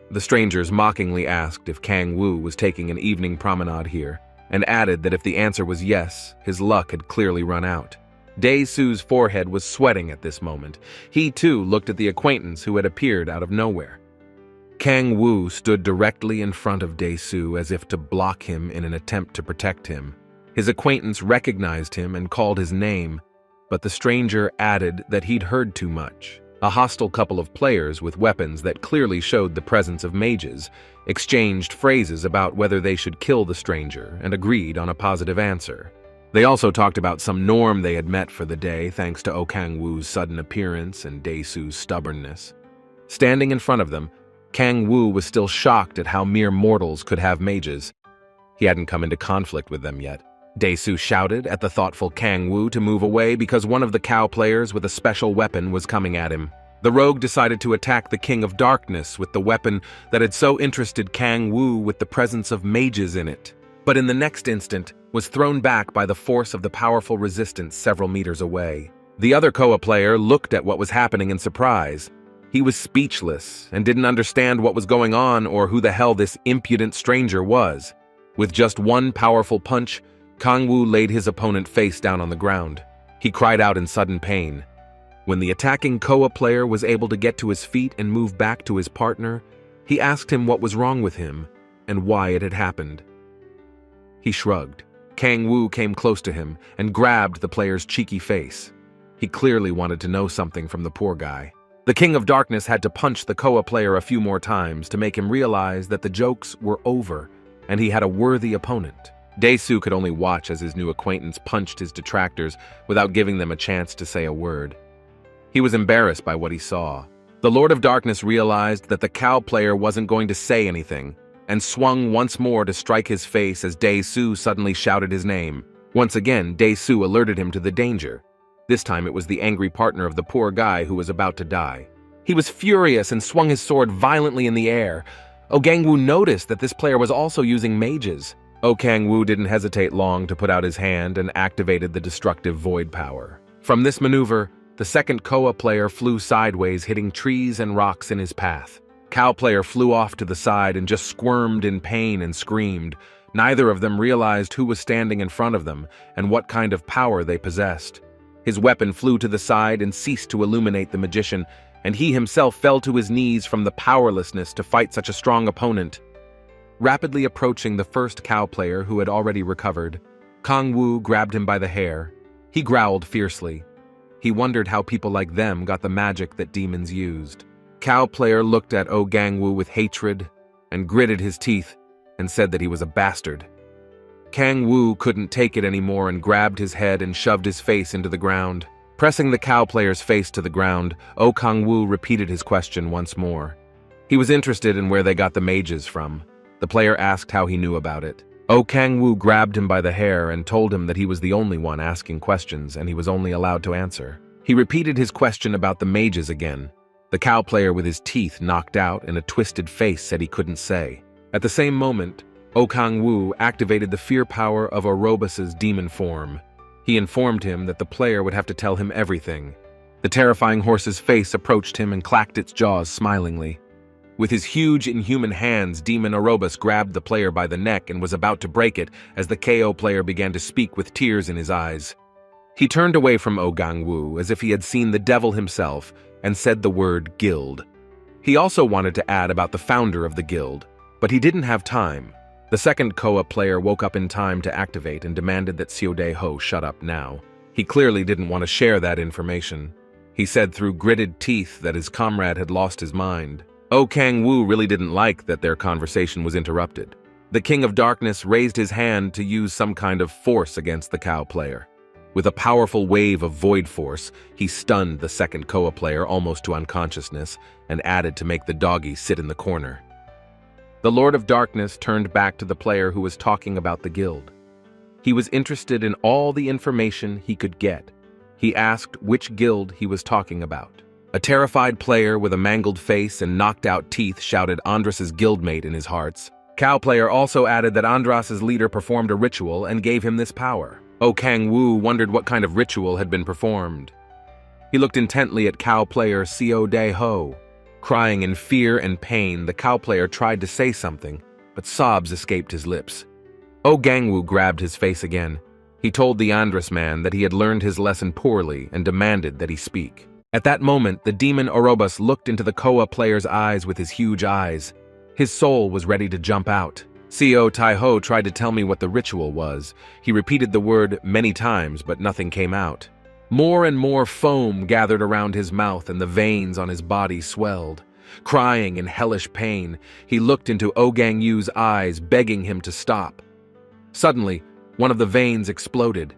The strangers mockingly asked if KangWoo was taking an evening promenade here, and added that if the answer was yes, his luck had clearly run out. Dae-soo's forehead was sweating at this moment. He too looked at the acquaintance who had appeared out of nowhere. KangWoo stood directly in front of Dae-soo as if to block him in an attempt to protect him. His acquaintance recognized him and called his name, but the stranger added that he'd heard too much. A hostile couple of players with weapons that clearly showed the presence of mages exchanged phrases about whether they should kill the stranger and agreed on a positive answer. They also talked about some norm they had met for the day thanks to KangWoo's sudden appearance and Dae-soo's stubbornness. Standing in front of them, KangWoo was still shocked at how mere mortals could have mages. He hadn't come into conflict with them yet. Dae-soo shouted at the thoughtful KangWoo to move away because one of the cow players with a special weapon was coming at him. The rogue decided to attack the King of Darkness with the weapon that had so interested KangWoo with the presence of mages in it, but in the next instant was thrown back by the force of the powerful resistance several meters away. The other koa player looked at what was happening in surprise. He was speechless and didn't understand what was going on or who the hell this impudent stranger was. With just one powerful punch, KangWoo laid his opponent face down on the ground. He cried out in sudden pain. When the attacking koa player was able to get to his feet and move back to his partner, he asked him what was wrong with him and why it had happened. He shrugged. KangWoo came close to him and grabbed the player's cheeky face. He clearly wanted to know something from the poor guy. The King of Darkness had to punch the koa player a few more times to make him realize that the jokes were over and he had a worthy opponent. Dae-soo could only watch as his new acquaintance punched his detractors without giving them a chance to say a word. He was embarrassed by what he saw. The Lord of Darkness realized that the cow player wasn't going to say anything and swung once more to strike his face as Dae-soo suddenly shouted his name. Once again, Dae-soo alerted him to the danger. This time it was the angry partner of the poor guy who was about to die. He was furious and swung his sword violently in the air. KangWoo noticed that this player was also using mages. KangWoo didn't hesitate long to put out his hand and activated the destructive void power. From this maneuver, the second koa player flew sideways, hitting trees and rocks in his path. Cow player flew off to the side and just squirmed in pain and screamed. Neither of them realized who was standing in front of them and what kind of power they possessed. His weapon flew to the side and ceased to illuminate the magician, and he himself fell to his knees from the powerlessness to fight such a strong opponent. Rapidly approaching the first cow player who had already recovered, KangWoo grabbed him by the hair. He growled fiercely. He wondered how people like them got the magic that demons used. Cow player looked at KangWoo with hatred and gritted his teeth and said that he was a bastard. KangWoo couldn't take it anymore and grabbed his head and shoved his face into the ground. Pressing the cow player's face to the ground, KangWoo repeated his question once more. He was interested in where they got the mages from. The player asked how he knew about it. KangWoo grabbed him by the hair and told him that he was the only one asking questions and he was only allowed to answer. He repeated his question about the mages again. The cow player with his teeth knocked out and a twisted face said he couldn't say. At the same moment, KangWoo activated the fear power of Orobus's demon form. He informed him that the player would have to tell him everything. The terrifying horse's face approached him and clacked its jaws smilingly. With his huge, inhuman hands, Demon Orobus grabbed the player by the neck and was about to break it as the KO player began to speak with tears in his eyes. He turned away from KangWoo as if he had seen the devil himself and said the word guild. He also wanted to add about the founder of the guild, but he didn't have time. The second Koa player woke up in time to activate and demanded that Seodae-ho shut up now. He clearly didn't want to share that information. He said through gritted teeth that his comrade had lost his mind. KangWoo really didn't like that their conversation was interrupted. The King of Darkness raised his hand to use some kind of force against the cow player. With a powerful wave of void force, he stunned the second Koa player almost to unconsciousness and added to make the doggy sit in the corner. The Lord of Darkness turned back to the player who was talking about the guild. He was interested in all the information he could get. He asked which guild he was talking about. A terrified player with a mangled face and knocked-out teeth shouted Andras's guildmate in his hearts. Cow player also added that Andras's leader performed a ritual and gave him this power. KangWoo wondered what kind of ritual had been performed. He looked intently at cow player Seodae-ho. Crying in fear and pain, the cow player tried to say something, but sobs escaped his lips. KangWoo grabbed his face again. He told the Andras man that he had learned his lesson poorly and demanded that he speak. At that moment, the demon Orobus looked into the Koa player's eyes with his huge eyes. His soul was ready to jump out. Seodae-ho tried to tell me what the ritual was. He repeated the word many times, but nothing came out. More and more foam gathered around his mouth and the veins on his body swelled. Crying in hellish pain, he looked into KangWoo's eyes, begging him to stop. Suddenly, one of the veins exploded.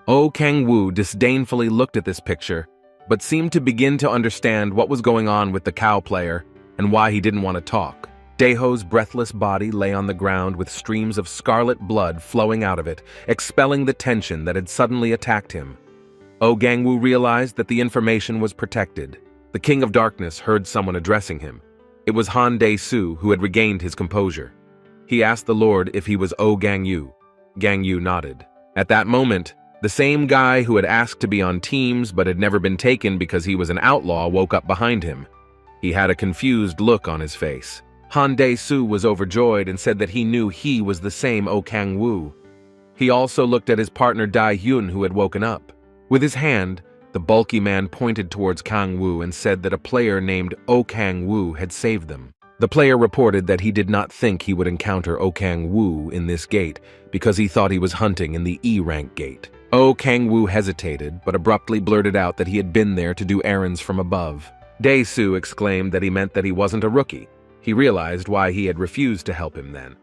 KangWoo disdainfully looked at this picture, but seemed to begin to understand what was going on with the cow player and why he didn't want to talk. Daeho's breathless body lay on the ground with streams of scarlet blood flowing out of it, expelling the tension that had suddenly attacked him. KangWoo realized that the information was protected. The King of Darkness heard someone addressing him. It was Han Dae-soo who had regained his composure. He asked the Lord if he was KangWoo. KangWoo nodded. At that moment, the same guy who had asked to be on teams but had never been taken because he was an outlaw woke up behind him. He had a confused look on his face. Han Dae-soo was overjoyed and said that he knew he was the same KangWoo. He also looked at his partner Dae-hyun who had woken up. With his hand, the bulky man pointed towards KangWoo and said that a player named KangWoo had saved them. The player reported that he did not think he would encounter KangWoo in this gate because he thought he was hunting in the E-rank gate. KangWoo hesitated, but abruptly blurted out that he had been there to do errands from above. Dae-soo exclaimed that he meant that he wasn't a rookie. He realized why he had refused to help him then.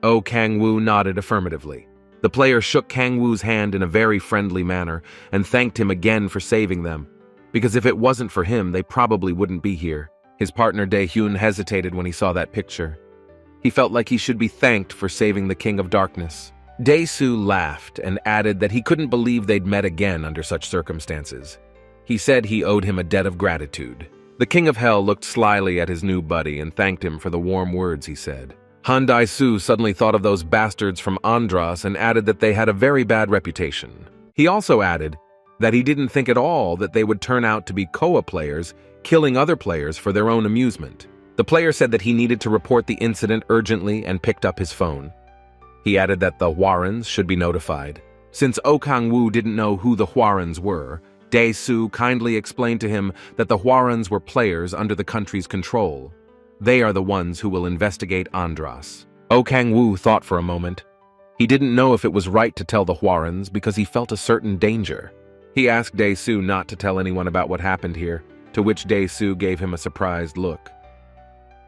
KangWoo nodded affirmatively. The player shook KangWoo's hand in a very friendly manner and thanked him again for saving them, because if it wasn't for him, they probably wouldn't be here. His partner Dae-hyun hesitated when he saw that picture. He felt like he should be thanked for saving the King of Darkness. Dae-soo laughed and added that he couldn't believe they'd met again under such circumstances. He said he owed him a debt of gratitude. The King of Hell looked slyly at his new buddy and thanked him for the warm words he said. Han Dae-soo suddenly thought of those bastards from Andras and added that they had a very bad reputation. He also added that he didn't think at all that they would turn out to be Koa players killing other players for their own amusement. The player said that he needed to report the incident urgently and picked up his phone. He added that the Hwarens should be notified. Since KangWoo didn't know who the Hwarens were, Dae-soo kindly explained to him that the Hwarens were players under the country's control. They are the ones who will investigate Andras. KangWoo thought for a moment. He didn't know if it was right to tell the Hwarens because he felt a certain danger. He asked Dae-soo not to tell anyone about what happened here, to which Dae-soo gave him a surprised look.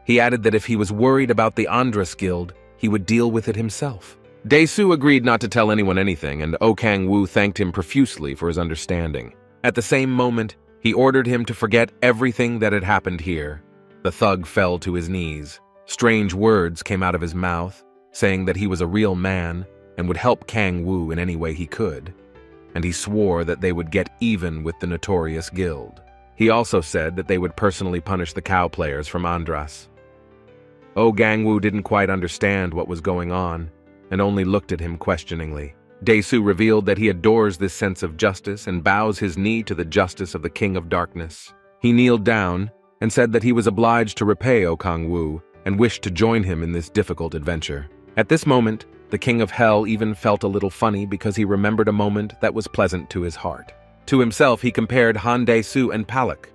He added that if he was worried about the Andras Guild, he would deal with it himself. Dae-soo agreed not to tell anyone anything, and KangWoo thanked him profusely for his understanding. At the same moment, he ordered him to forget everything that had happened here. The thug fell to his knees. Strange words came out of his mouth, saying that he was a real man and would help KangWoo in any way he could. And he swore that they would get even with the notorious guild. He also said that they would personally punish the cow players from Andras. KangWoo didn't quite understand what was going on and only looked at him questioningly. Dae-soo revealed that he adores this sense of justice and bows his knee to the justice of the King of Darkness. He kneeled down and said that he was obliged to repay KangWoo and wished to join him in this difficult adventure. At this moment, the King of Hell even felt a little funny because he remembered a moment that was pleasant to his heart. To himself, he compared Han Dae-soo and Palak.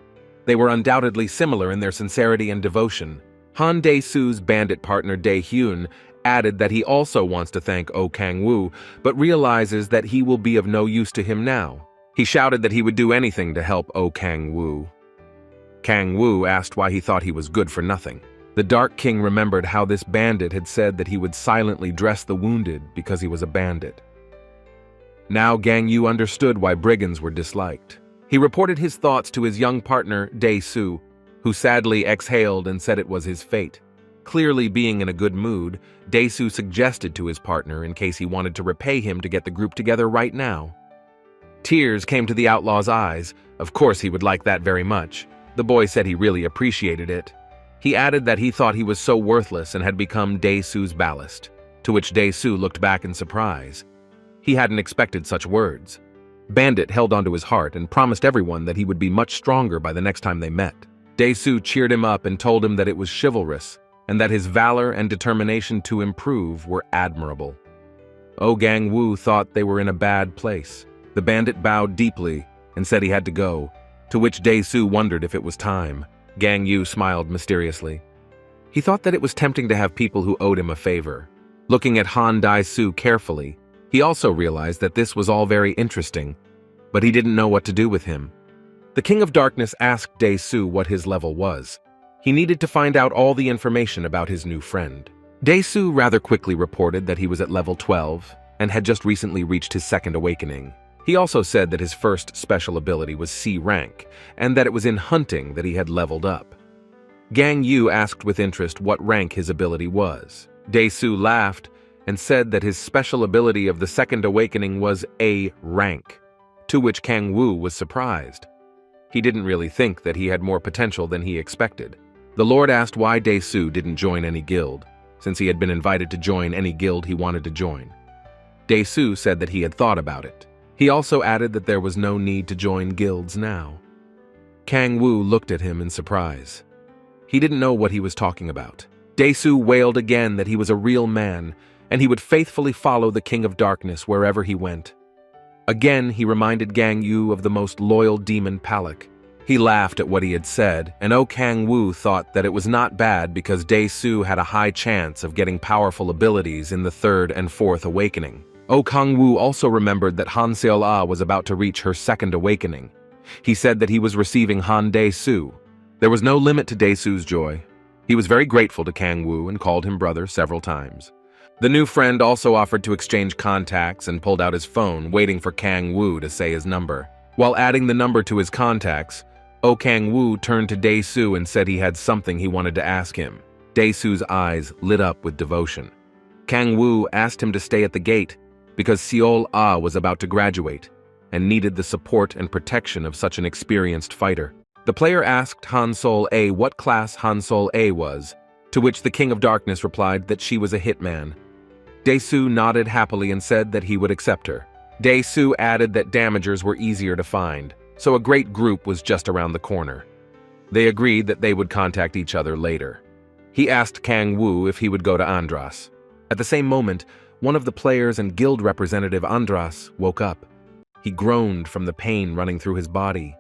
They were undoubtedly similar in their sincerity and devotion. Han Dae-soo's bandit partner Dae-hyun added that he also wants to thank KangWoo, but realizes that he will be of no use to him now. He shouted that he would do anything to help KangWoo. KangWoo asked why he thought he was good for nothing. The Dark King remembered how this bandit had said that he would silently dress the wounded because he was a bandit. Now KangWoo understood why brigands were disliked. He reported his thoughts to his young partner, Dae-soo, who sadly exhaled and said it was his fate. Clearly being in a good mood, Dae-soo suggested to his partner in case he wanted to repay him to get the group together right now. Tears came to the outlaw's eyes. Of course he would like that very much. The boy said he really appreciated it. He added that he thought he was so worthless and had become Dae-soo's ballast, to which Dae-soo looked back in surprise. He hadn't expected such words. Bandit held onto his heart and promised everyone that he would be much stronger by the next time they met. Dae-soo cheered him up and told him that it was chivalrous, and that his valor and determination to improve were admirable. KangWoo thought they were in a bad place. The bandit bowed deeply and said he had to go, to which Dae-soo wondered if it was time. KangWoo smiled mysteriously. He thought that it was tempting to have people who owed him a favor. Looking at Han Dae-soo carefully, he also realized that this was all very interesting, but he didn't know what to do with him. The King of Darkness asked Dae-soo what his level was. He needed to find out all the information about his new friend. Dae-soo rather quickly reported that he was at level 12 and had just recently reached his second awakening. He also said that his first special ability was C rank, and that it was in hunting that he had leveled up. KangWoo asked with interest what rank his ability was. Dae-soo laughed and said that his special ability of the second awakening was A rank, to which KangWoo was surprised. He didn't really think that he had more potential than he expected. The Lord asked why Dae-soo didn't join any guild, since he had been invited to join any guild he wanted to join. Dae-soo said that he had thought about it. He also added that there was no need to join guilds now. KangWoo looked at him in surprise. He didn't know what he was talking about. Dae-soo wailed again that he was a real man, and he would faithfully follow the King of Darkness wherever he went. Again, he reminded KangWoo of the most loyal demon Palak. He laughed at what he had said, and KangWoo thought that it was not bad because Dae-soo had a high chance of getting powerful abilities in the third and fourth awakening. KangWoo also remembered that Han Seol-ah was about to reach her second awakening. He said that he was receiving Han Dae-soo. There was no limit to Dae-soo's joy. He was very grateful to KangWoo and called him brother several times. The new friend also offered to exchange contacts and pulled out his phone, waiting for KangWoo to say his number. While adding the number to his contacts, KangWoo turned to Dae-soo and said he had something he wanted to ask him. Dae-soo's eyes lit up with devotion. KangWoo asked him to stay at the gate because Seol-ah was about to graduate and needed the support and protection of such an experienced fighter. The player asked Han Sol-a what class Han Sol-a was, to which the King of Darkness replied that she was a hitman. Dae-soo nodded happily and said that he would accept her. Dae-soo added that damagers were easier to find, so a great group was just around the corner. They agreed that they would contact each other later. He asked KangWoo if he would go to Andras. At the same moment, one of the players and guild representative Andras woke up. He groaned from the pain running through his body.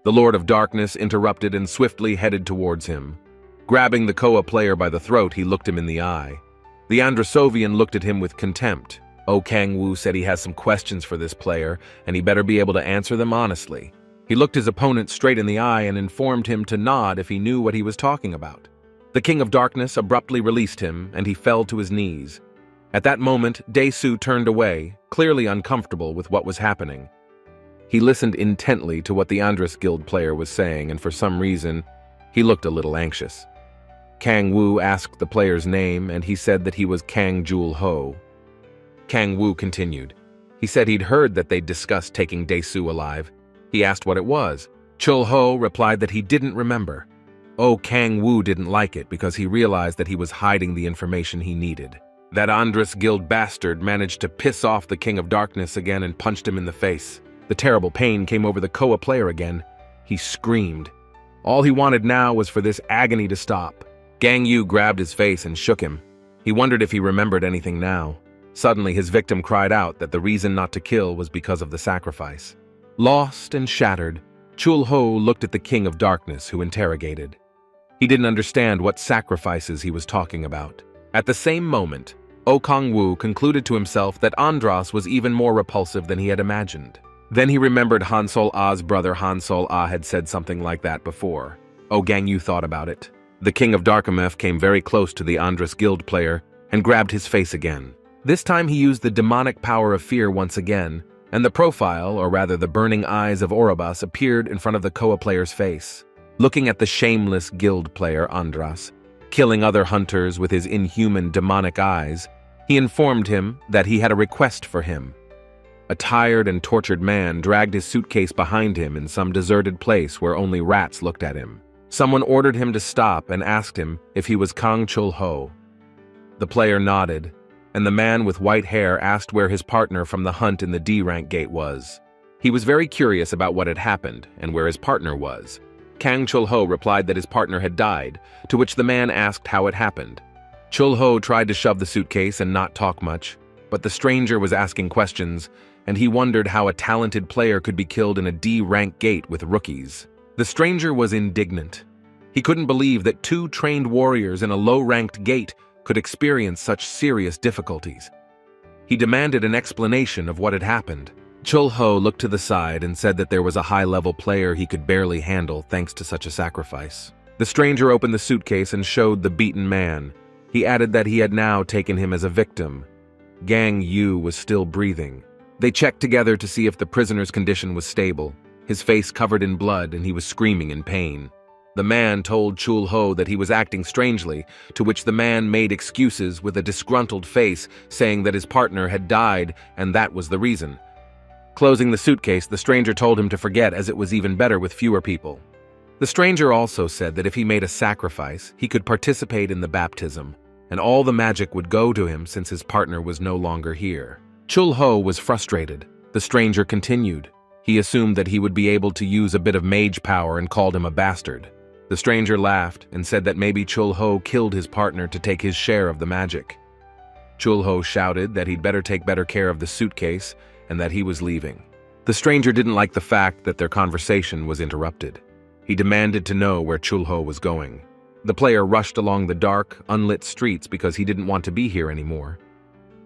The Lord of Darkness interrupted and swiftly headed towards him. Grabbing the Koa player by the throat, he looked him in the eye. The Andrasovian looked at him with contempt. KangWoo said he has some questions for this player, and he better be able to answer them honestly. He looked his opponent straight in the eye and informed him to nod if he knew what he was talking about. The King of Darkness abruptly released him, and he fell to his knees. At that moment, Dae-soo turned away, clearly uncomfortable with what was happening. He listened intently to what the Andras Guild player was saying, and for some reason, he looked a little anxious. KangWoo asked the player's name, and he said that he was Kang Jul-ho. KangWoo continued. He said he'd heard that they'd discussed taking Dae-soo alive. He asked what it was. Chul-ho replied that he didn't remember. KangWoo didn't like it because he realized that he was hiding the information he needed. That Andras Guild bastard managed to piss off the King of Darkness again and punched him in the face. The terrible pain came over the Koa player again. He screamed. All he wanted now was for this agony to stop. KangWoo grabbed his face and shook him. He wondered if he remembered anything now. Suddenly, his victim cried out that the reason not to kill was because of the sacrifice. Lost and shattered, Chul-ho looked at the King of Darkness, who interrogated. He didn't understand what sacrifices he was talking about. At the same moment, KangWoo concluded to himself that Andras was even more repulsive than he had imagined. Then he remembered Hansol-ah's brother Hansol-ah had said something like that before. KangWoo thought about it. The King of Darkmeth came very close to the Andras Guild player and grabbed his face again. This time he used the demonic power of fear once again, and the profile, or rather the burning eyes of Orobas, appeared in front of the Koa player's face. Looking at the shameless guild player Andras, killing other hunters with his inhuman demonic eyes, he informed him that he had a request for him. A tired and tortured man dragged his suitcase behind him in some deserted place where only rats looked at him. Someone ordered him to stop and asked him if he was Kang Chul-ho. The player nodded, and the man with white hair asked where his partner from the hunt in the D-rank gate was. He was very curious about what had happened and where his partner was. Kang Chul-ho replied that his partner had died, to which the man asked how it happened. Chul-ho tried to shove the suitcase and not talk much, but the stranger was asking questions, and he wondered how a talented player could be killed in a D-rank gate with rookies. The stranger was indignant. He couldn't believe that two trained warriors in a low-ranked gate could experience such serious difficulties. He demanded an explanation of what had happened. Chul-ho looked to the side and said that there was a high-level player he could barely handle thanks to such a sacrifice. The stranger opened the suitcase and showed the beaten man. He added that he had now taken him as a victim. KangWoo was still breathing. They checked together to see if the prisoner's condition was stable. His face covered in blood and he was screaming in pain. The man told Chul-ho that he was acting strangely, to which the man made excuses with a disgruntled face, saying that his partner had died and that was the reason. Closing the suitcase, the stranger told him to forget, as it was even better with fewer people. The stranger also said that if he made a sacrifice, he could participate in the baptism, and all the magic would go to him since his partner was no longer here. Chul-ho was frustrated. The stranger continued. He assumed that he would be able to use a bit of mage power and called him a bastard. The stranger laughed and said that maybe Chul-ho killed his partner to take his share of the magic. Chul-ho shouted that he'd better take better care of the suitcase and that he was leaving. The stranger didn't like the fact that their conversation was interrupted. He demanded to know where Chul-ho was going. The player rushed along the dark, unlit streets because he didn't want to be here anymore.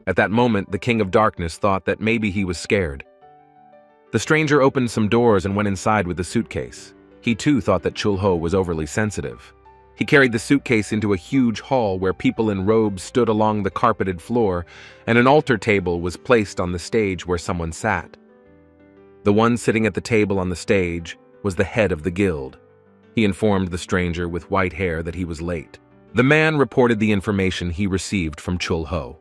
At that moment, the King of Darkness thought that maybe he was scared. The stranger opened some doors and went inside with the suitcase. He too thought that Chul-ho was overly sensitive. He carried the suitcase into a huge hall where people in robes stood along the carpeted floor, and an altar table was placed on the stage where someone sat. The one sitting at the table on the stage was the head of the guild. He informed the stranger with white hair that he was late. The man reported the information he received from Chul-ho.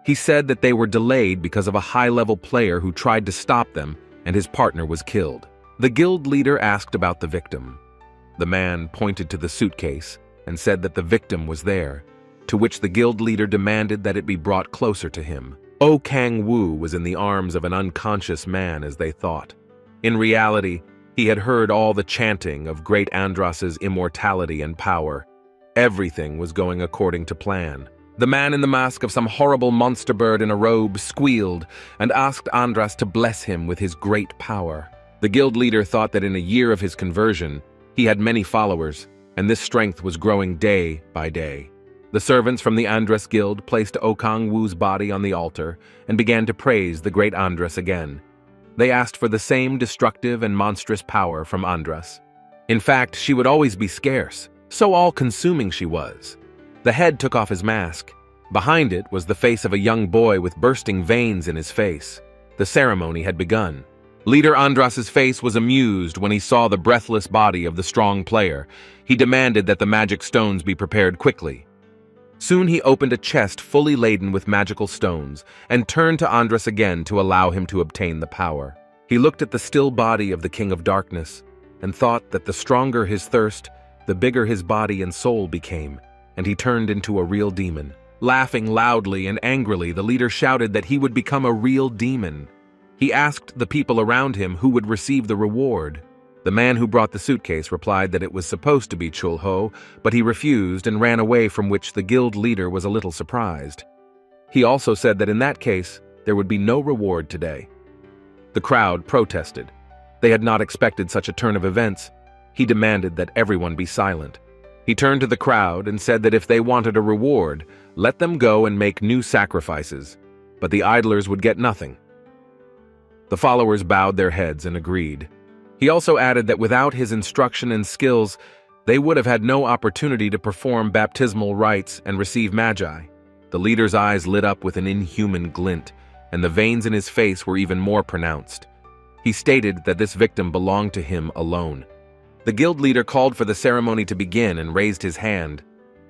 He said that they were delayed because of a high-level player who tried to stop them, and his partner was killed. The guild leader asked about the victim. The man pointed to the suitcase and said that the victim was there, to which the guild leader demanded that it be brought closer to him. KangWoo was in the arms of an unconscious man, as they thought. In reality, he had heard all the chanting of great Andras's immortality and power. Everything was going according to plan. The man in the mask of some horrible monster bird in a robe squealed and asked Andras to bless him with his great power. The guild leader thought that in a year of his conversion, he had many followers, and this strength was growing day by day. The servants from the Andras guild placed KangWoo's body on the altar and began to praise the great Andras again. They asked for the same destructive and monstrous power from Andras. In fact, she would always be scarce, so all-consuming she was. The head took off his mask. Behind it was the face of a young boy with bursting veins in his face. The ceremony had begun. Leader Andras's face was amused when he saw the breathless body of the strong player. He demanded that the magic stones be prepared quickly. Soon he opened a chest fully laden with magical stones and turned to Andras again to allow him to obtain the power. He looked at the still body of the King of Darkness and thought that the stronger his thirst, the bigger his body and soul became, and he turned into a real demon. Laughing loudly and angrily, the leader shouted that he would become a real demon. He asked the people around him who would receive the reward. The man who brought the suitcase replied that it was supposed to be Chulho, but he refused and ran away, from which the guild leader was a little surprised. He also said that in that case, there would be no reward today. The crowd protested. They had not expected such a turn of events. He demanded that everyone be silent. He turned to the crowd and said that if they wanted a reward, let them go and make new sacrifices, but the idlers would get nothing. The followers bowed their heads and agreed. He also added that without his instruction and skills, they would have had no opportunity to perform baptismal rites and receive magi. The leader's eyes lit up with an inhuman glint, and the veins in his face were even more pronounced. He stated that this victim belonged to him alone. The guild leader called for the ceremony to begin and raised his hand.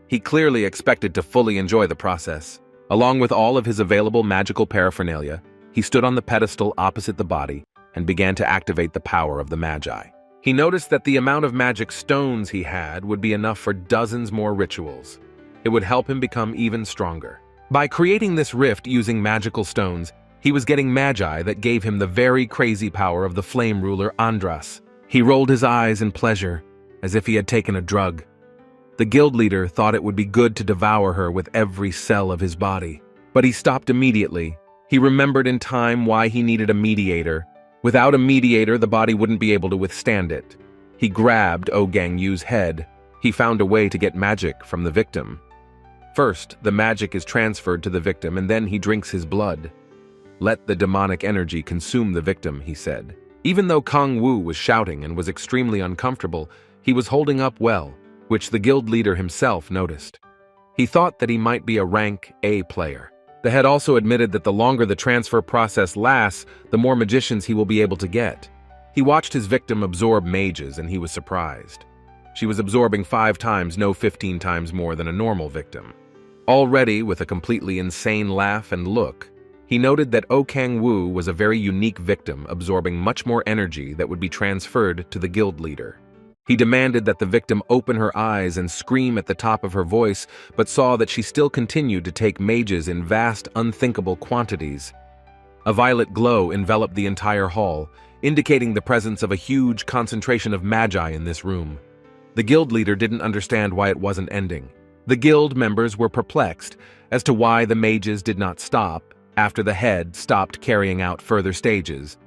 He clearly expected to fully enjoy the process. Along with all of his available magical paraphernalia, he stood on the pedestal opposite the body and began to activate the power of the magi. He noticed that the amount of magic stones he had would be enough for dozens more rituals. It would help him become even stronger. By creating this rift using magical stones, he was getting magi that gave him the very crazy power of the flame ruler Andras. He rolled his eyes in pleasure, as if he had taken a drug. The guild leader thought it would be good to devour her with every cell of his body. But he stopped immediately. He remembered in time why he needed a mediator. Without a mediator, the body wouldn't be able to withstand it. He grabbed KangWoo's head. He found a way to get magic from the victim. First, the magic is transferred to the victim, and then he drinks his blood. Let the demonic energy consume the victim, he said. Even though KangWoo was shouting and was extremely uncomfortable, he was holding up well, which the guild leader himself noticed. He thought that he might be a rank A player. The head also admitted that the longer the transfer process lasts, the more magicians he will be able to get. He watched his victim absorb mages, and he was surprised. She was absorbing 5 times, no 15 times more than a normal victim. Already, with a completely insane laugh and look, he noted that KangWoo was a very unique victim, absorbing much more energy that would be transferred to the guild leader. He demanded that the victim open her eyes and scream at the top of her voice, but saw that she still continued to take mages in vast, unthinkable quantities. A violet glow enveloped the entire hall, indicating the presence of a huge concentration of magi in this room. The guild leader didn't understand why it wasn't ending. The guild members were perplexed as to why the mages did not stop after the head stopped carrying out further stages.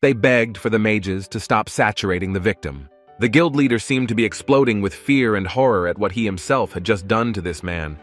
They begged for the mages to stop saturating the victim. The guild leader seemed to be exploding with fear and horror at what he himself had just done to this man.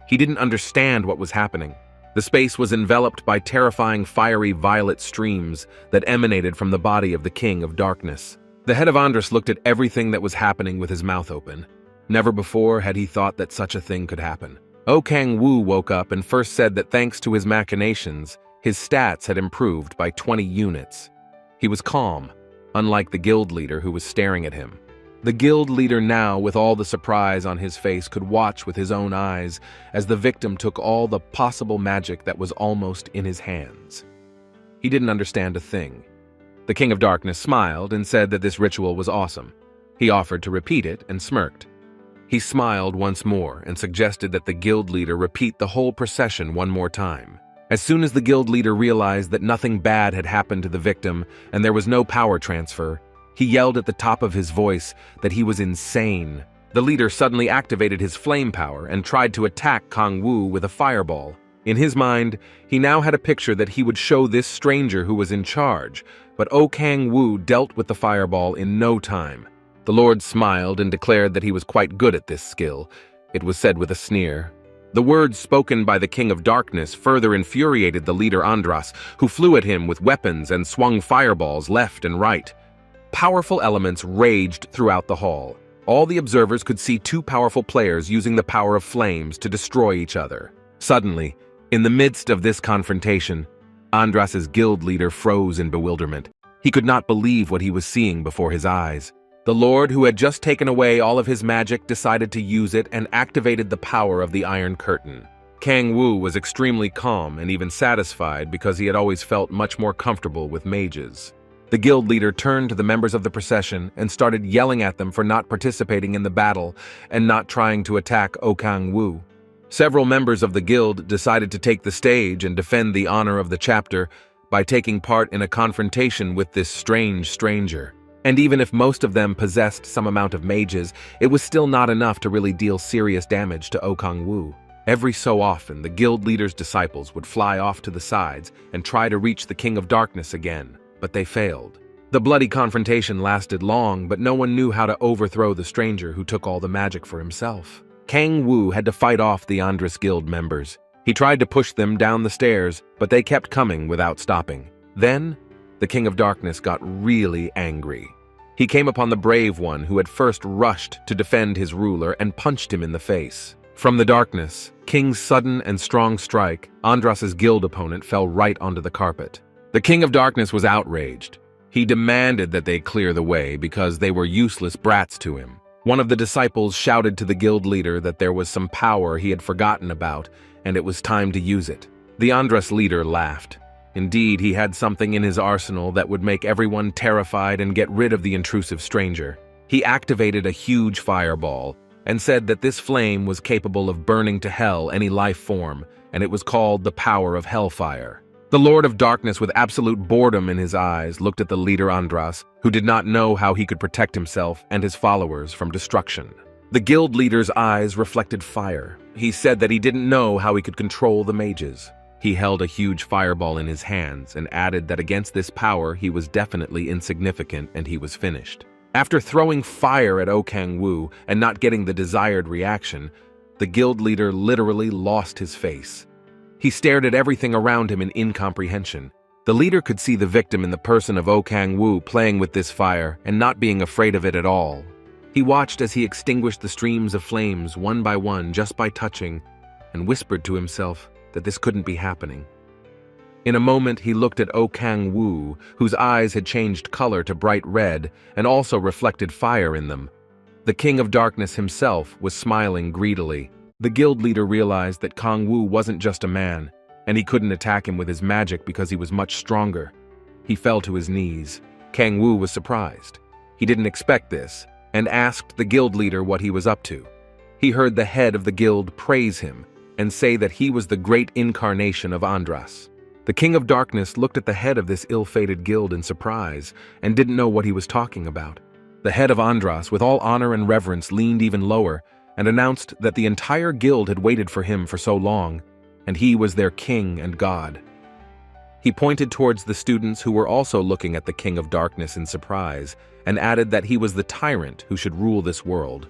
He didn't understand what was happening. The space was enveloped by terrifying fiery violet streams that emanated from the body of the King of Darkness. The head of Andras looked at everything that was happening with his mouth open. Never before had he thought that such a thing could happen. KangWoo woke up and first said that thanks to his machinations, his stats had improved by 20 units. He was calm, unlike the guild leader who was staring at him. The guild leader now, with all the surprise on his face, could watch with his own eyes as the victim took all the possible magic that was almost in his hands. He didn't understand a thing. The King of Darkness smiled and said that this ritual was awesome. He offered to repeat it and smirked. He smiled once more and suggested that the guild leader repeat the whole procession one more time. As soon as the guild leader realized that nothing bad had happened to the victim and there was no power transfer, he yelled at the top of his voice that he was insane. The leader suddenly activated his flame power and tried to attack KangWoo with a fireball. In his mind, he now had a picture that he would show this stranger who was in charge, but KangWoo dealt with the fireball in no time. The Lord smiled and declared that he was quite good at this skill. It was said with a sneer. The words spoken by the King of Darkness further infuriated the leader Andras, who flew at him with weapons and swung fireballs left and right. Powerful elements raged throughout the hall. All the observers could see two powerful players using the power of flames to destroy each other. Suddenly, in the midst of this confrontation, Andras's guild leader froze in bewilderment. He could not believe what he was seeing before his eyes. The Lord, who had just taken away all of his magic, decided to use it and activated the power of the Iron Curtain. KangWoo was extremely calm and even satisfied because he had always felt much more comfortable with mages. The guild leader turned to the members of the procession and started yelling at them for not participating in the battle and not trying to attack KangWoo. Several members of the guild decided to take the stage and defend the honor of the chapter by taking part in a confrontation with this strange stranger. And even if most of them possessed some amount of mages, it was still not enough to really deal serious damage to KangWoo. Every so often, the guild leader's disciples would fly off to the sides and try to reach the King of Darkness again, but they failed. The bloody confrontation lasted long, but no one knew how to overthrow the stranger who took all the magic for himself. KangWoo had to fight off the Andras Guild members. He tried to push them down the stairs, but they kept coming without stopping. Then, the King of Darkness got really angry. He came upon the brave one who had first rushed to defend his ruler and punched him in the face. From the darkness, King's sudden and strong strike, Andras's guild opponent fell right onto the carpet. The King of Darkness was outraged. He demanded that they clear the way because they were useless brats to him. One of the disciples shouted to the guild leader that there was some power he had forgotten about, and it was time to use it. The Andras leader laughed. Indeed, he had something in his arsenal that would make everyone terrified and get rid of the intrusive stranger. He activated a huge fireball and said that this flame was capable of burning to hell any life form, and it was called the power of hellfire. The Lord of Darkness, with absolute boredom in his eyes, looked at the leader Andras, who did not know how he could protect himself and his followers from destruction. The guild leader's eyes reflected fire. He said that he didn't know how he could control the mages. He held a huge fireball in his hands and added that against this power he was definitely insignificant and he was finished. After throwing fire at KangWoo and not getting the desired reaction, the guild leader literally lost his face. He stared at everything around him in incomprehension. The leader could see the victim in the person of KangWoo playing with this fire and not being afraid of it at all. He watched as he extinguished the streams of flames one by one just by touching, and whispered to himself that this couldn't be happening. In a moment, he looked at KangWoo, whose eyes had changed color to bright red and also reflected fire in them. The King of Darkness himself was smiling greedily. The guild leader realized that KangWoo wasn't just a man, and he couldn't attack him with his magic because he was much stronger. He fell to his knees. KangWoo was surprised. He didn't expect this, and asked the guild leader what he was up to. He heard the head of the guild praise him and say that he was the great incarnation of Andras. The King of Darkness looked at the head of this ill-fated guild in surprise and didn't know what he was talking about. The head of Andras, with all honor and reverence, leaned even lower and announced that the entire guild had waited for him for so long, and he was their king and god. He pointed towards the students who were also looking at the King of Darkness in surprise and added that he was the tyrant who should rule this world.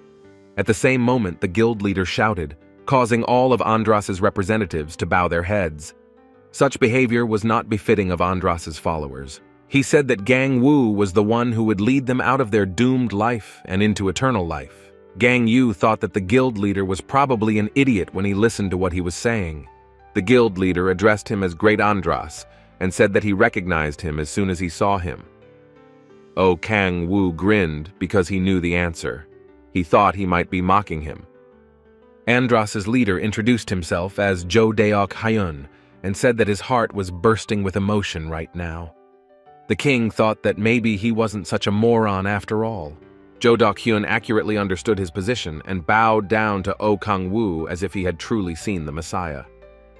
At the same moment, the guild leader shouted, causing all of Andras's representatives to bow their heads. Such behavior was not befitting of Andras's followers. He said that KangWoo was the one who would lead them out of their doomed life and into eternal life. KangWoo thought that the guild leader was probably an idiot when he listened to what he was saying. The guild leader addressed him as Great Andras and said that he recognized him as soon as he saw him. KangWoo grinned because he knew the answer. He thought he might be mocking him. Andras's leader introduced himself as Jo-daok Hyun and said that his heart was bursting with emotion right now. The king thought that maybe he wasn't such a moron after all. Jo-daok Hyun accurately understood his position and bowed down to KangWoo as if he had truly seen the Messiah.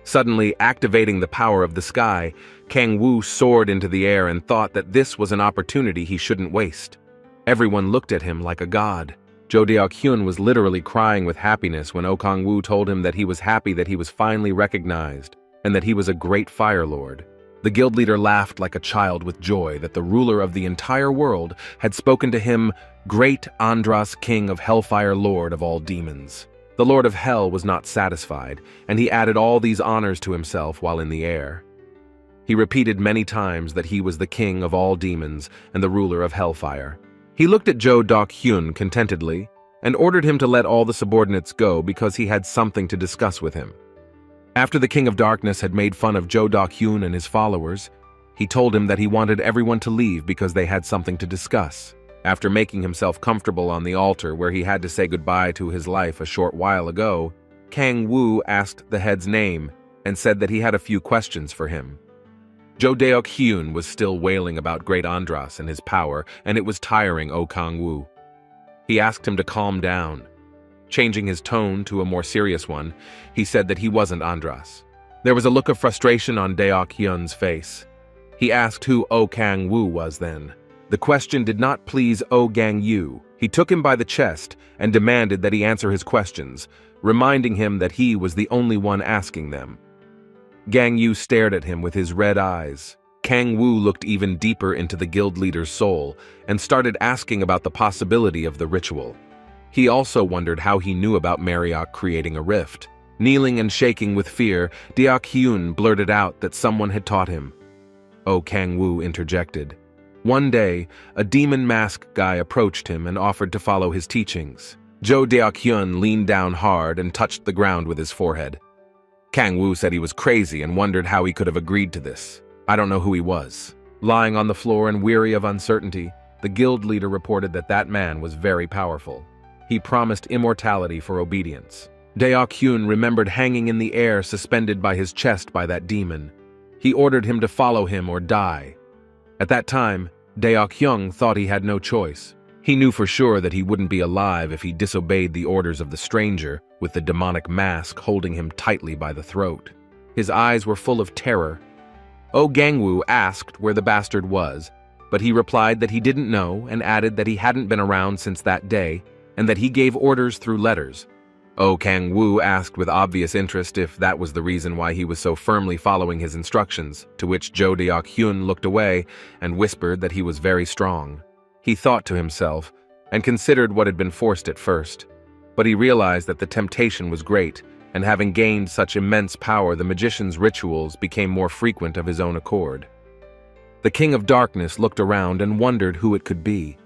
Suddenly, activating the power of the sky, KangWoo soared into the air and thought that this was an opportunity he shouldn't waste. Everyone looked at him like a god. Jo Deok-hyun was literally crying with happiness when KangWoo told him that he was happy that he was finally recognized and that he was a great fire lord. The guild leader laughed like a child with joy that the ruler of the entire world had spoken to him, Great Andras, King of Hellfire, Lord of all demons. The Lord of Hell was not satisfied, and he added all these honors to himself while in the air. He repeated many times that he was the king of all demons and the ruler of Hellfire. He looked at Jo Deok-hyun contentedly and ordered him to let all the subordinates go because he had something to discuss with him. After the King of Darkness had made fun of Jo Deok-hyun and his followers, he told him that he wanted everyone to leave because they had something to discuss. After making himself comfortable on the altar where he had to say goodbye to his life a short while ago, KangWoo asked the head's name and said that he had a few questions for him. Jo Deok-hyun was still wailing about Great Andras and his power, and it was tiring KangWoo. He asked him to calm down. Changing his tone to a more serious one, he said that he wasn't Andras. There was a look of frustration on Deok-hyun's face. He asked who KangWoo was then. The question did not please Gang-yu. He took him by the chest and demanded that he answer his questions, reminding him that he was the only one asking them. Gang-yu stared at him with his red eyes. KangWoo looked even deeper into the guild leader's soul and started asking about the possibility of the ritual. He also wondered how he knew about Marriott creating a rift. Kneeling and shaking with fear, Deok-hyun blurted out that someone had taught him. KangWoo interjected. One day, a demon mask guy approached him and offered to follow his teachings. Jo Deok-hyun leaned down hard and touched the ground with his forehead. KangWoo said he was crazy and wondered how he could have agreed to this. I don't know who he was. Lying on the floor and weary of uncertainty, the guild leader reported that that man was very powerful. He promised immortality for obedience. Deok-hyun remembered hanging in the air suspended by his chest by that demon. He ordered him to follow him or die. At that time, Deok-hyun thought he had no choice. He knew for sure that he wouldn't be alive if he disobeyed the orders of the stranger, with the demonic mask holding him tightly by the throat. His eyes were full of terror. KangWoo asked where the bastard was, but he replied that he didn't know and added that he hadn't been around since that day and that he gave orders through letters. KangWoo asked with obvious interest if that was the reason why he was so firmly following his instructions, to which Jo Deok-hyun looked away and whispered that he was very strong. He thought to himself and considered what had been forced at first, but he realized that the temptation was great, and having gained such immense power, the magician's rituals became more frequent of his own accord. The King of Darkness looked around and wondered who it could be.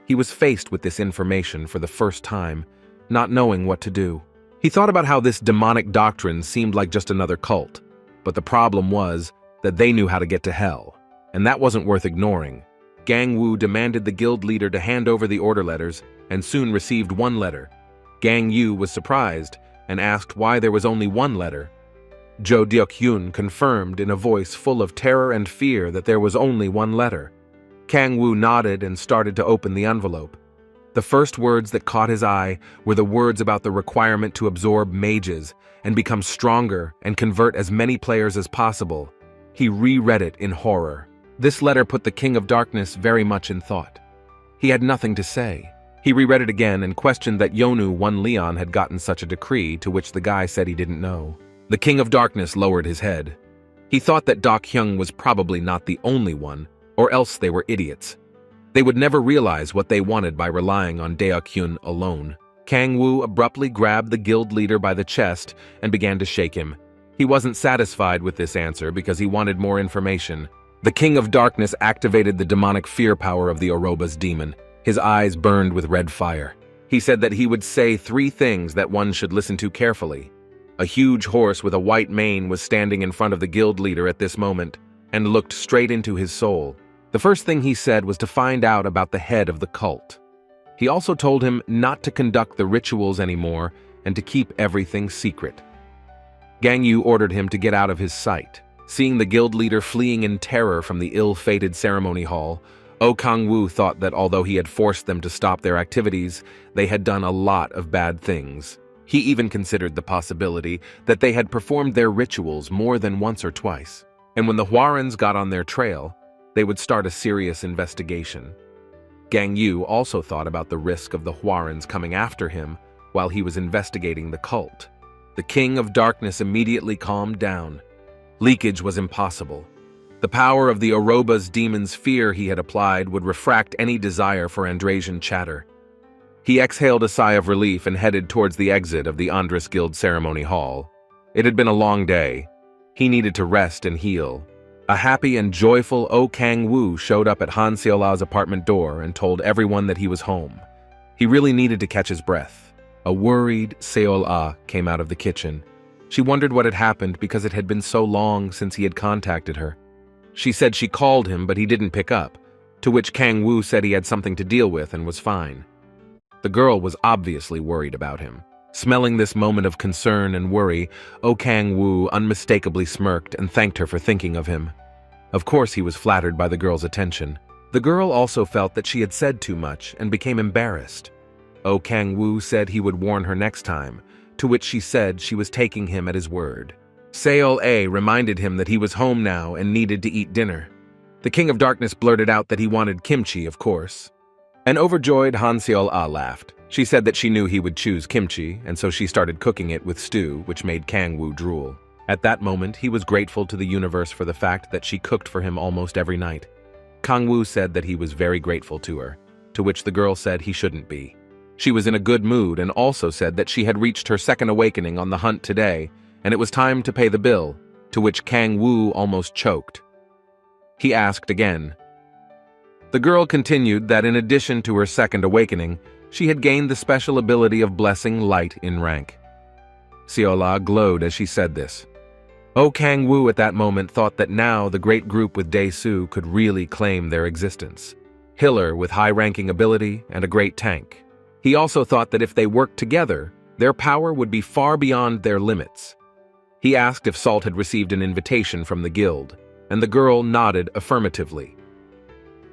He was faced with this information for the first time, not knowing what to do. He thought about how this demonic doctrine seemed like just another cult, but the problem was that they knew how to get to hell, and that wasn't worth ignoring. KangWoo demanded the guild leader to hand over the order letters and soon received one letter. Gang-yu was surprised and asked why there was only one letter. Jo Deok-hyun confirmed in a voice full of terror and fear that there was only one letter. KangWoo nodded and started to open the envelope. The first words that caught his eye were the words about the requirement to absorb mages and become stronger and convert as many players as possible. He reread it in horror. This letter put the King of Darkness very much in thought. He had nothing to say. He reread it again and questioned that Yonu One Leon had gotten such a decree, to which the guy said he didn't know. The King of Darkness lowered his head. He thought that Deok-hyun was probably not the only one, or else they were idiots. They would never realize what they wanted by relying on Deok-hyun alone. KangWoo abruptly grabbed the guild leader by the chest and began to shake him. He wasn't satisfied with this answer because he wanted more information. The King of Darkness activated the demonic fear power of the Oroba's demon. His eyes burned with red fire. He said that he would say 3 things that one should listen to carefully. A huge horse with a white mane was standing in front of the guild leader at this moment and looked straight into his soul. The first thing he said was to find out about the head of the cult. He also told him not to conduct the rituals anymore and to keep everything secret. Gang-yu ordered him to get out of his sight. Seeing the guild leader fleeing in terror from the ill-fated ceremony hall, KangWoo thought that although he had forced them to stop their activities, they had done a lot of bad things. He even considered the possibility that they had performed their rituals more than once or twice, and when the Hwarens got on their trail, they would start a serious investigation. KangWoo also thought about the risk of the Hwarens coming after him while he was investigating the cult. The King of Darkness immediately calmed down. Leakage was impossible. The power of the Oroba's demon's fear he had applied would refract any desire for Andrasian chatter. He exhaled a sigh of relief and headed towards the exit of the Andres Guild ceremony hall. It had been a long day. He needed to rest and heal. A happy and joyful KangWoo showed up at Han Seola's apartment door and told everyone that he was home. He really needed to catch his breath. A worried Seola came out of the kitchen. She wondered what had happened because it had been so long since he had contacted her. She said she called him, but he didn't pick up, to which KangWoo said he had something to deal with and was fine. The girl was obviously worried about him. Smelling this moment of concern and worry, KangWoo unmistakably smirked and thanked her for thinking of him. Of course he was flattered by the girl's attention. The girl also felt that she had said too much and became embarrassed. KangWoo said he would warn her next time, to which she said she was taking him at his word. Seol reminded him that he was home now and needed to eat dinner. The King of Darkness blurted out that he wanted kimchi, of course. An overjoyed Han Seol-ah laughed. She said that she knew he would choose kimchi, and so she started cooking it with stew, which made KangWoo drool. At that moment, he was grateful to the universe for the fact that she cooked for him almost every night. KangWoo said that he was very grateful to her, to which the girl said he shouldn't be. She was in a good mood and also said that she had reached her second awakening on the hunt today, and it was time to pay the bill, to which KangWoo almost choked. He asked again. The girl continued that in addition to her second awakening, she had gained the special ability of blessing light in rank. Seola glowed as she said this. KangWoo at that moment thought that now the great group with Dae-soo could really claim their existence. Healer with high-ranking ability and a great tank. He also thought that if they worked together, their power would be far beyond their limits. He asked if Salt had received an invitation from the guild, and the girl nodded affirmatively.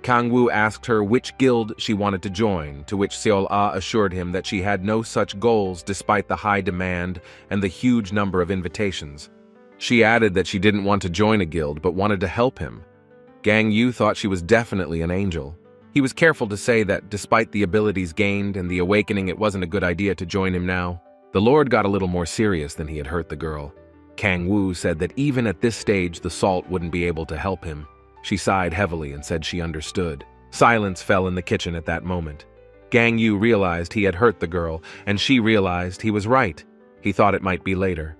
KangWoo asked her which guild she wanted to join, to which Seol-ah assured him that she had no such goals despite the high demand and the huge number of invitations. She added that she didn't want to join a guild but wanted to help him. KangWoo thought she was definitely an angel. He was careful to say that despite the abilities gained and the awakening, it wasn't a good idea to join him now. The Lord got a little more serious than he had hurt the girl. KangWoo said that even at this stage the Salt wouldn't be able to help him. She sighed heavily and said she understood. Silence fell in the kitchen at that moment. KangWoo realized he had hurt the girl, and she realized he was right. He thought it might be later.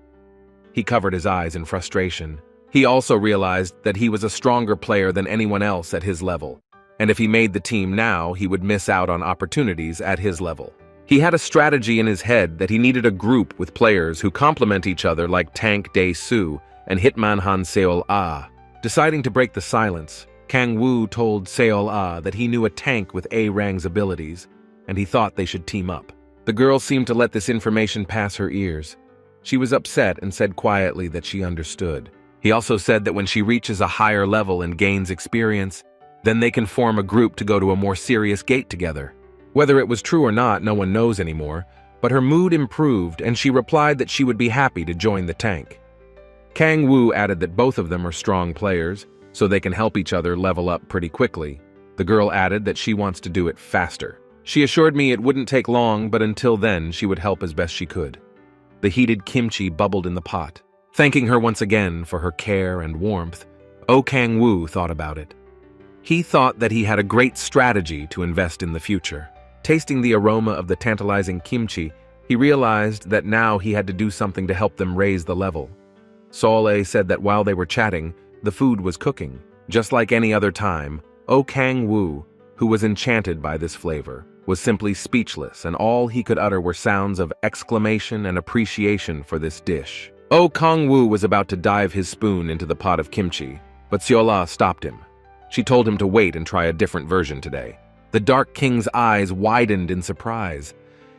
He covered his eyes in frustration. He also realized that he was a stronger player than anyone else at his level, and if he made the team now, he would miss out on opportunities at his level. He had a strategy in his head that he needed a group with players who complement each other like Tank Dae-soo and Hitman Han Seol-ah. Deciding to break the silence, KangWoo told Seol-ah that he knew a tank with A-Rang's abilities, and he thought they should team up. The girl seemed to let this information pass her ears. She was upset and said quietly that she understood. He also said that when she reaches a higher level and gains experience, then they can form a group to go to a more serious gate together. Whether it was true or not, no one knows anymore, but her mood improved and she replied that she would be happy to join the tank. KangWoo added that both of them are strong players, so they can help each other level up pretty quickly. The girl added that she wants to do it faster. She assured me it wouldn't take long, but until then she would help as best she could. The heated kimchi bubbled in the pot. Thanking her once again for her care and warmth, KangWoo thought about it. He thought that he had a great strategy to invest in the future. Tasting the aroma of the tantalizing kimchi, he realized that now he had to do something to help them raise the level. Seol-ah said that while they were chatting, the food was cooking. Just like any other time, KangWoo, who was enchanted by this flavor, was simply speechless, and all he could utter were sounds of exclamation and appreciation for this dish. KangWoo was about to dive his spoon into the pot of kimchi, but Seol-ah stopped him. She told him to wait and try a different version today. The Dark King's eyes widened in surprise.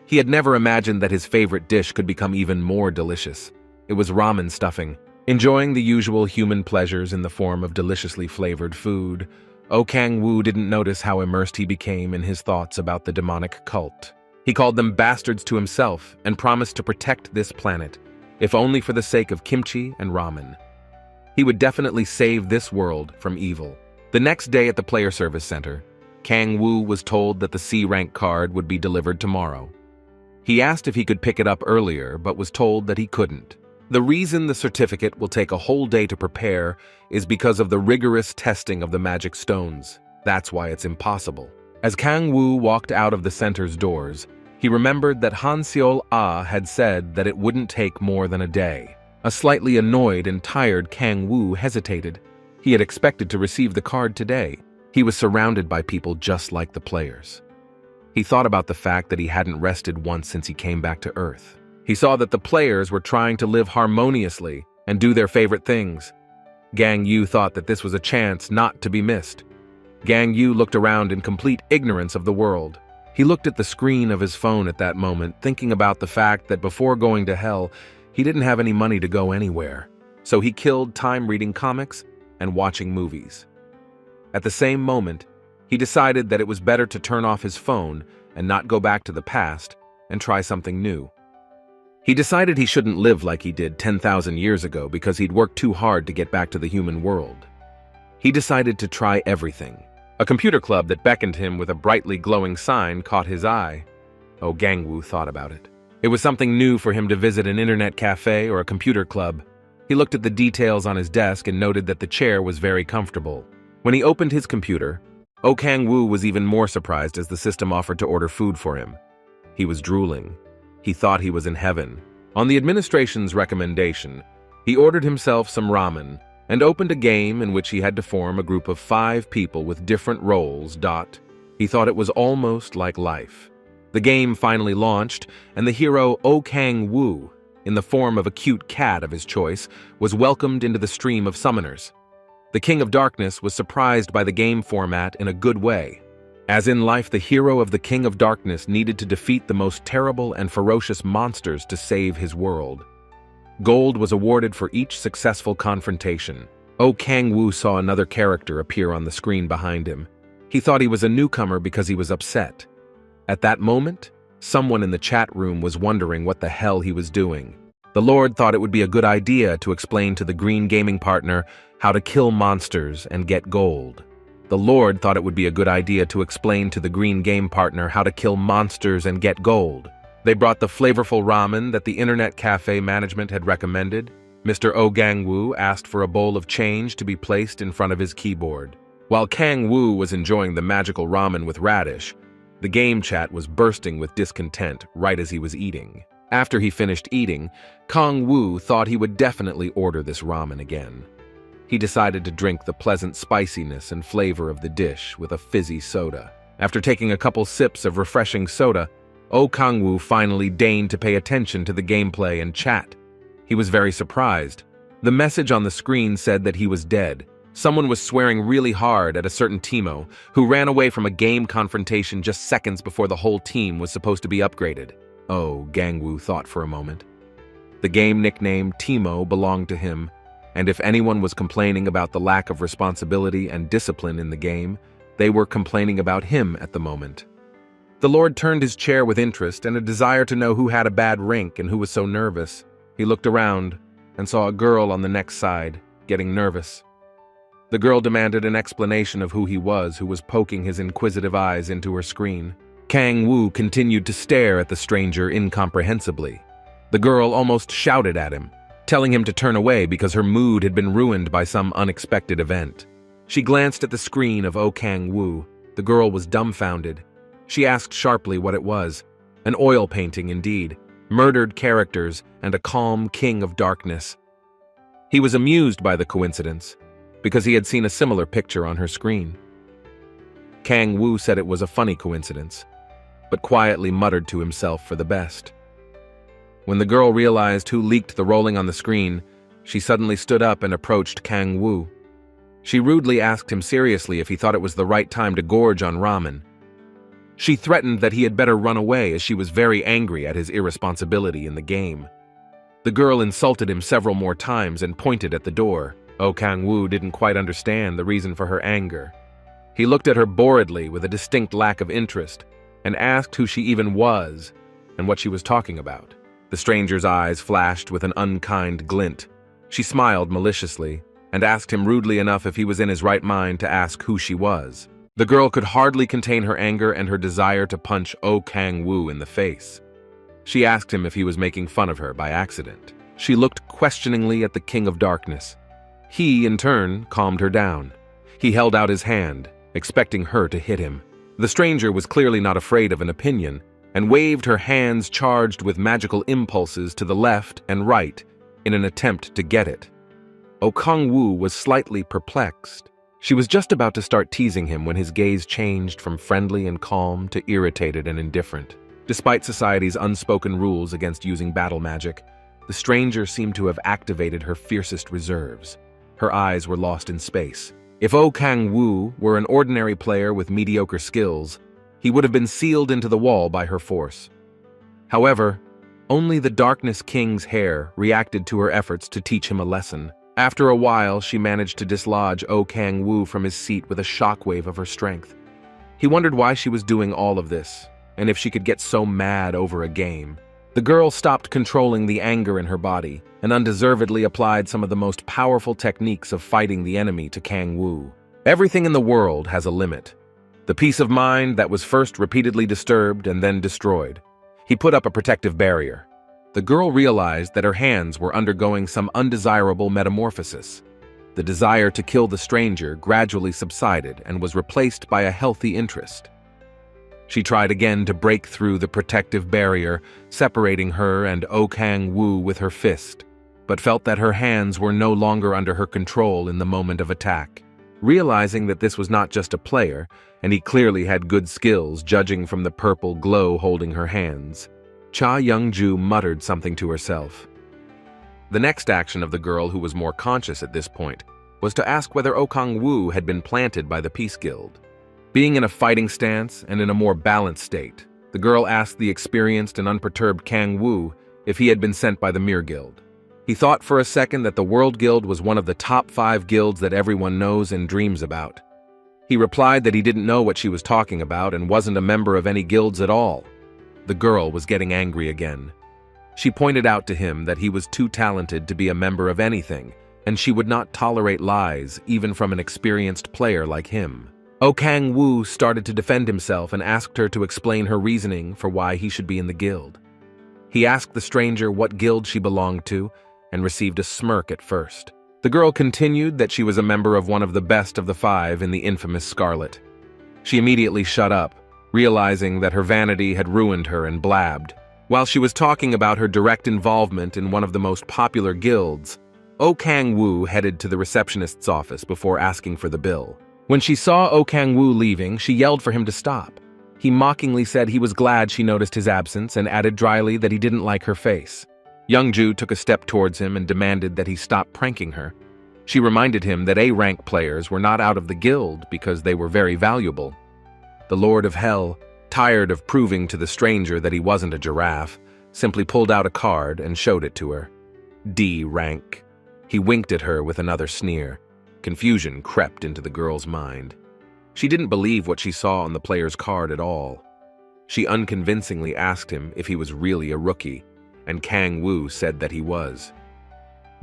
He had never imagined that his favorite dish could become even more delicious. It was ramen stuffing. Enjoying the usual human pleasures in the form of deliciously flavored food, KangWoo didn't notice how immersed he became in his thoughts about the demonic cult. He called them bastards to himself and promised to protect this planet, if only for the sake of kimchi and ramen. He would definitely save this world from evil. The next day at the player service center, KangWoo was told that the C-rank card would be delivered tomorrow. He asked if he could pick it up earlier, but was told that he couldn't. The reason the certificate will take a whole day to prepare is because of the rigorous testing of the magic stones. That's why it's impossible. As KangWoo walked out of the center's doors, he remembered that Han Seol-ah had said that it wouldn't take more than a day. A slightly annoyed and tired KangWoo hesitated. He had expected to receive the card today. He was surrounded by people just like the players. He thought about the fact that he hadn't rested once since he came back to Earth. He saw that the players were trying to live harmoniously and do their favorite things. KangWoo thought that this was a chance not to be missed. KangWoo looked around in complete ignorance of the world. He looked at the screen of his phone at that moment, thinking about the fact that before going to hell, he didn't have any money to go anywhere. So he killed time reading comics and watching movies. At the same moment, he decided that it was better to turn off his phone and not go back to the past and try something new. He decided he shouldn't live like he did 10,000 years ago because he'd worked too hard to get back to the human world. He decided to try everything. A computer club that beckoned him with a brightly glowing sign caught his eye. Oh, KangWoo thought about it. It was something new for him to visit an internet cafe or a computer club. He looked at the details on his desk and noted that the chair was very comfortable. When he opened his computer, KangWoo was even more surprised as the system offered to order food for him. He was drooling. He thought he was in heaven. On the administration's recommendation, he ordered himself some ramen and opened a game in which he had to form a group of 5 people with different roles. He thought it was almost like life. The game finally launched, and the hero KangWoo, in the form of a cute cat of his choice, was welcomed into the stream of summoners. The King of Darkness was surprised by the game format in a good way. As in life, the hero of the King of Darkness needed to defeat the most terrible and ferocious monsters to save his world. Gold was awarded for each successful confrontation. KangWoo saw another character appear on the screen behind him. He thought he was a newcomer because he was upset. At that moment, someone in the chat room was wondering what the hell he was doing. The Lord thought it would be a good idea to explain to the green gaming partner how to kill monsters and get gold. The Lord thought it would be a good idea to explain to the green game partner how to kill monsters and get gold. They brought the flavorful ramen that the internet cafe management had recommended. Mr. KangWoo asked for a bowl of change to be placed in front of his keyboard. While KangWoo was enjoying the magical ramen with radish, the game chat was bursting with discontent right as he was eating. After he finished eating, KangWoo thought he would definitely order this ramen again. He decided to drink the pleasant spiciness and flavor of the dish with a fizzy soda. After taking a couple sips of refreshing soda, KangWoo finally deigned to pay attention to the gameplay and chat. He was very surprised. The message on the screen said that he was dead. Someone was swearing really hard at a certain Teemo, who ran away from a game confrontation just seconds before the whole team was supposed to be upgraded. KangWoo thought for a moment. The game nickname Teemo belonged to him, and if anyone was complaining about the lack of responsibility and discipline in the game, they were complaining about him at the moment. The Lord turned his chair with interest and a desire to know who had a bad rink and who was so nervous. He looked around and saw a girl on the next side, getting nervous. The girl demanded an explanation of who was poking his inquisitive eyes into her screen. KangWoo continued to stare at the stranger incomprehensibly. The girl almost shouted at him, telling him to turn away because her mood had been ruined by some unexpected event. She glanced at the screen of KangWoo. The girl was dumbfounded. She asked sharply what it was. An oil painting indeed, murdered characters, and a calm king of darkness. He was amused by the coincidence, because he had seen a similar picture on her screen. KangWoo said it was a funny coincidence, but quietly muttered to himself for the best. When the girl realized who leaked the rolling on the screen, she suddenly stood up and approached KangWoo. She rudely asked him seriously if he thought it was the right time to gorge on ramen. She threatened that he had better run away as she was very angry at his irresponsibility in the game. The girl insulted him several more times and pointed at the door. KangWoo didn't quite understand the reason for her anger. He looked at her boredly with a distinct lack of interest and asked who she even was and what she was talking about. The stranger's eyes flashed with an unkind glint. She smiled maliciously and asked him rudely enough if he was in his right mind to ask who she was. The girl could hardly contain her anger and her desire to punch KangWoo in the face. She asked him if he was making fun of her by accident. She looked questioningly at the King of Darkness. He, in turn, calmed her down. He held out his hand, expecting her to hit him. The stranger was clearly not afraid of an opinion, and waved her hands charged with magical impulses to the left and right in an attempt to get it. KangWoo was slightly perplexed. She was just about to start teasing him when his gaze changed from friendly and calm to irritated and indifferent. Despite society's unspoken rules against using battle magic, the stranger seemed to have activated her fiercest reserves. Her eyes were lost in space. If KangWoo were an ordinary player with mediocre skills, he would have been sealed into the wall by her force. However, only the Darkness King's hair reacted to her efforts to teach him a lesson. After a while, she managed to dislodge KangWoo from his seat with a shockwave of her strength. He wondered why she was doing all of this, and if she could get so mad over a game. The girl stopped controlling the anger in her body and undeservedly applied some of the most powerful techniques of fighting the enemy to KangWoo. Everything in the world has a limit. The peace of mind that was first repeatedly disturbed and then destroyed. He put up a protective barrier. The girl realized that her hands were undergoing some undesirable metamorphosis. The desire to kill the stranger gradually subsided and was replaced by a healthy interest. She tried again to break through the protective barrier, separating her and KangWoo with her fist, but felt that her hands were no longer under her control in the moment of attack. Realizing that this was not just a player, and he clearly had good skills judging from the purple glow holding her hands, Cha Youngju muttered something to herself. The next action of the girl, who was more conscious at this point, was to ask whether KangWoo had been planted by the Peace Guild. Being in a fighting stance and in a more balanced state, the girl asked the experienced and unperturbed KangWoo if he had been sent by the Mir Guild. He thought for a second that the World Guild was one of the top 5 guilds that everyone knows and dreams about. He replied that he didn't know what she was talking about and wasn't a member of any guilds at all. The girl was getting angry again. She pointed out to him that he was too talented to be a member of anything, and she would not tolerate lies even from an experienced player like him. KangWoo started to defend himself and asked her to explain her reasoning for why he should be in the guild. He asked the stranger what guild she belonged to and received a smirk at first. The girl continued that she was a member of one of the best of the 5 in the infamous Scarlet. She immediately shut up, realizing that her vanity had ruined her, and blabbed. While she was talking about her direct involvement in one of the most popular guilds, KangWoo headed to the receptionist's office before asking for the bill. When she saw KangWoo leaving, she yelled for him to stop. He mockingly said he was glad she noticed his absence and added dryly that he didn't like her face. Youngju took a step towards him and demanded that he stop pranking her. She reminded him that A-rank players were not out of the guild because they were very valuable. The Lord of Hell, tired of proving to the stranger that he wasn't a giraffe, simply pulled out a card and showed it to her. D rank. He winked at her with another sneer. Confusion crept into the girl's mind. She didn't believe what she saw on the player's card at all. She unconvincingly asked him if he was really a rookie, and KangWoo said that he was.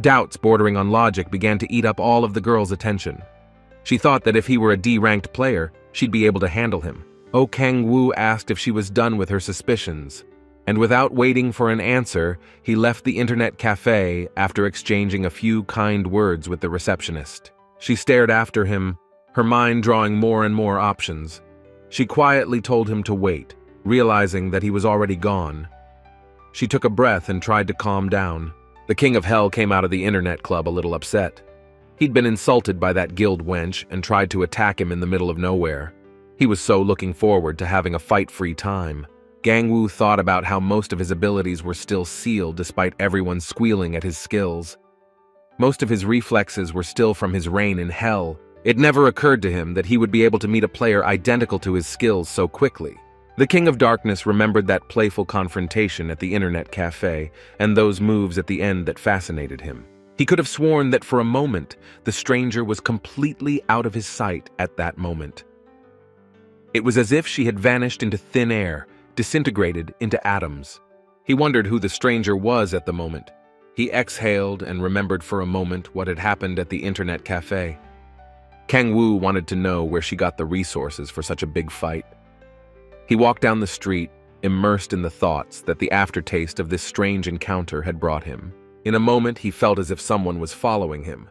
Doubts bordering on logic began to eat up all of the girl's attention. She thought that if he were a D-ranked player, she'd be able to handle him. KangWoo asked if she was done with her suspicions, and without waiting for an answer, he left the internet cafe after exchanging a few kind words with the receptionist. She stared after him, her mind drawing more and more options. She quietly told him to wait, realizing that he was already gone. She took a breath and tried to calm down. The King of Hell came out of the internet club a little upset. He'd been insulted by that guild wench and tried to attack him in the middle of nowhere. He was so looking forward to having a fight-free time. KangWoo thought about how most of his abilities were still sealed despite everyone squealing at his skills. Most of his reflexes were still from his reign in Hell. It never occurred to him that he would be able to meet a player identical to his skills so quickly. The King of Darkness remembered that playful confrontation at the internet cafe and those moves at the end that fascinated him. He could have sworn that for a moment, the stranger was completely out of his sight at that moment. It was as if she had vanished into thin air, disintegrated into atoms. He wondered who the stranger was at the moment. He exhaled and remembered for a moment what had happened at the internet cafe. KangWoo wanted to know where she got the resources for such a big fight. He walked down the street, immersed in the thoughts that the aftertaste of this strange encounter had brought him. In a moment, he felt as if someone was following him.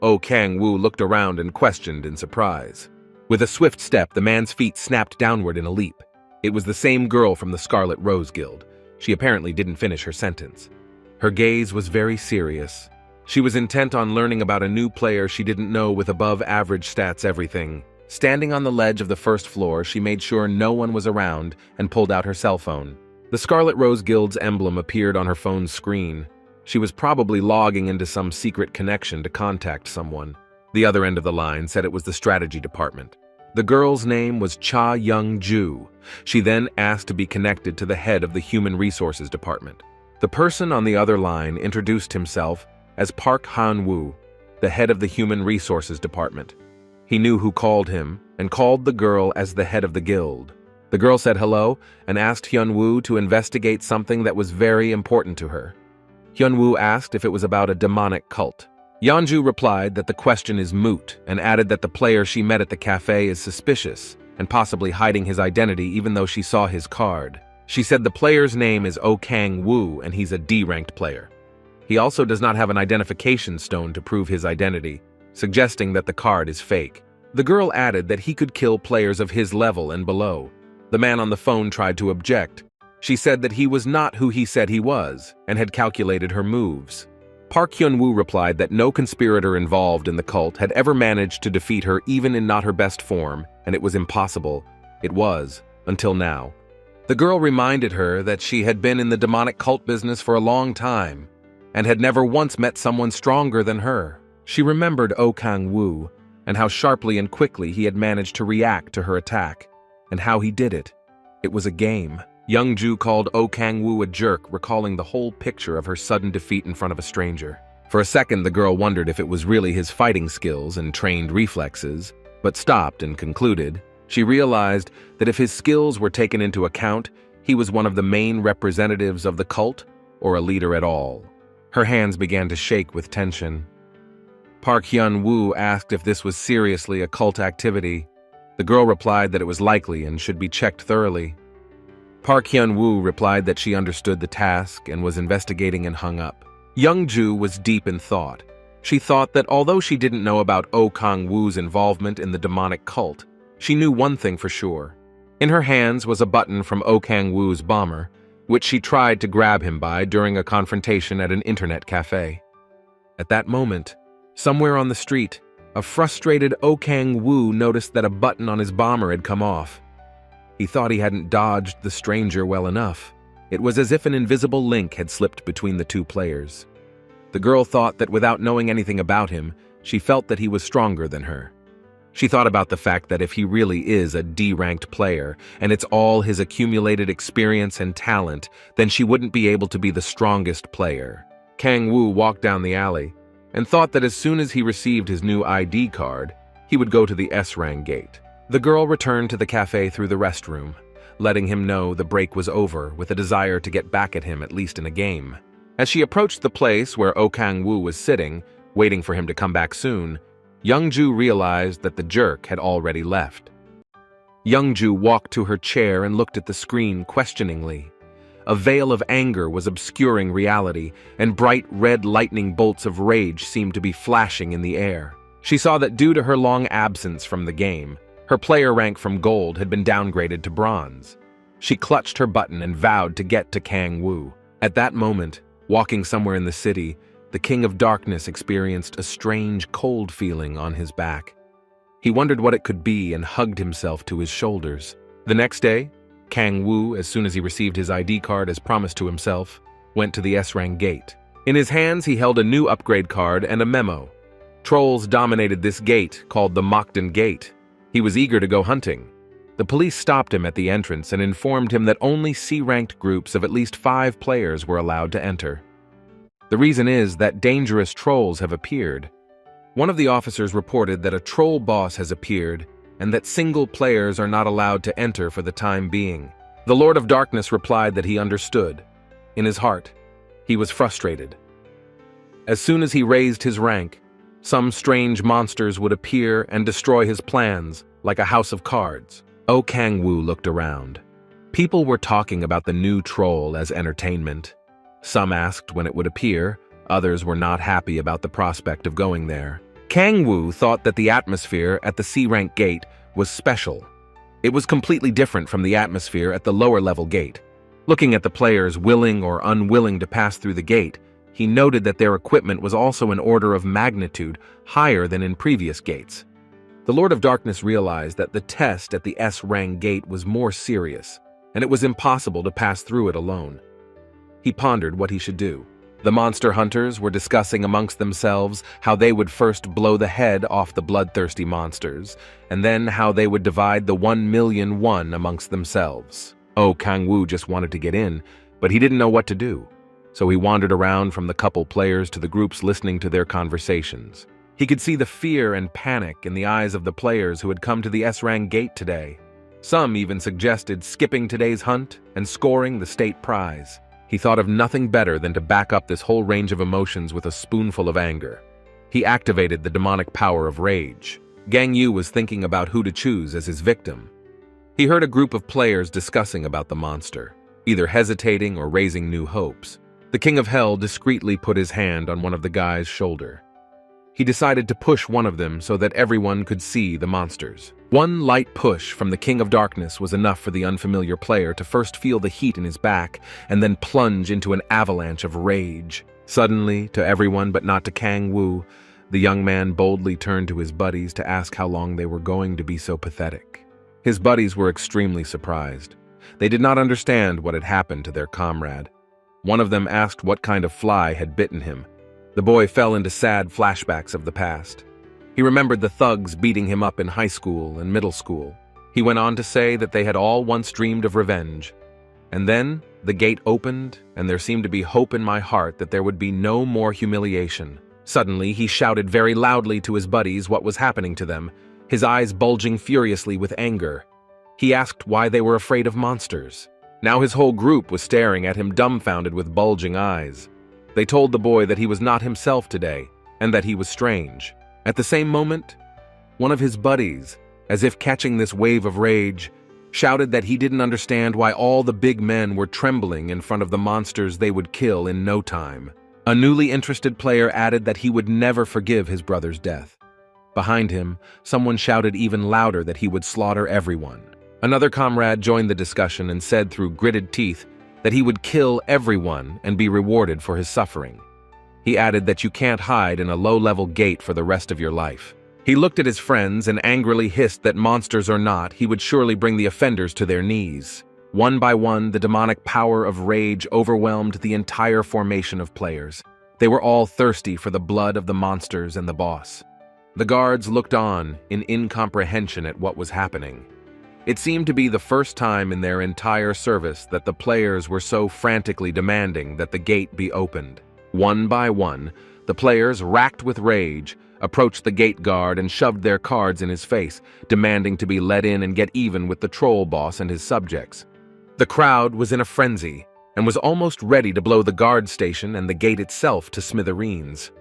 KangWoo looked around and questioned in surprise. With a swift step, the man's feet snapped downward in a leap. It was the same girl from the Scarlet Rose Guild. She apparently didn't finish her sentence. Her gaze was very serious. She was intent on learning about a new player she didn't know with above-average stats everything. Standing on the ledge of the first floor, she made sure no one was around and pulled out her cell phone. The Scarlet Rose Guild's emblem appeared on her phone's screen. She was probably logging into some secret connection to contact someone. The other end of the line said it was the strategy department. The girl's name was Cha Young-ju. She then asked to be connected to the head of the human resources department. The person on the other line introduced himself as Park Han-woo, the head of the human resources department. He knew who called him and called the girl as the head of the guild. The girl said hello and asked Hyun-woo to investigate something that was very important to her. Hyun-woo asked if it was about a demonic cult. Yeonju replied that the question is moot and added that the player she met at the cafe is suspicious and possibly hiding his identity even though she saw his card. She said the player's name is KangWoo and he's a D-ranked player. He also does not have an identification stone to prove his identity, suggesting that the card is fake. The girl added that he could kill players of his level and below. The man on the phone tried to object. She said that he was not who he said he was and had calculated her moves. Park Hyun-woo replied that no conspirator involved in the cult had ever managed to defeat her even in not her best form, and it was impossible. It was, until now. The girl reminded her that she had been in the demonic cult business for a long time and had never once met someone stronger than her. She remembered KangWoo and how sharply and quickly he had managed to react to her attack, and how he did it. It was a game. Young-ju called KangWoo a jerk, recalling the whole picture of her sudden defeat in front of a stranger. For a second, the girl wondered if it was really his fighting skills and trained reflexes, but stopped and concluded. She realized that if his skills were taken into account, he was one of the main representatives of the cult, or a leader at all. Her hands began to shake with tension. Park Hyun-woo asked if this was seriously a cult activity. The girl replied that it was likely and should be checked thoroughly. Park Hyun-woo replied that she understood the task and was investigating and hung up. Young-ju was deep in thought. She thought that although she didn't know about KangWoo's involvement in the demonic cult, she knew one thing for sure. In her hands was a button from KangWoo's bomber, which she tried to grab him by during a confrontation at an internet cafe. At that moment, somewhere on the street, a frustrated KangWoo noticed that a button on his bomber had come off. He thought he hadn't dodged the stranger well enough. It was as if an invisible link had slipped between the two players. The girl thought that without knowing anything about him, she felt that he was stronger than her. She thought about the fact that if he really is a D-ranked player, and it's all his accumulated experience and talent, then she wouldn't be able to be the strongest player. KangWoo walked down the alley, and thought that as soon as he received his new ID card, he would go to the S-rank gate. The girl returned to the cafe through the restroom, letting him know the break was over with a desire to get back at him at least in a game. As she approached the place where KangWoo was sitting, waiting for him to come back soon, Young-ju realized that the jerk had already left. Young-ju walked to her chair and looked at the screen questioningly. A veil of anger was obscuring reality, and bright red lightning bolts of rage seemed to be flashing in the air. She saw that due to her long absence from the game, her player rank from gold had been downgraded to bronze. She clutched her button and vowed to get to KangWoo. At that moment, walking somewhere in the city, the King of Darkness experienced a strange, cold feeling on his back. He wondered what it could be and hugged himself to his shoulders. The next day, KangWoo, as soon as he received his ID card as promised to himself, went to the S-rank gate. In his hands, he held a new upgrade card and a memo. Trolls dominated this gate, called the Mokden Gate. He was eager to go hunting. The police stopped him at the entrance and informed him that only C-ranked groups of at least 5 players were allowed to enter. The reason is that dangerous trolls have appeared. One of the officers reported that a troll boss has appeared and that single players are not allowed to enter for the time being. The Lord of Darkness replied that he understood. In his heart, he was frustrated. As soon as he raised his rank, Some strange monsters would appear and destroy his plans, like a house of cards. KangWoo looked around. People were talking about the new troll as entertainment. Some asked when it would appear, others were not happy about the prospect of going there. KangWoo thought that the atmosphere at the C-rank gate was special. It was completely different from the atmosphere at the lower-level gate. Looking at the players willing or unwilling to pass through the gate, he noted that their equipment was also an order of magnitude higher than in previous gates. The Lord of Darkness realized that the test at the S-rank gate was more serious, and it was impossible to pass through it alone. He pondered what he should do. The monster hunters were discussing amongst themselves how they would first blow the head off the bloodthirsty monsters, and then how they would divide the 1,000,000 won amongst themselves. KangWoo just wanted to get in, but he didn't know what to do. So he wandered around from the couple players to the groups listening to their conversations. He could see the fear and panic in the eyes of the players who had come to the S-rank gate today. Some even suggested skipping today's hunt and scoring the state prize. He thought of nothing better than to back up this whole range of emotions with a spoonful of anger. He activated the demonic power of rage. KangWoo was thinking about who to choose as his victim. He heard a group of players discussing about the monster, either hesitating or raising new hopes. The King of Hell discreetly put his hand on one of the guy's shoulder. He decided to push one of them so that everyone could see the monsters. One light push from the King of Darkness was enough for the unfamiliar player to first feel the heat in his back and then plunge into an avalanche of rage. Suddenly, to everyone but not to KangWoo, the young man boldly turned to his buddies to ask how long they were going to be so pathetic. His buddies were extremely surprised. They did not understand what had happened to their comrade. One of them asked what kind of fly had bitten him. The boy fell into sad flashbacks of the past. He remembered the thugs beating him up in high school and middle school. He went on to say that they had all once dreamed of revenge. And then the gate opened, and there seemed to be hope in my heart that there would be no more humiliation. Suddenly, he shouted very loudly to his buddies what was happening to them, his eyes bulging furiously with anger. He asked why they were afraid of monsters. Now his whole group was staring at him dumbfounded with bulging eyes. They told the boy that he was not himself today, and that he was strange. At the same moment, one of his buddies, as if catching this wave of rage, shouted that he didn't understand why all the big men were trembling in front of the monsters they would kill in no time. A newly interested player added that he would never forgive his brother's death. Behind him, someone shouted even louder that he would slaughter everyone. Another comrade joined the discussion and said through gritted teeth that he would kill everyone and be rewarded for his suffering. He added that you can't hide in a low-level gate for the rest of your life. He looked at his friends and angrily hissed that monsters or not, he would surely bring the offenders to their knees. One by one, the demonic power of rage overwhelmed the entire formation of players. They were all thirsty for the blood of the monsters and the boss. The guards looked on in incomprehension at what was happening. It seemed to be the first time in their entire service that the players were so frantically demanding that the gate be opened. One by one, the players, racked with rage, approached the gate guard and shoved their cards in his face, demanding to be let in and get even with the troll boss and his subjects. The crowd was in a frenzy and was almost ready to blow the guard station and the gate itself to smithereens.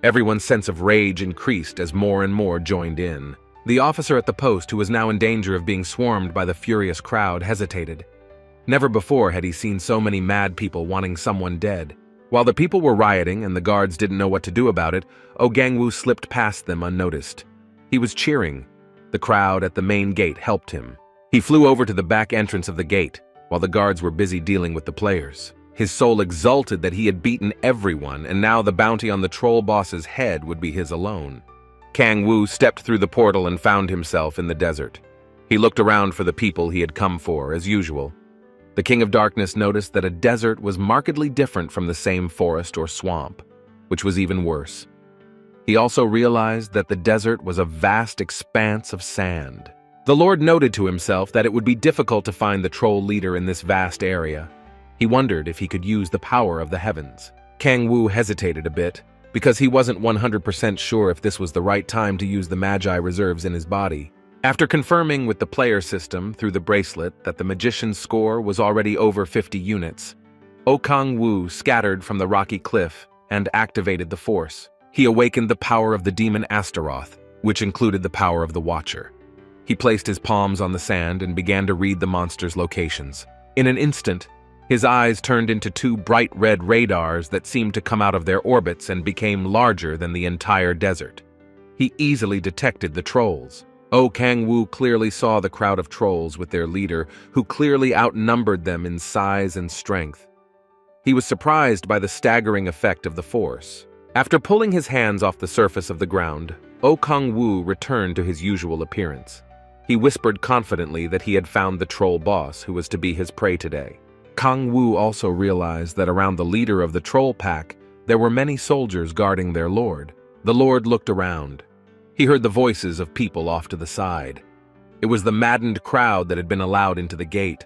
Everyone's sense of rage increased as more and more joined in. The officer at the post, who was now in danger of being swarmed by the furious crowd, hesitated. Never before had he seen so many mad people wanting someone dead. While the people were rioting and the guards didn't know what to do about it, KangWoo slipped past them unnoticed. He was cheering. The crowd at the main gate helped him. He flew over to the back entrance of the gate, while the guards were busy dealing with the players. His soul exulted that he had beaten everyone, and now the bounty on the troll boss's head would be his alone. KangWoo stepped through the portal and found himself in the desert. He looked around for the people he had come for, as usual. The King of Darkness noticed that a desert was markedly different from the same forest or swamp, which was even worse. He also realized that the desert was a vast expanse of sand. The Lord noted to himself that it would be difficult to find the troll leader in this vast area. He wondered if he could use the power of the heavens. KangWoo hesitated a bit, because he wasn't 100% sure if this was the right time to use the Magi reserves in his body. After confirming with the player system through the bracelet that the magician's score was already over 50 units, KangWoo scattered from the rocky cliff and activated the force. He awakened the power of the demon Astaroth, which included the power of the Watcher. He placed his palms on the sand and began to read the monster's locations. In an instant, his eyes turned into two bright red radars that seemed to come out of their orbits and became larger than the entire desert. He easily detected the trolls. KangWoo clearly saw the crowd of trolls with their leader, who clearly outnumbered them in size and strength. He was surprised by the staggering effect of the force. After pulling his hands off the surface of the ground, KangWoo returned to his usual appearance. He whispered confidently that he had found the troll boss who was to be his prey today. KangWoo also realized that around the leader of the troll pack, there were many soldiers guarding their lord. The lord looked around. He heard the voices of people off to the side. It was the maddened crowd that had been allowed into the gate.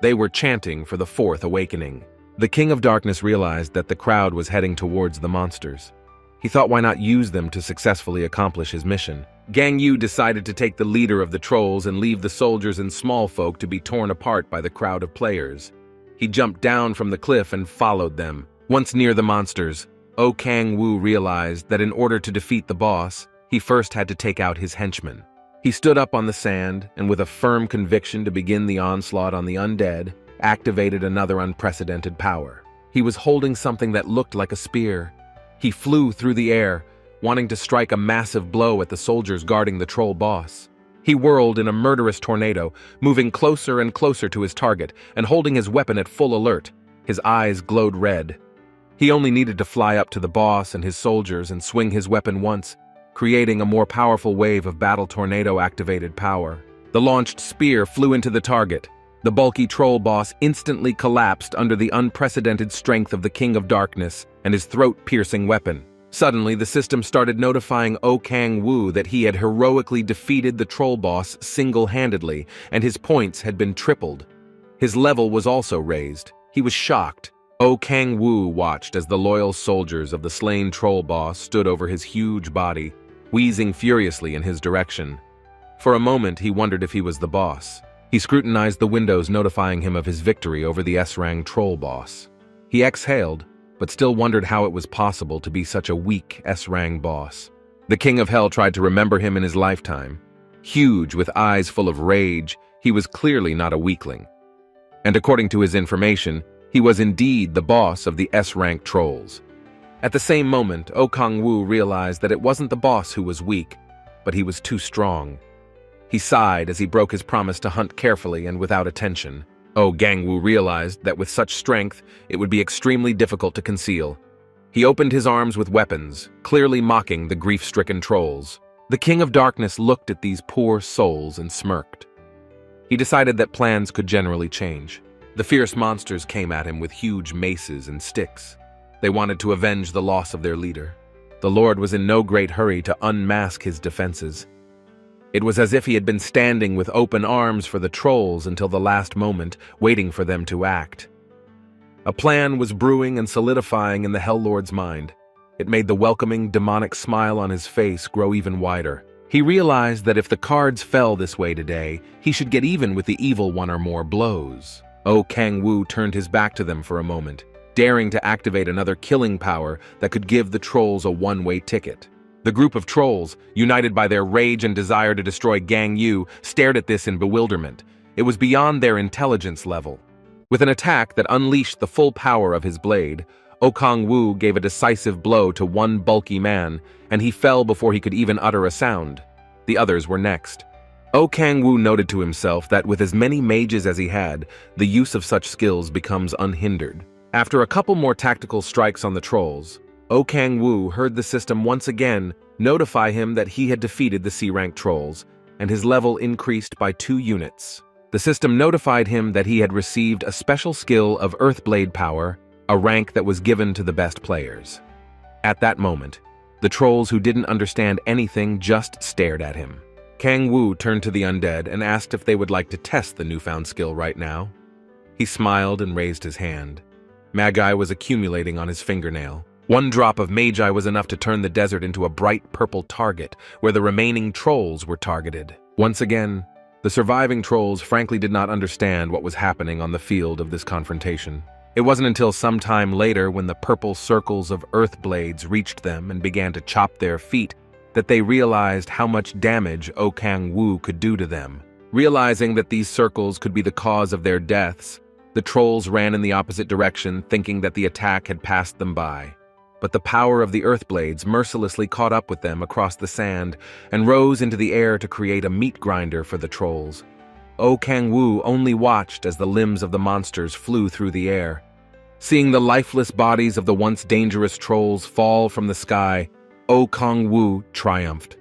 They were chanting for the fourth awakening. The King of Darkness realized that the crowd was heading towards the monsters. He thought, why not use them to successfully accomplish his mission? KangWoo decided to take the leader of the trolls and leave the soldiers and small folk to be torn apart by the crowd of players. He jumped down from the cliff and followed them. Once near the monsters, KangWoo realized that in order to defeat the boss, he first had to take out his henchmen. He stood up on the sand and, with a firm conviction to begin the onslaught on the undead, activated another unprecedented power. He was holding something that looked like a spear. He flew through the air, wanting to strike a massive blow at the soldiers guarding the troll boss. He whirled in a murderous tornado, moving closer and closer to his target and holding his weapon at full alert. His eyes glowed red. He only needed to fly up to the boss and his soldiers and swing his weapon once, creating a more powerful wave of battle tornado-activated power. The launched spear flew into the target. The bulky troll boss instantly collapsed under the unprecedented strength of the King of Darkness and his throat-piercing weapon. Suddenly, the system started notifying KangWoo that he had heroically defeated the troll boss single-handedly, and his points had been tripled. His level was also raised. He was shocked. KangWoo watched as the loyal soldiers of the slain troll boss stood over his huge body, wheezing furiously in his direction. For a moment, he wondered if he was the boss. He scrutinized the windows notifying him of his victory over the S-Rang troll boss. He exhaled, but still wondered how it was possible to be such a weak S-Rang boss. The King of Hell tried to remember him in his lifetime. Huge, with eyes full of rage, he was clearly not a weakling. And according to his information, he was indeed the boss of the S-Rank trolls. At the same moment, KangWoo realized that it wasn't the boss who was weak, but he was too strong. He sighed as he broke his promise to hunt carefully and without attention. KangWoo realized that with such strength, it would be extremely difficult to conceal. He opened his arms with weapons, clearly mocking the grief-stricken trolls. The King of Darkness looked at these poor souls and smirked. He decided that plans could generally change. The fierce monsters came at him with huge maces and sticks. They wanted to avenge the loss of their leader. The Lord was in no great hurry to unmask his defenses. It was as if he had been standing with open arms for the trolls until the last moment, waiting for them to act. A plan was brewing and solidifying in the Hell Lord's mind. It made the welcoming, demonic smile on his face grow even wider. He realized that if the cards fell this way today, he should get even with the evil one or more blows. KangWoo turned his back to them for a moment, daring to activate another killing power that could give the trolls a one-way ticket. The group of trolls, united by their rage and desire to destroy KangWoo, stared at this in bewilderment. It was beyond their intelligence level. With an attack that unleashed the full power of his blade, KangWoo gave a decisive blow to one bulky man, and he fell before he could even utter a sound. The others were next. KangWoo noted to himself that with as many mages as he had, the use of such skills becomes unhindered. After a couple more tactical strikes on the trolls, KangWoo heard the system once again notify him that he had defeated the C-rank trolls, and his level increased by 2 units. The system notified him that he had received a special skill of Earthblade power, a rank that was given to the best players. At that moment, the trolls who didn't understand anything just stared at him. KangWoo turned to the undead and asked if they would like to test the newfound skill right now. He smiled and raised his hand. Magi was accumulating on his fingernail. 1 drop of Magi was enough to turn the desert into a bright purple target, where the remaining trolls were targeted. Once again, the surviving trolls frankly did not understand what was happening on the field of this confrontation. It wasn't until some time later, when the purple circles of earth blades reached them and began to chop their feet, that they realized how much damage KangWoo could do to them. Realizing that these circles could be the cause of their deaths, the trolls ran in the opposite direction, thinking that the attack had passed them by. But the power of the earth blades mercilessly caught up with them across the sand and rose into the air to create a meat grinder for the trolls. KangWoo only watched as the limbs of the monsters flew through the air. Seeing the lifeless bodies of the once dangerous trolls fall from the sky, KangWoo triumphed.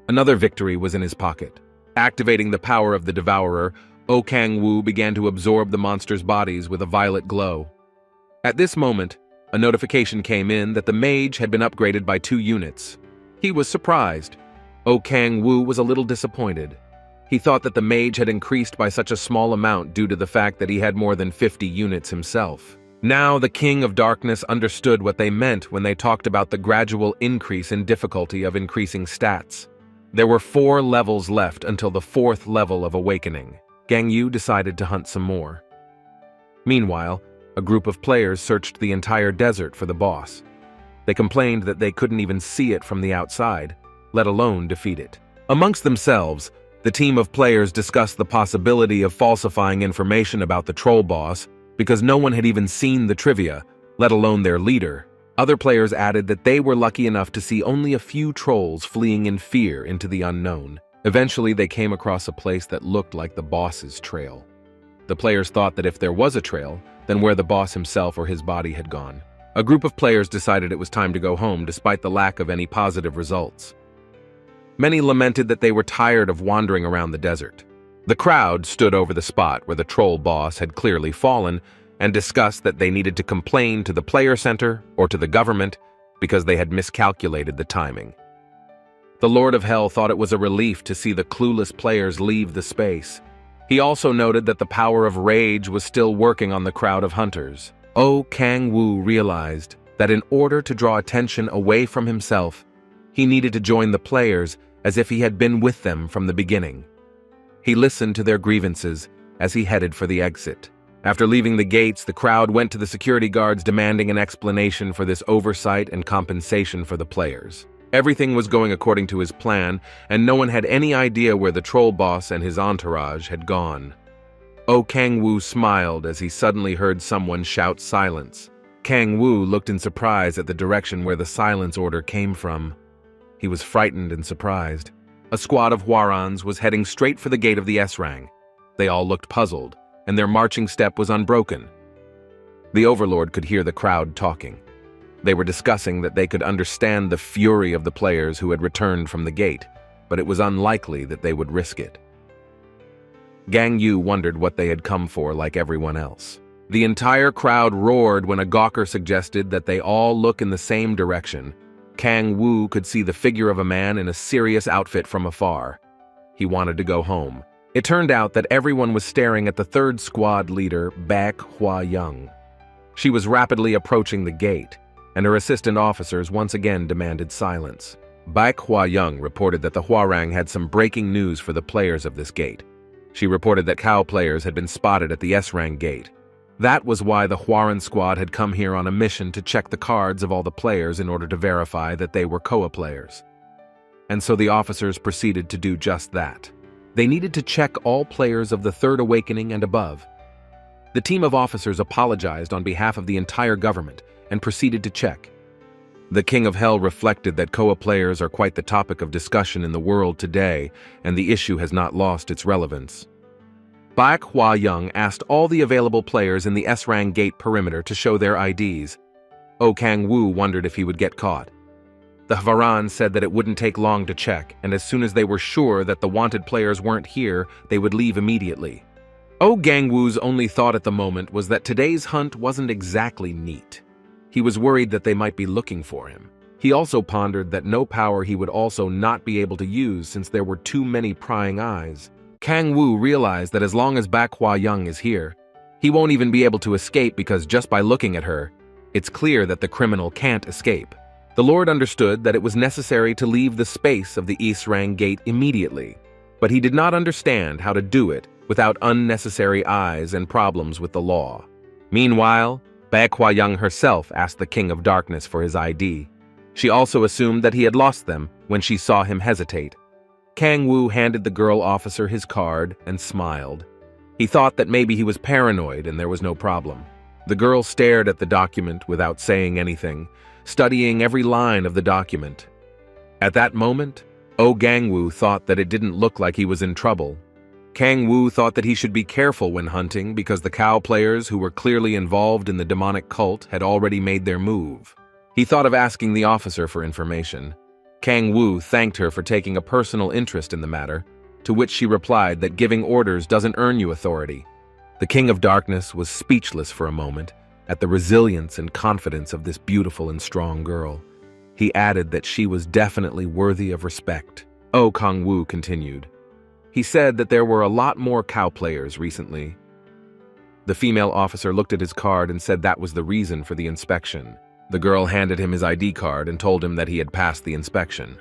Another victory was in his pocket. Activating the power of the devourer, KangWoo began to absorb the monsters' bodies with a violet glow. At this moment, a notification came in that the mage had been upgraded by 2 units. He was surprised. KangWoo was a little disappointed. He thought that the mage had increased by such a small amount due to the fact that he had more than 50 units himself. Now the King of Darkness understood what they meant when they talked about the gradual increase in difficulty of increasing stats. There were 4 levels left until the 4th level of awakening. KangWoo decided to hunt some more. Meanwhile, a group of players searched the entire desert for the boss. They complained that they couldn't even see it from the outside, let alone defeat it. Amongst themselves, the team of players discussed the possibility of falsifying information about the troll boss because no one had even seen the trivia, let alone their leader. Other players added that they were lucky enough to see only a few trolls fleeing in fear into the unknown. Eventually, they came across a place that looked like the boss's trail. The players thought that if there was a trail, then where the boss himself or his body had gone. A group of players decided it was time to go home despite the lack of any positive results. Many lamented that they were tired of wandering around the desert. The crowd stood over the spot where the troll boss had clearly fallen and discussed that they needed to complain to the player center or to the government because they had miscalculated the timing. The Lord of Hell thought it was a relief to see the clueless players leave the space. He also noted that the power of rage was still working on the crowd of hunters. KangWoo realized that in order to draw attention away from himself, he needed to join the players as if he had been with them from the beginning. He listened to their grievances as he headed for the exit. After leaving the gates, the crowd went to the security guards demanding an explanation for this oversight and compensation for the players. Everything was going according to his plan, and no one had any idea where the troll boss and his entourage had gone. KangWoo smiled as he suddenly heard someone shout silence. KangWoo looked in surprise at the direction where the silence order came from. He was frightened and surprised. A squad of Hwarans was heading straight for the gate of the S-Rang. They all looked puzzled, and their marching step was unbroken. The Overlord could hear the crowd talking. They were discussing that they could understand the fury of the players who had returned from the gate, but it was unlikely that they would risk it. KangWoo wondered what they had come for like everyone else. The entire crowd roared when a gawker suggested that they all look in the same direction. KangWoo could see the figure of a man in a serious outfit from afar. He wanted to go home. It turned out that everyone was staring at the 3rd squad leader, Baek Hwa-young. She was rapidly approaching the gate, and her assistant officers once again demanded silence. Baek Hwa-young reported that the Hwarang had some breaking news for the players of this gate. She reported that Cow players had been spotted at the S-Rang gate. That was why the Hwaran squad had come here on a mission to check the cards of all the players in order to verify that they were Koa players. And so the officers proceeded to do just that. They needed to check all players of the 3rd Awakening and above. The team of officers apologized on behalf of the entire government and proceeded to check. The King of Hell reflected that Koa players are quite the topic of discussion in the world today, and the issue has not lost its relevance. Baek Hwa-young asked all the available players in the S-Rang gate perimeter to show their IDs. KangWoo wondered if he would get caught. The Hwaran said that it wouldn't take long to check, and as soon as they were sure that the wanted players weren't here, they would leave immediately. KangWoo's only thought at the moment was that today's hunt wasn't exactly neat. He was worried that they might be looking for him. He also pondered that no power he would also not be able to use since there were too many prying eyes. KangWoo realized that as long as Baek Hwa-young is here, he won't even be able to escape because just by looking at her, it's clear that the criminal can't escape. The Lord understood that it was necessary to leave the space of the S-Rang gate immediately, but he did not understand how to do it without unnecessary eyes and problems with the law. Meanwhile, Baekhwa Young herself asked the King of Darkness for his ID. She also assumed that he had lost them when she saw him hesitate. KangWoo handed the girl officer his card and smiled. He thought that maybe he was paranoid and there was no problem. The girl stared at the document without saying anything, studying every line of the document. At that moment, KangWoo thought that it didn't look like he was in trouble. KangWoo thought that he should be careful when hunting because the cow players who were clearly involved in the demonic cult had already made their move. He thought of asking the officer for information. KangWoo thanked her for taking a personal interest in the matter, to which she replied that giving orders doesn't earn you authority. The King of Darkness was speechless for a moment at the resilience and confidence of this beautiful and strong girl. He added that she was definitely worthy of respect. KangWoo continued. He said that there were a lot more cow players recently. The female officer looked at his card and said that was the reason for the inspection. The girl handed him his ID card and told him that he had passed the inspection.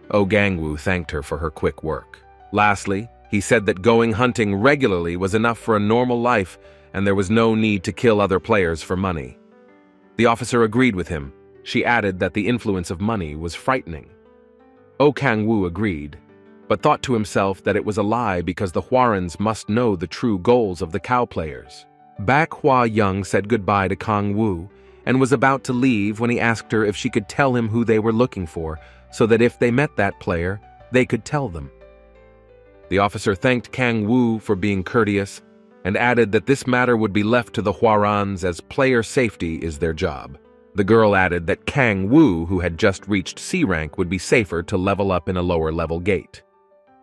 KangWoo thanked her for her quick work. Lastly, he said that going hunting regularly was enough for a normal life and there was no need to kill other players for money. The officer agreed with him. She added that the influence of money was frightening. KangWoo agreed, but thought to himself that it was a lie because the Hwarans must know the true goals of the cow players. Baekhwa Young said goodbye to KangWoo and was about to leave when he asked her if she could tell him who they were looking for so that if they met that player, they could tell them. The officer thanked KangWoo for being courteous and added that this matter would be left to the Hwarans as player safety is their job. The girl added that KangWoo, who had just reached C rank, would be safer to level up in a lower-level gate.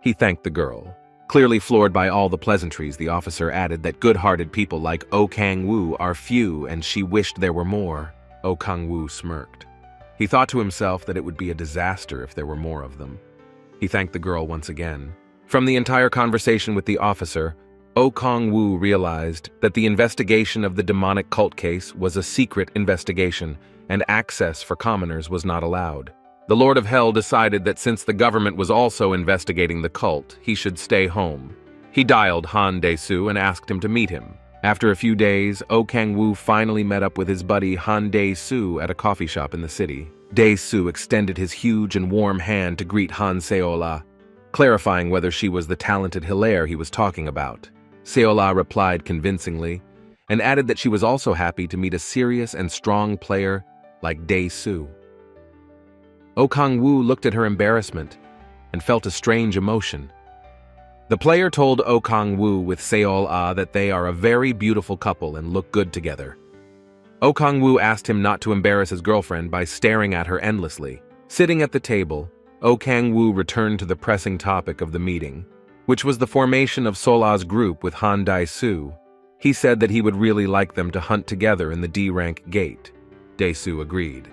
He thanked the girl. Clearly floored by all the pleasantries, the officer added that good-hearted people like KangWoo are few and she wished there were more. KangWoo smirked. He thought to himself that it would be a disaster if there were more of them. He thanked the girl once again. From the entire conversation with the officer, KangWoo realized that the investigation of the demonic cult case was a secret investigation and access for commoners was not allowed. The Lord of Hell decided that since the government was also investigating the cult, he should stay home. He dialed Han Dae-soo and asked him to meet him. After a few days, KangWoo finally met up with his buddy Han Dae-soo at a coffee shop in the city. Dae-soo extended his huge and warm hand to greet Han Seola, clarifying whether she was the talented Hilaire he was talking about. Seola replied convincingly and added that she was also happy to meet a serious and strong player like Dae-soo. KangWoo looked at her embarrassment and felt a strange emotion. The player told KangWoo with Seola that they are a very beautiful couple and look good together. KangWoo asked him not to embarrass his girlfriend by staring at her endlessly. Sitting at the table, KangWoo returned to the pressing topic of the meeting, which was the formation of Sola's group with Han Dae-soo. He said that he would really like them to hunt together in the D-rank gate. Dae-soo agreed.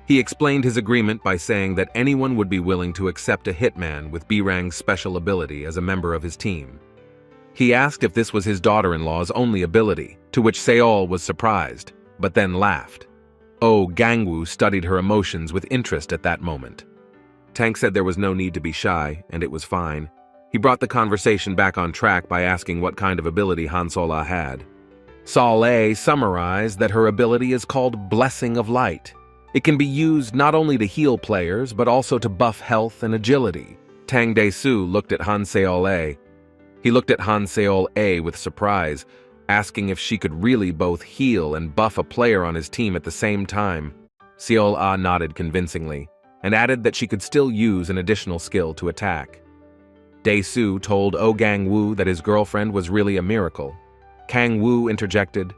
He explained his agreement by saying that anyone would be willing to accept a hitman with B-rank's special ability as a member of his team. He asked if this was his daughter-in-law's only ability, to which Seol was surprised, but then laughed. KangWoo studied her emotions with interest at that moment. Tank said there was no need to be shy, and it was fine. He brought the conversation back on track by asking what kind of ability Han Sola had. Sol-ae summarized that her ability is called Blessing of Light. It can be used not only to heal players, but also to buff health and agility. Tang Dae-soo looked at Han Seol-ae. He looked at Han Seol-ae with surprise, asking if she could really both heal and buff a player on his team at the same time. Seol-ae nodded convincingly, and added that she could still use an additional skill to attack. Dae-soo told KangWoo that his girlfriend was really a miracle. KangWoo interjected.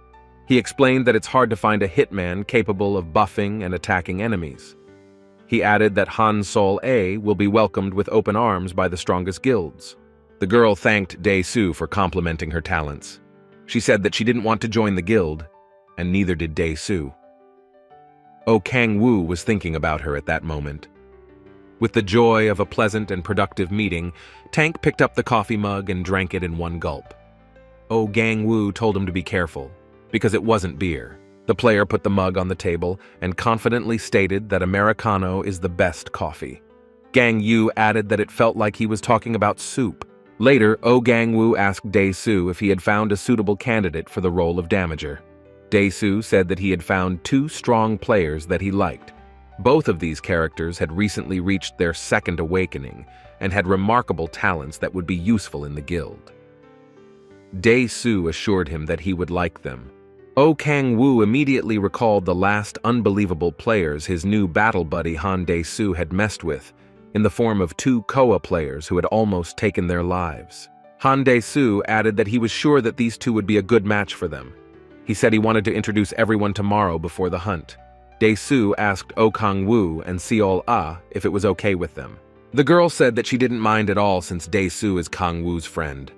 He explained that it's hard to find a hitman capable of buffing and attacking enemies. He added that Han Sol-ae will be welcomed with open arms by the strongest guilds. The girl thanked Dae-soo for complimenting her talents. She said that she didn't want to join the guild, and neither did Dae-soo. KangWoo was thinking about her at that moment. With the joy of a pleasant and productive meeting, Tank picked up the coffee mug and drank it in one gulp. KangWoo told him to be careful, because it wasn't beer. The player put the mug on the table and confidently stated that Americano is the best coffee. KangWoo added that it felt like he was talking about soup. Later, KangWoo asked Dae-soo if he had found a suitable candidate for the role of damager. Dae-soo said that he had found two strong players that he liked. Both of these characters had recently reached their second awakening and had remarkable talents that would be useful in the guild. Dae-soo assured him that he would like them. KangWoo immediately recalled the last unbelievable players his new battle buddy Han Dae-soo had messed with, in the form of two Koa players who had almost taken their lives. Han Dae-soo added that he was sure that these two would be a good match for them. He said he wanted to introduce everyone tomorrow before the hunt. Dae-soo asked KangWoo and Seol-ah if it was okay with them. The girl said that she didn't mind at all since Dae-soo is KangWoo's friend.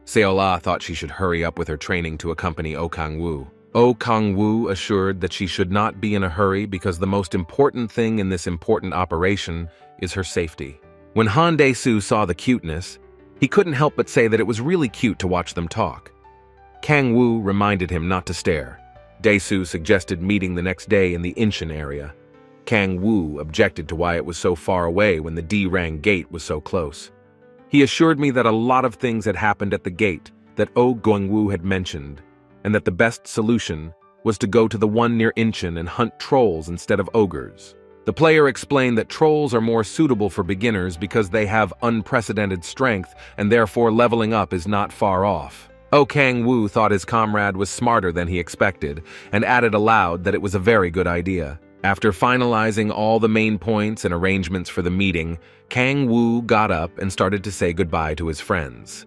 Seol-ah thought she should hurry up with her training to accompany KangWoo. KangWoo assured that she should not be in a hurry because the most important thing in this important operation is her safety. When Han Dae-soo saw the cuteness, he couldn't help but say that it was really cute to watch them talk. KangWoo reminded him not to stare. Dae-soo suggested meeting the next day in the Incheon area. KangWoo objected to why it was so far away when the D-Rang gate was so close. He assured me that a lot of things had happened at the gate that KangWoo had mentioned, and that the best solution was to go to the one near Incheon and hunt trolls instead of ogres. The player explained that trolls are more suitable for beginners because they have unprecedented strength and therefore leveling up is not far off. KangWoo thought his comrade was smarter than he expected and added aloud that it was a very good idea. After finalizing all the main points and arrangements for the meeting, KangWoo got up and started to say goodbye to his friends.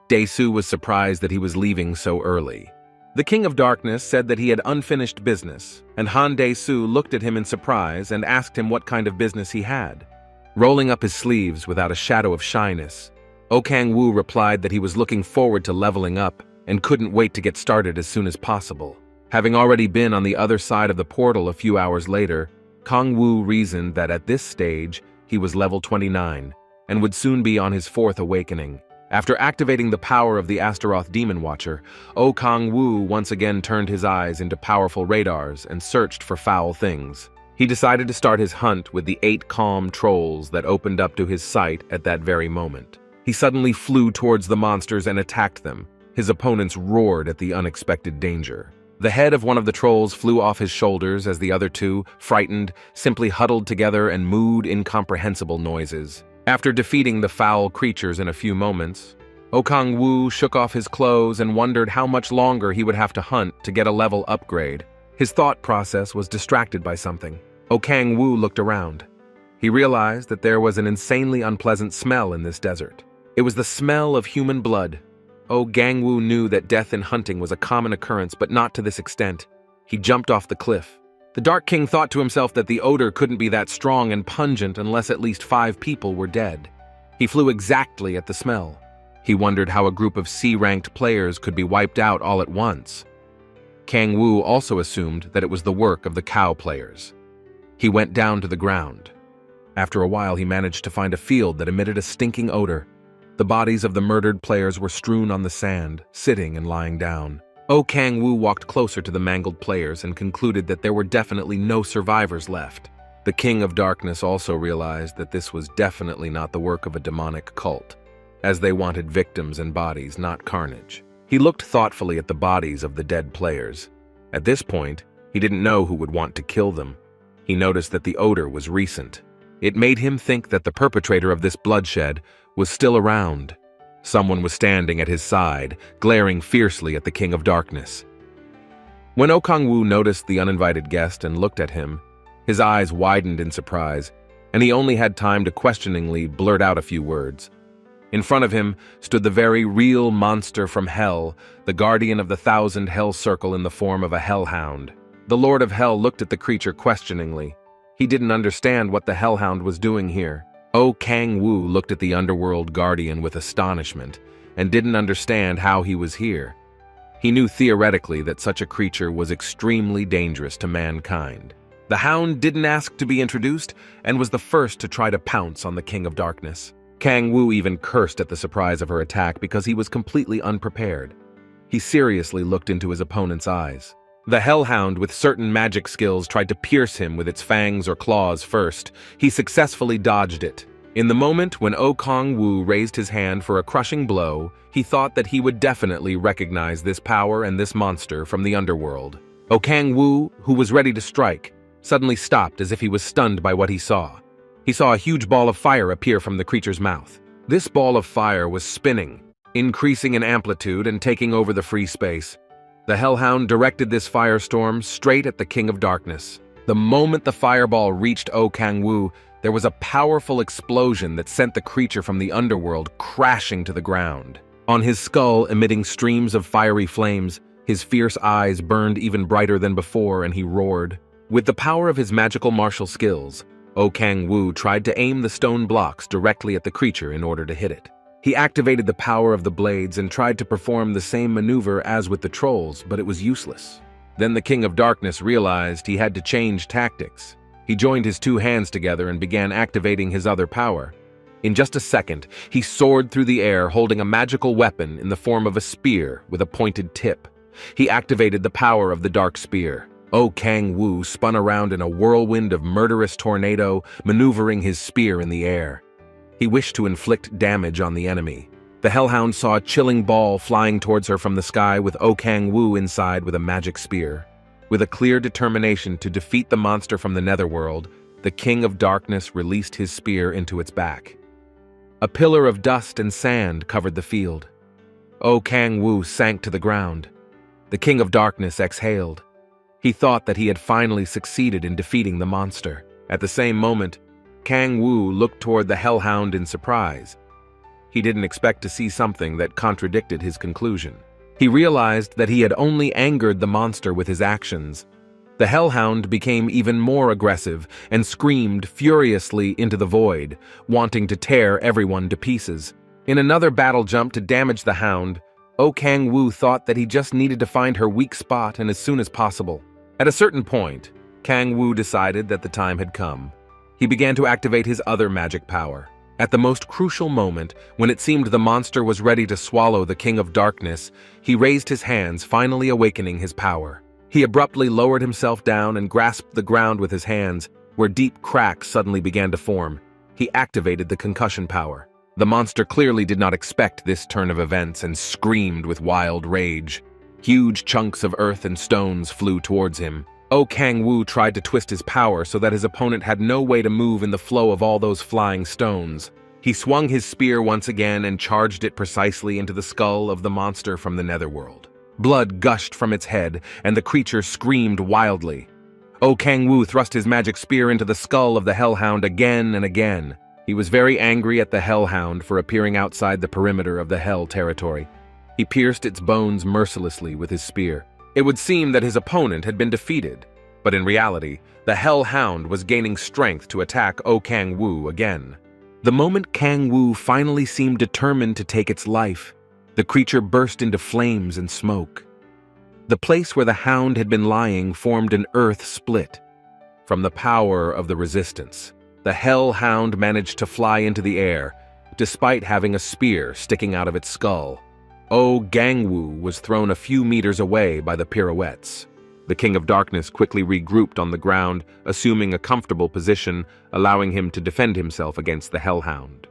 Dae-soo was surprised that he was leaving so early. The King of Darkness said that he had unfinished business, and Han Dae-soo looked at him in surprise and asked him what kind of business he had. Rolling up his sleeves without a shadow of shyness, KangWoo replied that he was looking forward to leveling up and couldn't wait to get started as soon as possible. Having already been on the other side of the portal a few hours later, KangWoo reasoned that at this stage he was level 29 and would soon be on his fourth awakening. After activating the power of the Astaroth Demon Watcher, KangWoo once again turned his eyes into powerful radars and searched for foul things. He decided to start his hunt with the 8 calm trolls that opened up to his sight at that very moment. He suddenly flew towards the monsters and attacked them. His opponents roared at the unexpected danger. The head of one of the trolls flew off his shoulders as the other two, frightened, simply huddled together and mooed incomprehensible noises. After defeating the foul creatures in a few moments, KangWoo shook off his clothes and wondered how much longer he would have to hunt to get a level upgrade. His thought process was distracted by something. KangWoo looked around. He realized that there was an insanely unpleasant smell in this desert. It was the smell of human blood. KangWoo knew that death in hunting was a common occurrence, but not to this extent. He jumped off the cliff. The Dark King thought to himself that the odor couldn't be that strong and pungent unless at least 5 people were dead. He flew exactly at the smell. He wondered how a group of C-ranked players could be wiped out all at once. KangWoo also assumed that it was the work of the cow players. He went down to the ground. After a while, he managed to find a field that emitted a stinking odor. The bodies of the murdered players were strewn on the sand, sitting and lying down. KangWoo walked closer to the mangled players and concluded that there were definitely no survivors left. The King of Darkness also realized that this was definitely not the work of a demonic cult, as they wanted victims and bodies, not carnage. He looked thoughtfully at the bodies of the dead players. At this point, he didn't know who would want to kill them. He noticed that the odor was recent. It made him think that the perpetrator of this bloodshed was still around. Someone was standing at his side, glaring fiercely at the King of Darkness. When KangWoo noticed the uninvited guest and looked at him, his eyes widened in surprise, and he only had time to questioningly blurt out a few words. In front of him stood the very real monster from hell, the guardian of the 1,000 hell circle in the form of a hellhound. The Lord of Hell looked at the creature questioningly. He didn't understand what the hellhound was doing here. KangWoo looked at the underworld guardian with astonishment and didn't understand how he was here. He knew theoretically that such a creature was extremely dangerous to mankind. The hound didn't ask to be introduced and was the first to try to pounce on the King of Darkness. KangWoo even cursed at the surprise of her attack because he was completely unprepared. He seriously looked into his opponent's eyes. The hellhound with certain magic skills tried to pierce him with its fangs or claws first. He successfully dodged it. In the moment when KangWoo raised his hand for a crushing blow, he thought that he would definitely recognize this power and this monster from the underworld. KangWoo, who was ready to strike, suddenly stopped as if he was stunned by what he saw. He saw a huge ball of fire appear from the creature's mouth. This ball of fire was spinning, increasing in amplitude and taking over the free space. The Hellhound directed this firestorm straight at the King of Darkness. The moment the fireball reached KangWoo, there was a powerful explosion that sent the creature from the underworld crashing to the ground. On his skull, emitting streams of fiery flames, his fierce eyes burned even brighter than before, and he roared. With the power of his magical martial skills, KangWoo tried to aim the stone blocks directly at the creature in order to hit it. He activated the power of the blades and tried to perform the same maneuver as with the trolls, but it was useless. Then the King of Darkness realized he had to change tactics. He joined his two hands together and began activating his other power. In just a second, he soared through the air holding a magical weapon in the form of a spear with a pointed tip. He activated the power of the dark spear. KangWoo spun around in a whirlwind of murderous tornado, maneuvering his spear in the air. He wished to inflict damage on the enemy. The Hellhound saw a chilling ball flying towards her from the sky with KangWoo inside with a magic spear. With a clear determination to defeat the monster from the netherworld, the King of Darkness released his spear into its back. A pillar of dust and sand covered the field. KangWoo sank to the ground. The King of Darkness exhaled. He thought that he had finally succeeded in defeating the monster. At the same moment, KangWoo looked toward the Hellhound in surprise. He didn't expect to see something that contradicted his conclusion. He realized that he had only angered the monster with his actions. The Hellhound became even more aggressive and screamed furiously into the void, wanting to tear everyone to pieces. In another battle jump to damage the Hound, KangWoo thought that he just needed to find her weak spot and as soon as possible. At a certain point, KangWoo decided that the time had come. He began to activate his other magic power. At the most crucial moment, when it seemed the monster was ready to swallow the King of Darkness, he raised his hands, finally awakening his power. He abruptly lowered himself down and grasped the ground with his hands, where deep cracks suddenly began to form. He activated the concussion power. The monster clearly did not expect this turn of events and screamed with wild rage. Huge chunks of earth and stones flew towards him. KangWoo tried to twist his power so that his opponent had no way to move in the flow of all those flying stones. He swung his spear once again and charged it precisely into the skull of the monster from the netherworld. Blood gushed from its head, and the creature screamed wildly. KangWoo thrust his magic spear into the skull of the Hellhound again and again. He was very angry at the Hellhound for appearing outside the perimeter of the Hell territory. He pierced its bones mercilessly with his spear. It would seem that his opponent had been defeated, but in reality, the Hellhound was gaining strength to attack KangWoo again. The moment KangWoo finally seemed determined to take its life, the creature burst into flames and smoke. The place where the Hound had been lying formed an earth split. From the power of the resistance, the Hellhound managed to fly into the air, despite having a spear sticking out of its skull. KangWoo was thrown a few meters away by the pirouettes. The King of Darkness quickly regrouped on the ground, assuming a comfortable position, allowing him to defend himself against the Hellhound.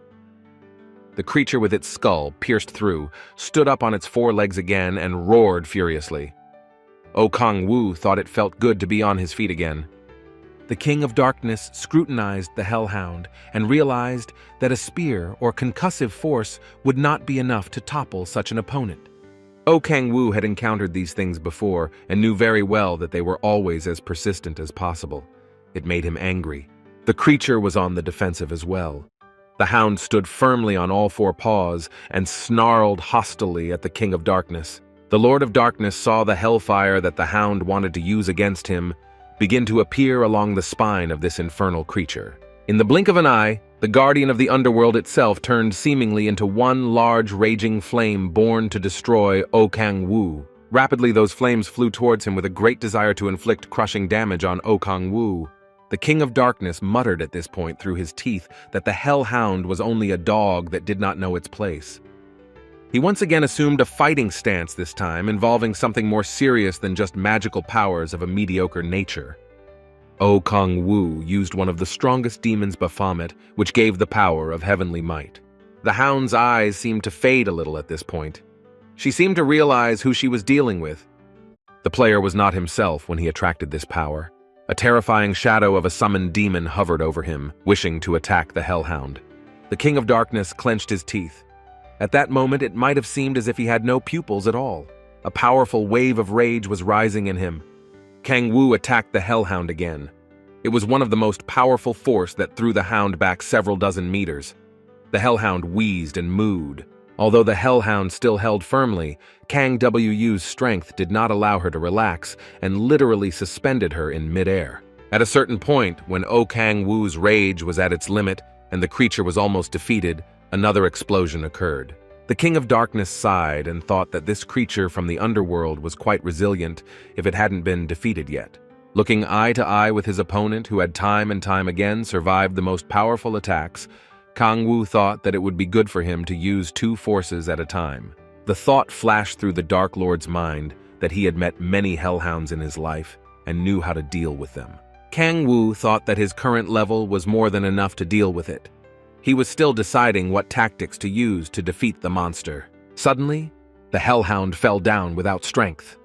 The creature with its skull pierced through, stood up on its four legs again, and roared furiously. KangWoo thought it felt good to be on his feet again. The King of Darkness scrutinized the Hellhound and realized that a spear or concussive force would not be enough to topple such an opponent. KangWoo had encountered these things before and knew very well that they were always as persistent as possible. It made him angry. The creature was on the defensive as well. The Hound stood firmly on all four paws and snarled hostilely at the King of Darkness. The Lord of Darkness saw the hellfire that the Hound wanted to use against him begin to appear along the spine of this infernal creature. In the blink of an eye, the guardian of the underworld itself turned seemingly into one large raging flame born to destroy KangWoo. Rapidly, those flames flew towards him with a great desire to inflict crushing damage on KangWoo. The King of Darkness muttered at this point through his teeth that the Hellhound was only a dog that did not know its place. He once again assumed a fighting stance this time, involving something more serious than just magical powers of a mediocre nature. KangWoo used one of the strongest demons Baphomet, which gave the power of heavenly might. The hound's eyes seemed to fade a little at this point. She seemed to realize who she was dealing with. The player was not himself when he attracted this power. A terrifying shadow of a summoned demon hovered over him, wishing to attack the Hellhound. The King of Darkness clenched his teeth. At that moment, it might have seemed as if he had no pupils at all. A powerful wave of rage was rising in him. KangWoo attacked the Hellhound again. It was one of the most powerful force that threw the hound back several dozen meters. The Hellhound wheezed and mooed. Although the Hellhound still held firmly, KangWoo's strength did not allow her to relax and literally suspended her in midair. At a certain point, when KangWoo's rage was at its limit and the creature was almost defeated, another explosion occurred. The King of Darkness sighed and thought that this creature from the underworld was quite resilient if it hadn't been defeated yet. Looking eye to eye with his opponent, who had time and time again survived the most powerful attacks, KangWoo thought that it would be good for him to use two forces at a time. The thought flashed through the Dark Lord's mind that he had met many Hellhounds in his life and knew how to deal with them. KangWoo thought that his current level was more than enough to deal with it. He was still deciding what tactics to use to defeat the monster. Suddenly, the Hellhound fell down without strength.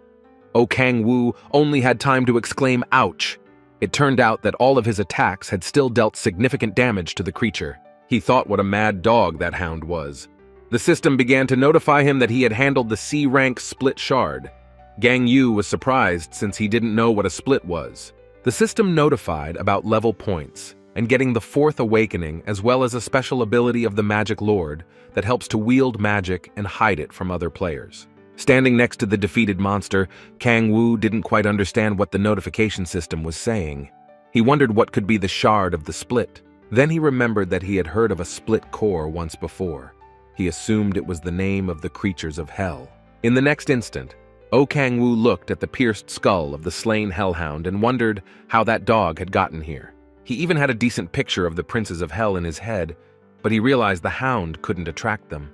KangWoo only had time to exclaim, "Ouch!" It turned out that all of his attacks had still dealt significant damage to the creature. He thought what a mad dog that hound was. The system began to notify him that he had handled the C-rank split shard. KangWoo was surprised since he didn't know what a split was. The system notified about level points and getting the fourth awakening, as well as a special ability of the Magic Lord that helps to wield magic and hide it from other players. Standing next to the defeated monster, KangWoo didn't quite understand what the notification system was saying. He wondered what could be the shard of the split. Then he remembered that he had heard of a split core once before. He assumed it was the name of the creatures of hell. In the next instant, KangWoo looked at the pierced skull of the slain Hellhound and wondered how that dog had gotten here. He even had a decent picture of the princes of hell in his head, but he realized the hound couldn't attract them.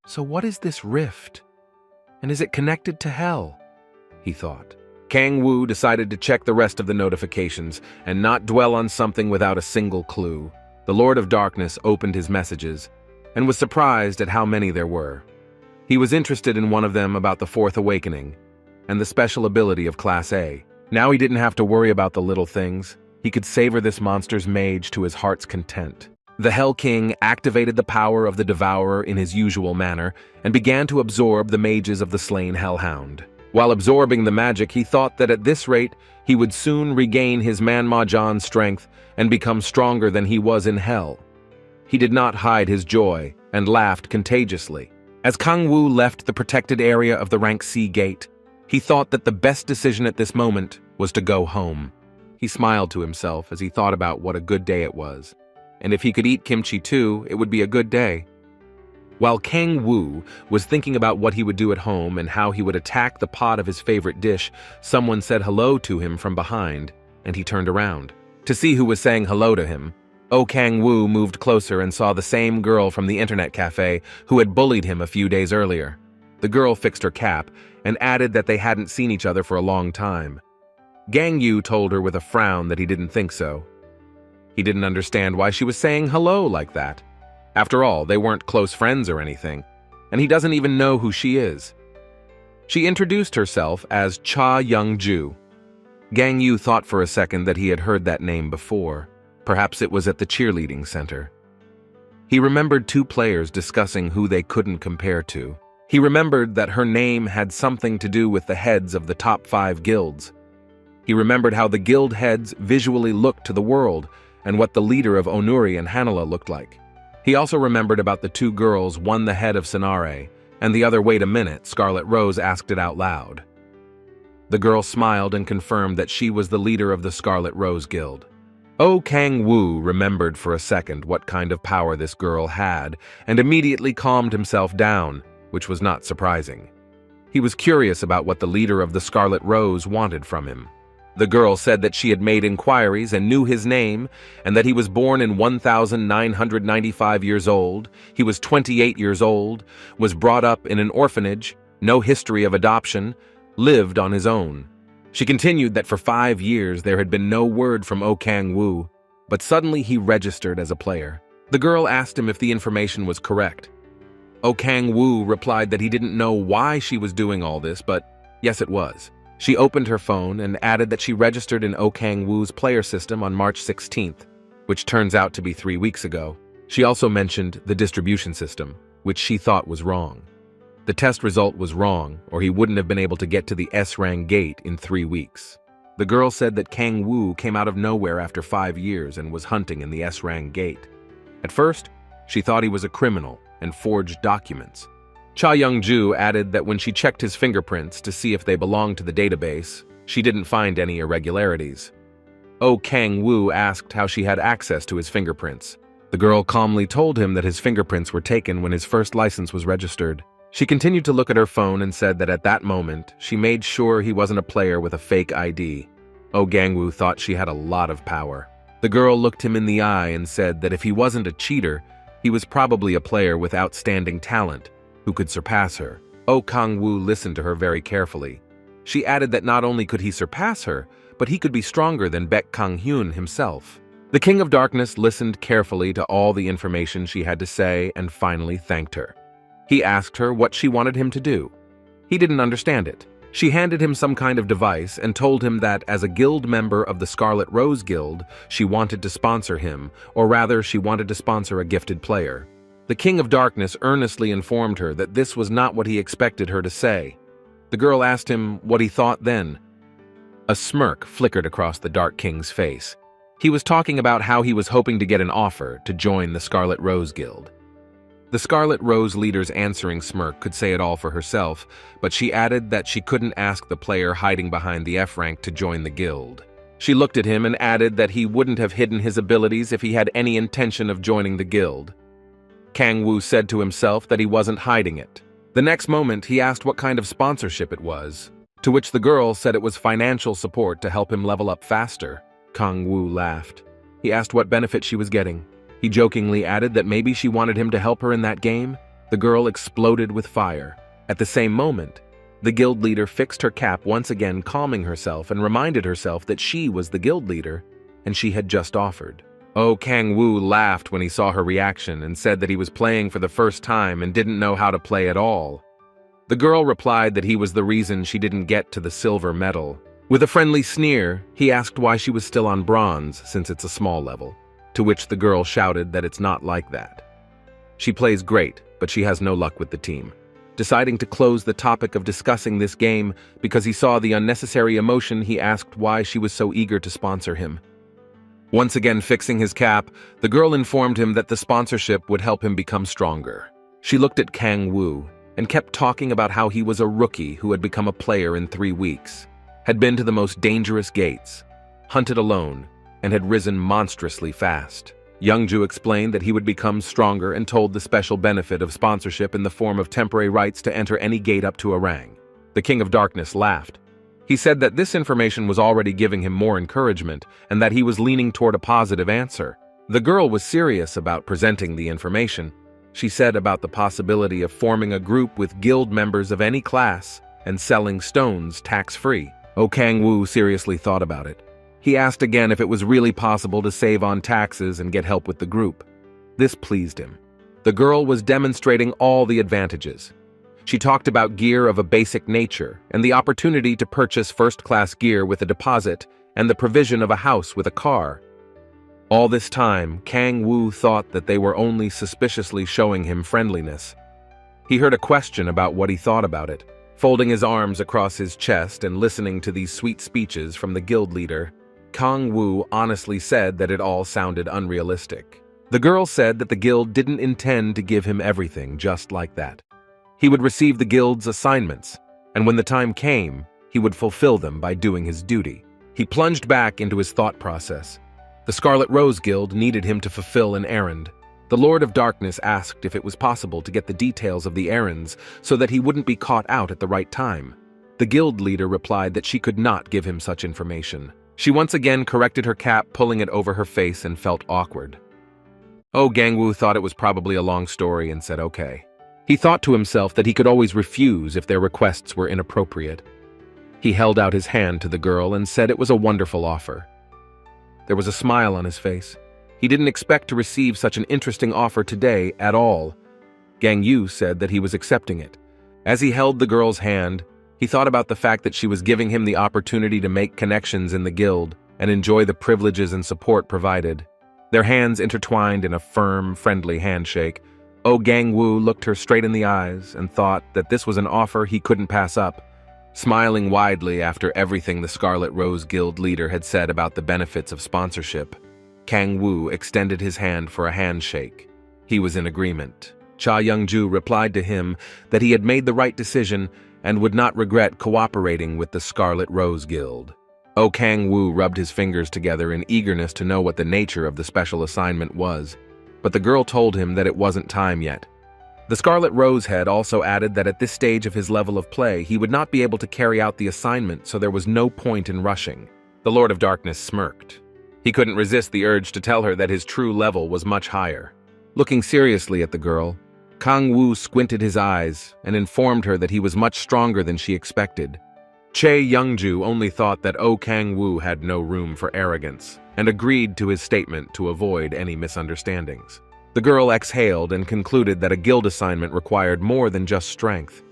So what is this rift? And is it connected to hell? He thought. KangWoo decided to check the rest of the notifications and not dwell on something without a single clue. The Lord of Darkness opened his messages and was surprised at how many there were. He was interested in one of them about the fourth awakening and the special ability of Class A. Now he didn't have to worry about the little things. He could savor this monster's mage to his heart's content. The Hell King activated the power of the Devourer in his usual manner and began to absorb the mages of the slain Hellhound. While absorbing the magic, he thought that at this rate, he would soon regain his manhwa strength and become stronger than he was in hell. He did not hide his joy and laughed contagiously. As KangWoo left the protected area of the Rank C gate, he thought that the best decision at this moment was to go home. He smiled to himself as he thought about what a good day it was. And if he could eat kimchi too, it would be a good day. While KangWoo was thinking about what he would do at home and how he would attack the pot of his favorite dish, someone said hello to him from behind, and he turned around. To see who was saying hello to him, KangWoo moved closer and saw the same girl from the internet cafe who had bullied him a few days earlier. The girl fixed her cap and added that they hadn't seen each other for a long time. KangWoo told her with a frown that he didn't think so. He didn't understand why she was saying hello like that. After all, they weren't close friends or anything, and he doesn't even know who she is. She introduced herself as Cha Young-ju. KangWoo thought for a second that he had heard that name before. Perhaps it was at the cheerleading center. He remembered two players discussing who they couldn't compare to. He remembered that her name had something to do with the heads of the top 5 guilds. He remembered how the guild heads visually looked to the world and what the leader of Onuri and Hanala looked like. He also remembered about the two girls, one the head of Sonare, and the other wait a minute, Scarlet Rose asked it out loud. The girl smiled and confirmed that she was the leader of the Scarlet Rose Guild. KangWoo remembered for a second what kind of power this girl had and immediately calmed himself down, which was not surprising. He was curious about what the leader of the Scarlet Rose wanted from him. The girl said that she had made inquiries and knew his name, and that he was born in 1995 years old, he was 28 years old, was brought up in an orphanage, no history of adoption, lived on his own. She continued that for 5 years there had been no word from KangWoo, but suddenly he registered as a player. The girl asked him if the information was correct. KangWoo replied that he didn't know why she was doing all this, but yes, it was. She opened her phone and added that she registered in KangWoo's player system on March 16th, which turns out to be 3 weeks ago. She also mentioned the distribution system, which she thought was wrong. The test result was wrong, or he wouldn't have been able to get to the S-Rang gate in 3 weeks. The girl said that KangWoo came out of nowhere after 5 years and was hunting in the S-Rang gate. At first, she thought he was a criminal and forged documents. Cha Young-ju added that when she checked his fingerprints to see if they belonged to the database, she didn't find any irregularities. KangWoo asked how she had access to his fingerprints. The girl calmly told him that his fingerprints were taken when his first license was registered. She continued to look at her phone and said that at that moment, she made sure he wasn't a player with a fake ID. KangWoo thought she had a lot of power. The girl looked him in the eye and said that if he wasn't a cheater, he was probably a player with outstanding talent who could surpass her. KangWoo listened to her very carefully. She added that not only could he surpass her, but he could be stronger than Baek Kang-hyun himself. The King of Darkness listened carefully to all the information she had to say and finally thanked her. He asked her what she wanted him to do. He didn't understand it. She handed him some kind of device and told him that as a guild member of the Scarlet Rose Guild, she wanted to sponsor him, or rather, she wanted to sponsor a gifted player. The King of Darkness earnestly informed her that this was not what he expected her to say. The girl asked him what he thought then. A smirk flickered across the Dark King's face. He was talking about how he was hoping to get an offer to join the Scarlet Rose Guild. The Scarlet Rose leader's answering smirk could say it all for herself, but she added that she couldn't ask the player hiding behind the F rank to join the guild. She looked at him and added that he wouldn't have hidden his abilities if he had any intention of joining the guild. KangWoo said to himself that he wasn't hiding it. The next moment, he asked what kind of sponsorship it was, to which the girl said it was financial support to help him level up faster. KangWoo laughed. He asked what benefit she was getting. He jokingly added that maybe she wanted him to help her in that game. The girl exploded with fire. At the same moment, the guild leader fixed her cap once again, calming herself and reminded herself that she was the guild leader and she had just offered. KangWoo laughed when he saw her reaction and said that he was playing for the first time and didn't know how to play at all. The girl replied that he was the reason she didn't get to the silver medal. With a friendly sneer, he asked why she was still on bronze since it's a small level, to which the girl shouted that it's not like that. She plays great, but she has no luck with the team. Deciding to close the topic of discussing this game because he saw the unnecessary emotion, he asked why she was so eager to sponsor him. Once again fixing his cap, the girl informed him that the sponsorship would help him become stronger. She looked at KangWoo and kept talking about how he was a rookie who had become a player in 3 weeks, had been to the most dangerous gates, hunted alone, and had risen monstrously fast. Youngju explained that he would become stronger and told the special benefit of sponsorship in the form of temporary rights to enter any gate up to a rang. The King of Darkness laughed. He said that this information was already giving him more encouragement and that he was leaning toward a positive answer. The girl was serious about presenting the information. She said about the possibility of forming a group with guild members of any class and selling stones tax-free. KangWoo seriously thought about it. He asked again if it was really possible to save on taxes and get help with the group. This pleased him. The girl was demonstrating all the advantages. She talked about gear of a basic nature and the opportunity to purchase first-class gear with a deposit and the provision of a house with a car. All this time, KangWoo thought that they were only suspiciously showing him friendliness. He heard a question about what he thought about it, folding his arms across his chest and listening to these sweet speeches from the guild leader. KangWoo honestly said that it all sounded unrealistic. The girl said that the guild didn't intend to give him everything just like that. He would receive the guild's assignments, and when the time came, he would fulfill them by doing his duty. He plunged back into his thought process. The Scarlet Rose Guild needed him to fulfill an errand. The Lord of Darkness asked if it was possible to get the details of the errands so that he wouldn't be caught out at the right time. The guild leader replied that she could not give him such information. She once again corrected her cap, pulling it over her face, and felt awkward. KangWoo thought it was probably a long story and said okay. He thought to himself that he could always refuse if their requests were inappropriate. He held out his hand to the girl and said it was a wonderful offer. There was a smile on his face. He didn't expect to receive such an interesting offer today at all. KangWoo said that he was accepting it. As he held the girl's hand, he thought about the fact that she was giving him the opportunity to make connections in the guild and enjoy the privileges and support provided. Their hands intertwined in a firm, friendly handshake. KangWoo looked her straight in the eyes and thought that this was an offer he couldn't pass up. Smiling widely after everything the Scarlet Rose Guild leader had said about the benefits of sponsorship, KangWoo extended his hand for a handshake. He was in agreement. Cha Youngju replied to him that he had made the right decision and would not regret cooperating with the Scarlet Rose Guild. KangWoo rubbed his fingers together in eagerness to know what the nature of the special assignment was, but the girl told him that it wasn't time yet. The Scarlet Rose Head also added that at this stage of his level of play, he would not be able to carry out the assignment, so there was no point in rushing. The Lord of Darkness smirked. He couldn't resist the urge to tell her that his true level was much higher. Looking seriously at the girl, KangWoo squinted his eyes and informed her that he was much stronger than she expected. Chae Youngju only thought that KangWoo had no room for arrogance and agreed to his statement to avoid any misunderstandings. The girl exhaled and concluded that a guild assignment required more than just strength.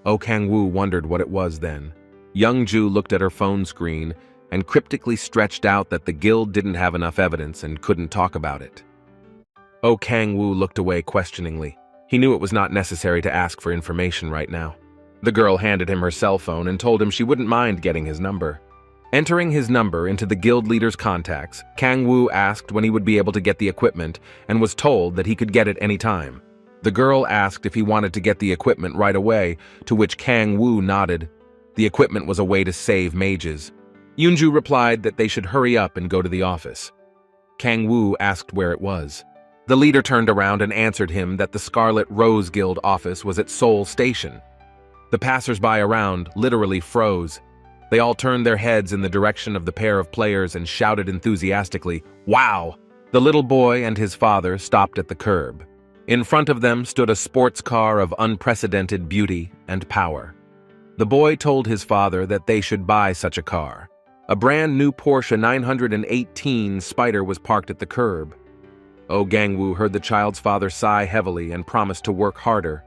KangWoo wondered what it was then. Youngju looked at her phone screen and cryptically stretched out that the guild didn't have enough evidence and couldn't talk about it. KangWoo looked away questioningly. He knew it was not necessary to ask for information right now. The girl handed him her cell phone and told him she wouldn't mind getting his number. Entering his number into the guild leader's contacts, KangWoo asked when he would be able to get the equipment and was told that he could get it any time. The girl asked if he wanted to get the equipment right away, to which KangWoo nodded. The equipment was a way to save mages. Youngju replied that they should hurry up and go to the office. KangWoo asked where it was. The leader turned around and answered him that the Scarlet Rose Guild office was at Seoul Station. The passers-by around literally froze. They all turned their heads in the direction of the pair of players and shouted enthusiastically, "Wow!" The little boy and his father stopped at the curb. In front of them stood a sports car of unprecedented beauty and power. The boy told his father that they should buy such a car. A brand new Porsche 918 Spider was parked at the curb. KangWoo heard the child's father sigh heavily and promised to work harder.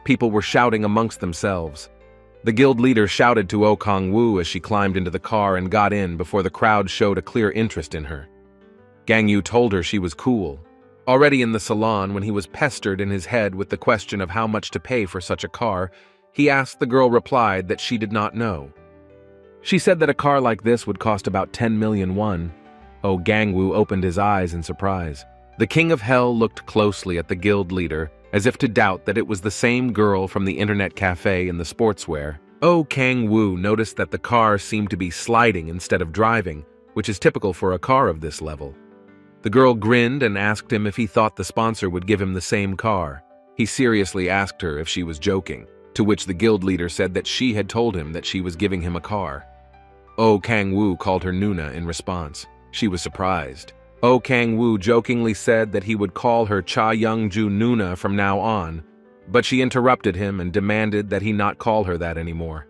People were shouting amongst themselves. The guild leader shouted to KangWoo as she climbed into the car and got in before the crowd showed a clear interest in her. KangWoo told her she was cool. Already in the salon, when he was pestered in his head with the question of how much to pay for such a car, he asked. The girl replied that she did not know. She said that a car like this would cost about 10 million won. KangWoo opened his eyes in surprise. The King of Hell looked closely at the guild leader, as if to doubt that it was the same girl from the internet cafe in the sportswear. KangWoo noticed that the car seemed to be sliding instead of driving, which is typical for a car of this level. The girl grinned and asked him if he thought the sponsor would give him the same car. He seriously asked her if she was joking, to which the guild leader said that she had told him that she was giving him a car. KangWoo called her Nuna in response. She was surprised. KangWoo jokingly said that he would call her Cha Youngju Nuna from now on, but she interrupted him and demanded that he not call her that anymore.